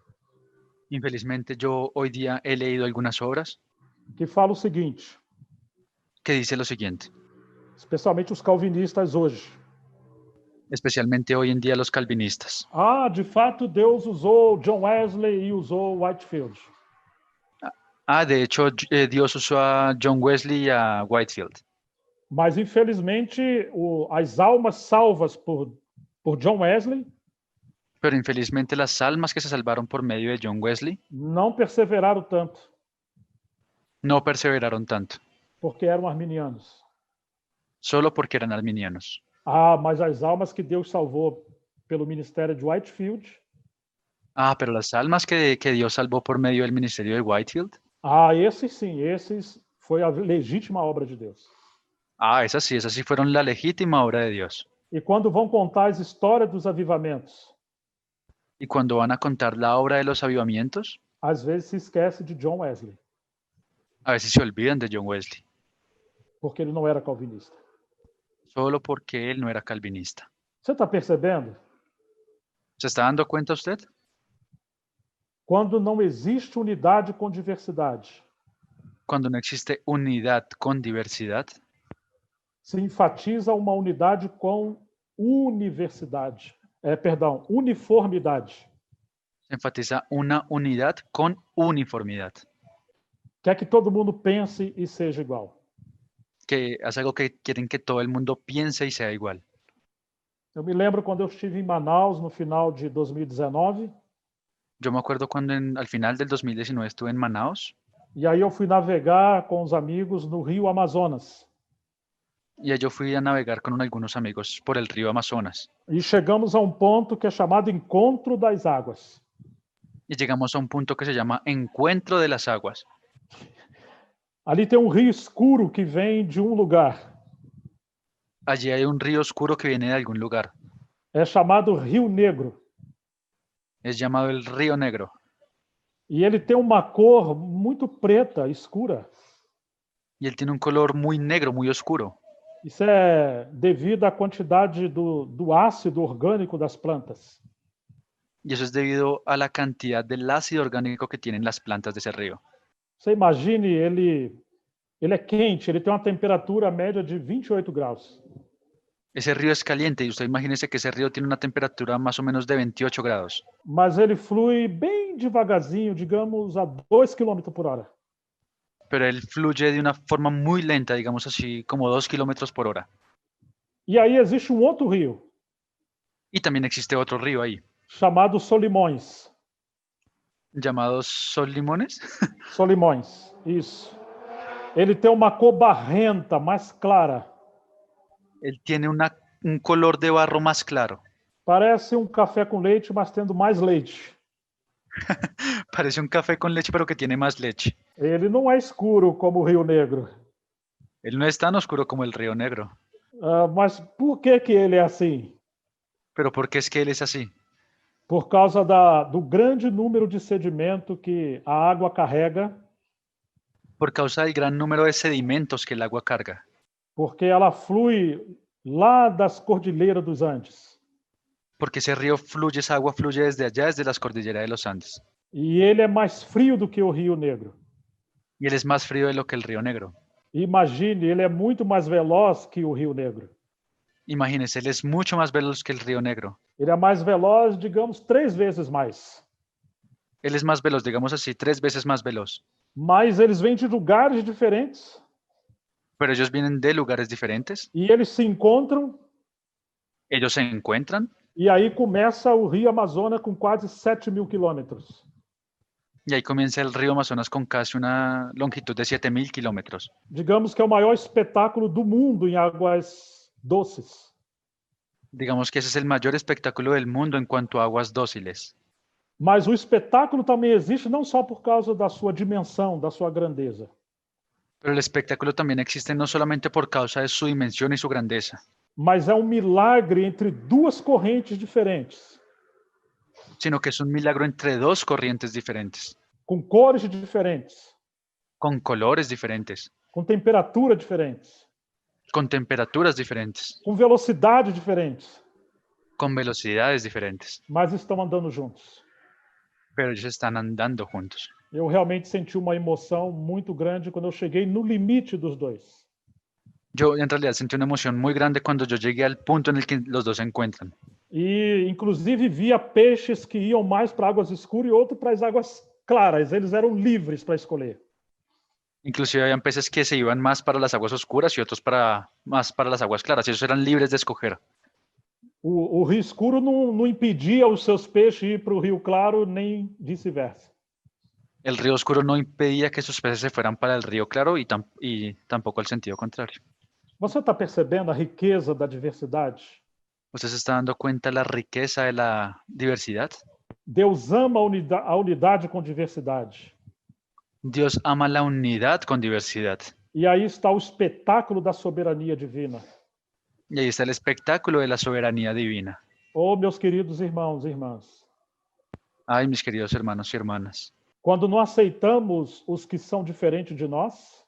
Infelizmente yo hoy día he leído algunas obras que falam o seguinte, que dice lo siguiente, especialmente os calvinistas hoje. especialmente hoy en día los calvinistas. De fato, Deus usou John Wesley e usou Whitefield. De hecho, Dios usó a John Wesley y a Whitefield. Mas, infelizmente, as almas salvas por John Wesley Pero infelizmente las almas que se salvaron por medio de John Wesley não perseveraram tanto, no perseveraron tanto, porque eram arminianos. solo porque eran arminianos. Mas as almas que Deus salvou pelo ministério de Whitefield, Pero las almas que Dios salvó por medio del ministerio de Whitefield, esses sim, esses foi a legítima obra de Deus. esas sí fueron la legítima obra de Dios. E quando vão contar as histórias dos avivamentos, Y cuando van a contar la obra de los avivamientos, às vezes se esquece de John Wesley, a veces se olvidan de John Wesley, porque ele não era calvinista. solo porque él no era calvinista. Você está percebendo? ¿Se está dando cuenta usted? Quando não existe unidade com diversidade, Cuando no existe unidad con diversidad, se enfatiza uma unidade com uniformidade. se enfatiza una unidad con uniformidad, Quer que todo mundo pense e seja igual. que es algo que quieren que todo el mundo piense y sea igual. Eu me lembro quando eu estive em Manaus no final de 2019, Yo me acuerdo cuando al final del 2019 estuve en Manaus e aí eu fui navegar com os amigos no Rio Amazonas. y yo fui a navegar con algunos amigos por el río Amazonas. E chegamos a ponto que é chamado Encontro das Águas. Y llegamos a un punto que se llama Encuentro de las Aguas. Ali tem rio escuro que vem de lugar. Allí hay un río oscuro que viene de algún lugar. É chamado Rio Negro. Es llamado el Río Negro. E ele tem uma cor muito preta, escura. Y él tiene un color muy negro, muy oscuro. Isso é devido à quantidade do ácido orgânico das plantas. Y eso es debido a la cantidad del ácido orgánico que tienen las plantas de ese río. Você imagine, ele é quente, ele tem uma temperatura média de 28 graus. Ese río es caliente y usted imagínese que ese río tiene una temperatura más o menos de 28 grados. Mas ele flui bem devagarzinho, digamos, a 2 km por hora. Pero él fluye de una forma muy lenta, digamos así, como 2 kilómetros por hora. E aí existe um outro rio, Y también existe otro río ahí, chamado Solimões. llamado Sol Limones. Solimões, isso. Ele tem uma cor barrenta, mais clara. Él tiene un color de barro más claro. Parece um café com leite, mas tendo mais leite. Parece un café con leche, pero que tiene más leche. Ele não é escuro como o Rio Negro. Él no es tan oscuro como el Río Negro. Mas por que ele é assim? Pero ¿por qué es que él es así? Por causa do grande número de sedimento que a água carrega, Por causa del gran número de sedimentos que el agua carga. porque ela flui lá das cordilheiras dos Andes. Porque ese río fluye, esa agua fluye desde allá, desde las cordilleras de los Andes. E ele é mais frio do que o Rio Negro. Y él es más frío de lo que el Río Negro. Imagine, ele é muito mais veloz que o Rio Negro. Imagínese, él es mucho más veloz que el Río Negro. Ele é mais veloz, digamos, 3 vezes mais. Él es más veloz, digamos así, 3 veces más veloz. Mas eles vêm de lugares diferentes Pero ellos vienen de lugares diferentes. e eles se encontram Ellos se encuentran e aí começa o Rio Amazonas com quase 7.000 quilômetros. y ahí comienza el río Amazonas con casi una longitud de 7.000 kilómetros. Digamos que é o maior espetáculo do mundo em águas doces. Digamos que ese es el mayor espectáculo del mundo en cuanto a aguas dóciles. Mas o espetáculo também existe não só por causa da sua dimensão, da sua grandeza, Pero el espectáculo también existe no solamente por causa de su dimensión y su grandeza, mas é um milagre entre duas correntes diferentes, sino que es un milagro entre dos corrientes diferentes, com cores diferentes, con colores diferentes, com temperatura diferentes, con temperaturas diferentes, com velocidade diferentes, con velocidades diferentes, mas estão andando juntos. pero ellos están andando juntos. Eu realmente senti uma emoção muito grande quando eu cheguei no limite dos dois. Yo en realidad sentí una emoción muy grande cuando yo llegué al punto en el que los dos se encuentran. E, inclusive, via peixes que iam mais para águas escuras e outros para as águas claras. Eles eram livres para escolher. Inclusive habían peces que se iban más para las aguas oscuras y otros más para las aguas claras. Y ellos eran libres de escoger. O Rio Escuro não impedia os seus peixes ir para o Rio Claro, nem vice-versa. El río oscuro no impedía que sus peces se fueran para el río claro y tampoco el sentido contrario. Você está percebendo a riqueza da diversidade? ¿Usted se está dando cuenta de la riqueza de la diversidad? Deus ama a unidade com diversidade. Dios ama la unidad con diversidad. E aí está o espetáculo da soberania divina. Y ahí está el espectáculo de la soberanía divina. Oh, meus queridos irmãos e irmãs, Ay, mis queridos hermanos y hermanas. quando não aceitamos os que são diferentes de nós,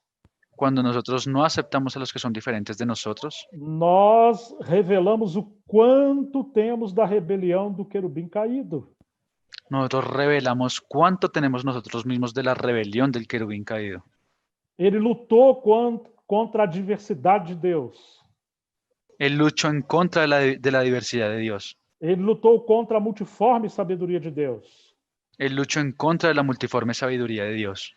Cuando nosotros no aceptamos a los que son diferentes de nosotros, nós revelamos o quanto temos da rebelião do querubim caído. nosotros revelamos cuánto tenemos nosotros mismos de la rebelión del querubín caído. Ele lutou contra a diversidade de Deus. Él luchó en contra de la diversidad de Dios. Ele lutou contra a multiforme sabedoria de Deus. Él luchó en contra de la multiforme sabiduría de Dios.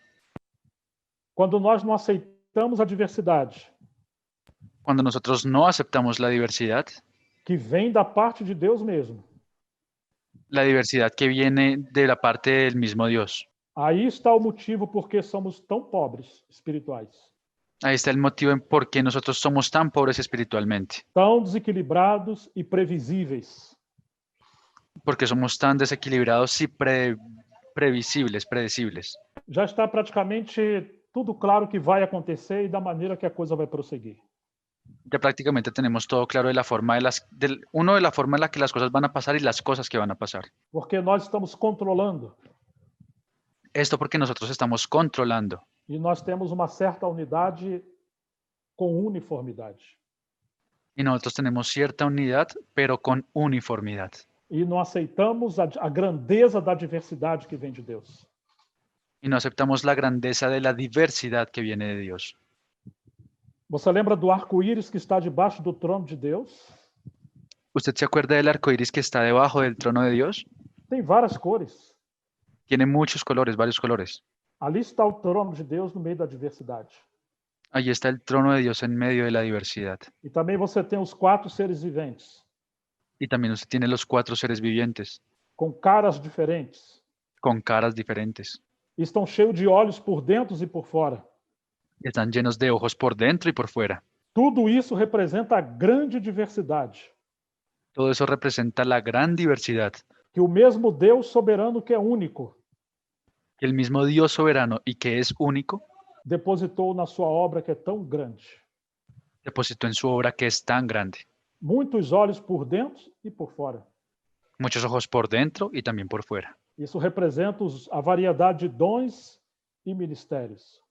Quando nós não aceitamos a diversidade Cuando nosotros no aceptamos la diversidad que vem da parte de Deus mesmo, que viene de la parte del mismo Dios, aí está o motivo por que somos tão pobres espirituais, ahí está el motivo en por qué nosotros somos tan pobres espiritualmente, tão desequilibrados e previsíveis. porque somos tan desequilibrados y predecibles. Já está praticamente tudo claro que vai acontecer e da maneira que a coisa vai prosseguir. Ya prácticamente tenemos todo claro de la forma de la forma en la que las cosas van a pasar y las cosas que van a pasar. Porque nós estamos controlando Esto porque nosotros estamos controlando e nós temos uma certa unidade com uniformidade. y nosotros tenemos cierta unidad, pero con uniformidad. E não aceitamos a grandeza da diversidade que vem de Deus. Y no aceptamos la grandeza de la diversidad que viene de Dios. Você lembra do arco-íris que está debaixo do trono de Deus? ¿Usted se acuerda del arco iris que está debajo del trono de Dios? Tem várias cores. Tiene muchos colores, varios colores. Ali está o trono de Deus no meio da diversidade. Allí está el trono de Dios en medio de la diversidad. E também você tem os 4 seres viventes, Y también usted tiene los 4 seres vivientes, com caras diferentes. con caras diferentes. E estão cheios de olhos por dentro e por fora. Están llenos de ojos por dentro y por fuera. Tudo isso representa a grande diversidade Todo eso representa la gran diversidad que o mesmo Deus soberano, que é único, que el mismo Dios soberano y que es único depositou na sua obra, que é tão grande. depositó en su obra que es tan grande. Muitos olhos por dentro e por fora. Muchos ojos por dentro y también por fuera. Isso representa a variedade de dons e ministérios.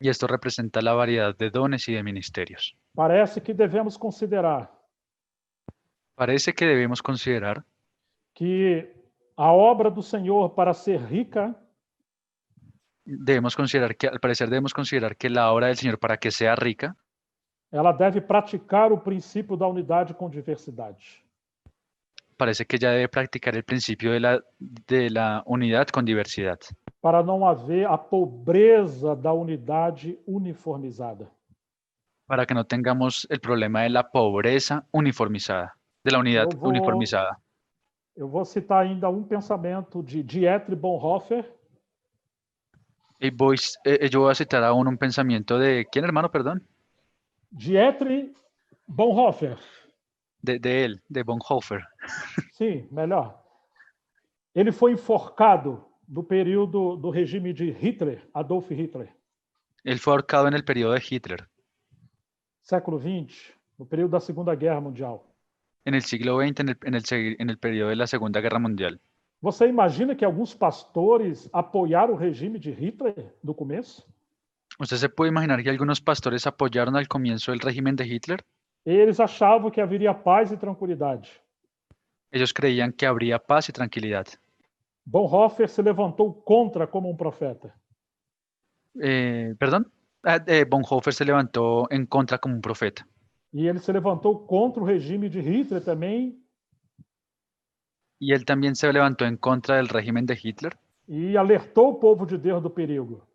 Y esto representa la variedad de dones y de ministerios. Parece que devemos considerar Parece que debemos considerar que a obra do Senhor, para ser rica, al parecer debemos considerar que la obra del Señor para que sea rica, ela deve praticar o princípio da unidade com diversidade. parece que ya debe practicar el principio de la unidad con diversidad, Para não haver a pobreza da unidade uniformizada. para que no tengamos el problema de la pobreza uniformizada, de la unidad uniformizada. Eu vou citar ainda um pensamento de Dietrich Bonhoeffer, Yo voy a citar aún un pensamiento de, ¿quién hermano, perdón? Dietrich Bonhoeffer. De Bonhoeffer. Sim, melhor. Ele foi enforcado no período do regime de Hitler, Adolf Hitler, Él fue ahorcado en el periodo de Hitler, século XX, no período da Segunda Guerra Mundial. en el siglo XX, en el periodo de la Segunda Guerra Mundial. Você imagina que alguns pastores apoiaram o regime de Hitler no começo? ¿Usted se puede imaginar que algunos pastores apoyaron al comienzo del régimen de Hitler? Eles achavam que haveria paz e tranquilidade. Ellos creían que habría paz y tranquilidad. Bonhoeffer se levantou contra como um profeta. ¿Perdón? Bonhoeffer se levantó en contra como un profeta. E ele se levantou contra o regime de Hitler também Y él también se levantó en contra del régimen de Hitler e alertou o povo de Deus do perigo.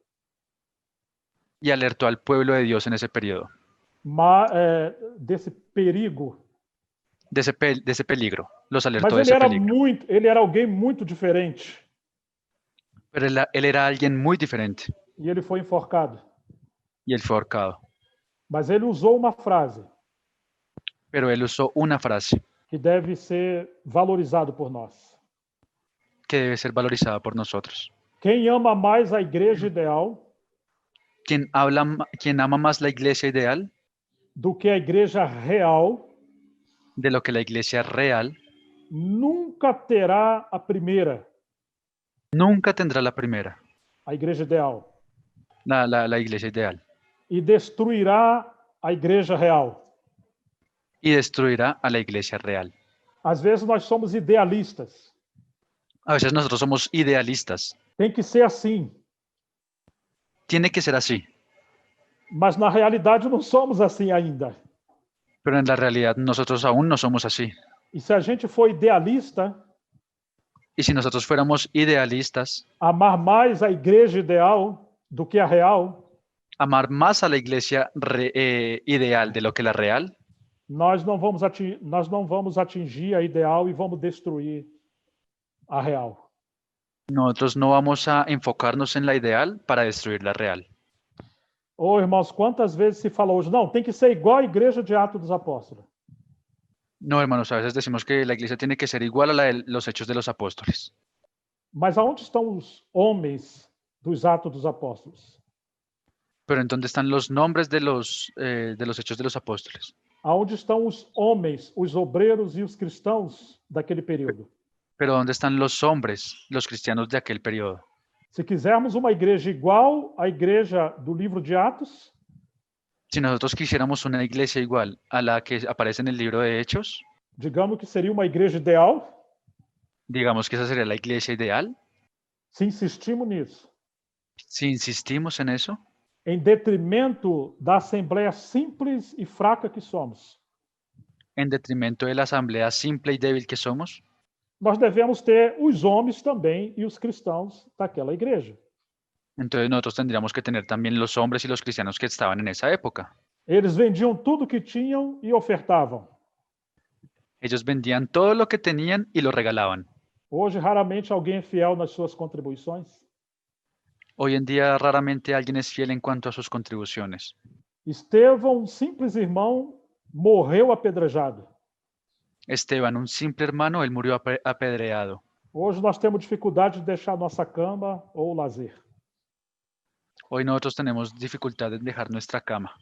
y alertó al pueblo de Dios en ese periodo, Desse perigo. de ese peligro. Los alertó Mas de ese peligro. ele era alguém muito diferente. Pero él era alguien muy diferente E ele foi enforcado. y él fue ahorcado. Mas ele usou uma frase Pero él usó una frase que deve ser valorizado por nós. que debe ser valorizada por nosotros. Quem ama mais a igreja ideal Quien ama más la iglesia ideal do que a igreja real de lo que la iglesia real nunca terá a primeira, nunca tendrá la primera, a igreja ideal, la iglesia ideal, e destruirá a igreja real. y destruirá a la iglesia real. Às vezes nós somos idealistas. A veces nosotros somos idealistas. Tem que ser assim. Tiene que ser así, Mas na realidade não somos assim ainda. pero en la realidad nosotros aún no somos así. E se a gente for idealista, Y si nosotros fuéramos idealistas, amar mais a igreja ideal do que a real, amar más a la iglesia ideal de lo que la real, nós não vamos atingir a ideal e vamos destruir a real. nosotros no vamos a enfocarnos en la ideal para destruir la real. Ô, irmãos, quantas vezes se falou hoje, não, tem que ser igual a igreja de Atos dos Apóstolos. No, hermanos, a veces decimos que la iglesia tiene que ser igual a la de los hechos de los apóstoles. Mas aonde estão os homens dos Atos dos Apóstolos? Pero ¿en dónde están los nombres de los hechos de los apóstoles? Aonde estão os homens, os obreiros e os cristãos daquele período? Pero ¿dónde están los hombres, los cristianos de aquel periodo? Se quisermos uma igreja igual à igreja do livro de Atos, Si nosotros quisiéramos una iglesia igual a la que aparece en el libro de Hechos, digamos que seria uma igreja ideal, digamos que esa sería la iglesia ideal. se insistimos nisso, Si insistimos en eso, em detrimento da assembleia simples e fraca que somos, en detrimento de la asamblea simple y débil que somos, nós devemos ter os homens também e os cristãos daquela igreja. entonces nosotros tendríamos que tener también los hombres y los cristianos que estaban en esa época. Eles vendiam tudo que tinham e ofertavam. Ellos vendían todo lo que tenían y lo regalaban. Hoje, raramente alguém é fiel nas suas contribuições. Hoy en día raramente alguien es fiel en cuanto a sus contribuciones. Estevão, um simples irmão, morreu apedrejado. Esteban, un simple hermano, él murió apedreado. Hoje nós temos dificuldade de deixar nossa cama ou lazer. Hoy nosotros tenemos dificultad en dejar nuestra cama.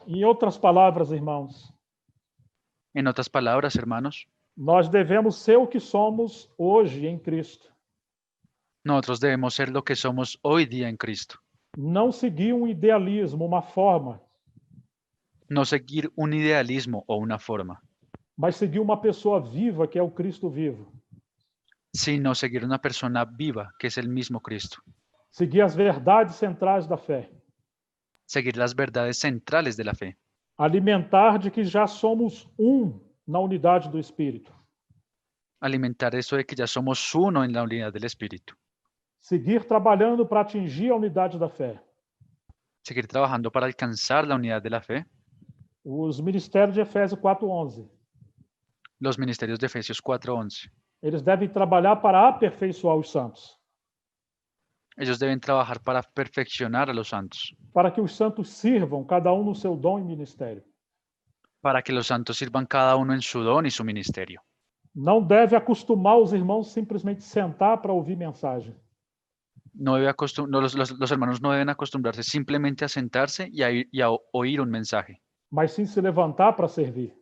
Em outras palavras, irmãos, En otras palabras, hermanos, nós devemos ser o que somos hoje em Cristo. nosotros debemos ser lo que somos hoy día en Cristo. Não seguir um idealismo, uma forma, No seguir un idealismo o una forma, mas seguir uma pessoa viva que é o Cristo vivo. sino seguir una persona viva, que es el mismo Cristo. Seguir as verdades centrais da fé. Seguir las verdades centrales de la fe. Alimentar de que já somos na unidade do Espírito. Alimentar eso de que ya somos uno en la unidad del Espíritu. Seguir trabalhando para atingir a unidade da fé. Seguir trabajando para alcanzar la unidad de la fe. Os ministérios de Efésios 4:11. Los ministerios de Efesios 4:11. Eles devem trabalhar para aperfeiçoar os santos. Ellos deben trabajar para perfeccionar a los santos, Para que os santos sirvam, cada um no seu dom e ministério. para que los santos sirvan cada uno en su don y su ministerio. Não deve acostumar os irmãos simplesmente sentar para ouvir mensagem. Los hermanos no deben acostumbrarse simplemente a sentarse y a oír un mensaje, Mas sim se levantar para servir.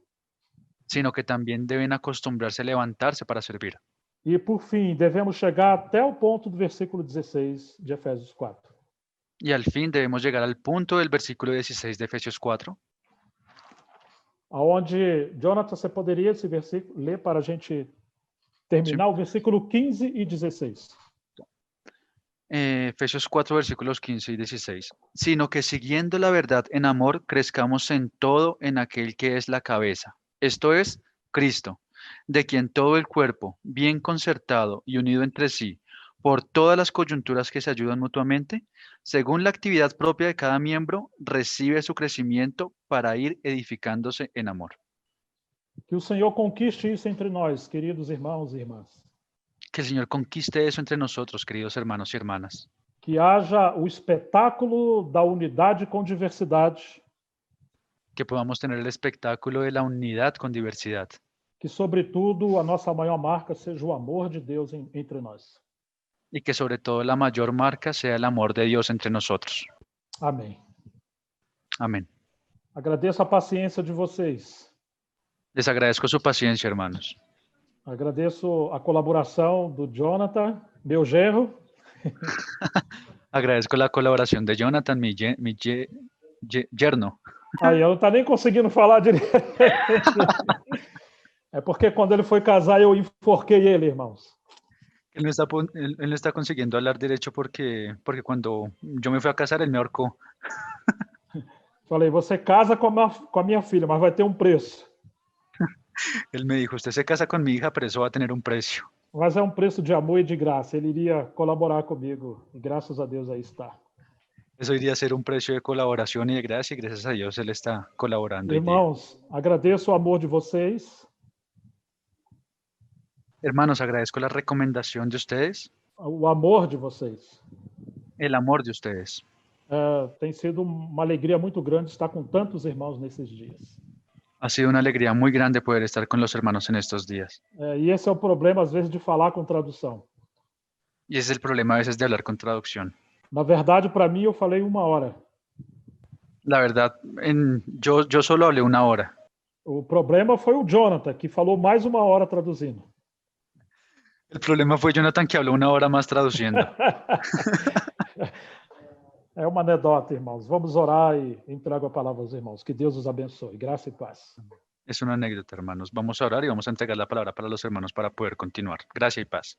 sino que también deben acostumbrarse a levantarse para servir. E, por fim, devemos chegar até o ponto do versículo 16 de Efésios 4. Y al fin debemos llegar al punto del versículo 16 de Efesios 4, Onde, Jonathan, você poderia esse versículo ler para a gente terminar o versículo 15 e 16. Efesios 4, versículos 15 y 16. Sino que siguiendo la verdad en amor, crezcamos en todo en aquel que es la cabeza, esto es, Cristo, de quien todo el cuerpo, bien concertado y unido entre sí, por todas las coyunturas que se ayudan mutuamente, según la actividad propia de cada miembro, recibe su crecimiento para ir edificándose en amor. Que o Senhor conquiste isso entre nós, queridos irmãos e irmãs. Que el Señor conquiste eso entre nosotros, queridos hermanos y hermanas. Que haja o espetáculo da unidade com diversidade. Que podamos tener el espectáculo de la unidad con diversidad. Que, sobretudo, a nossa maior marca seja o amor de Deus entre nós. Y que sobre todo la mayor marca sea el amor de Dios entre nosotros. Amém. Amén. Agradeço a paciência de vocês. Les agradezco su paciencia, hermanos. Agradeço a colaboração do Jonathan, meu genro. Agradezco la colaboración de Jonathan, mi yerno. Aí, eu não tá nem conseguindo falar direito. É porque quando ele foi casar, eu enforquei ele, irmãos. Él no está consiguiendo hablar derecho porque cuando yo me fui a casar, él me ahorcó. Falei, você casa com a minha filha, mas vai ter um preço. Él me dijo, usted se casa con mi hija, pero eso va a tener un precio. Mas é um preço de amor e de graça. Ele iria colaborar comigo. E graças a Deus aí está. Eso iría a ser un precio de colaboración y de gracia, y gracias a Dios Él está colaborando. Irmãos, agradeço o amor de vocês. Hermanos, agradezco la recomendación de ustedes, O amor de vocês. el amor de ustedes. Tem sido uma alegria muito grande estar com tantos irmãos nesses dias. Ha sido una alegría muy grande poder estar con los hermanos en estos días. E esse é o problema, às vezes, de falar com tradução. Y ese es el problema a veces de hablar con traducción. Na verdade, para mim, eu falei 1 hora. La verdad, yo solo hablé 1 hora. O problema foi o Jonathan, que falou mais 1 hora traduzindo. El problema fue Jonathan que habló 1 hora más traduciendo. É uma anedota, irmãos. Vamos orar e entrego a palavra aos irmãos. Que Deus os abençoe. Graça e paz. Es una anécdota, hermanos. Vamos a orar y vamos a entregar la palabra para los hermanos para poder continuar. Gracia y paz.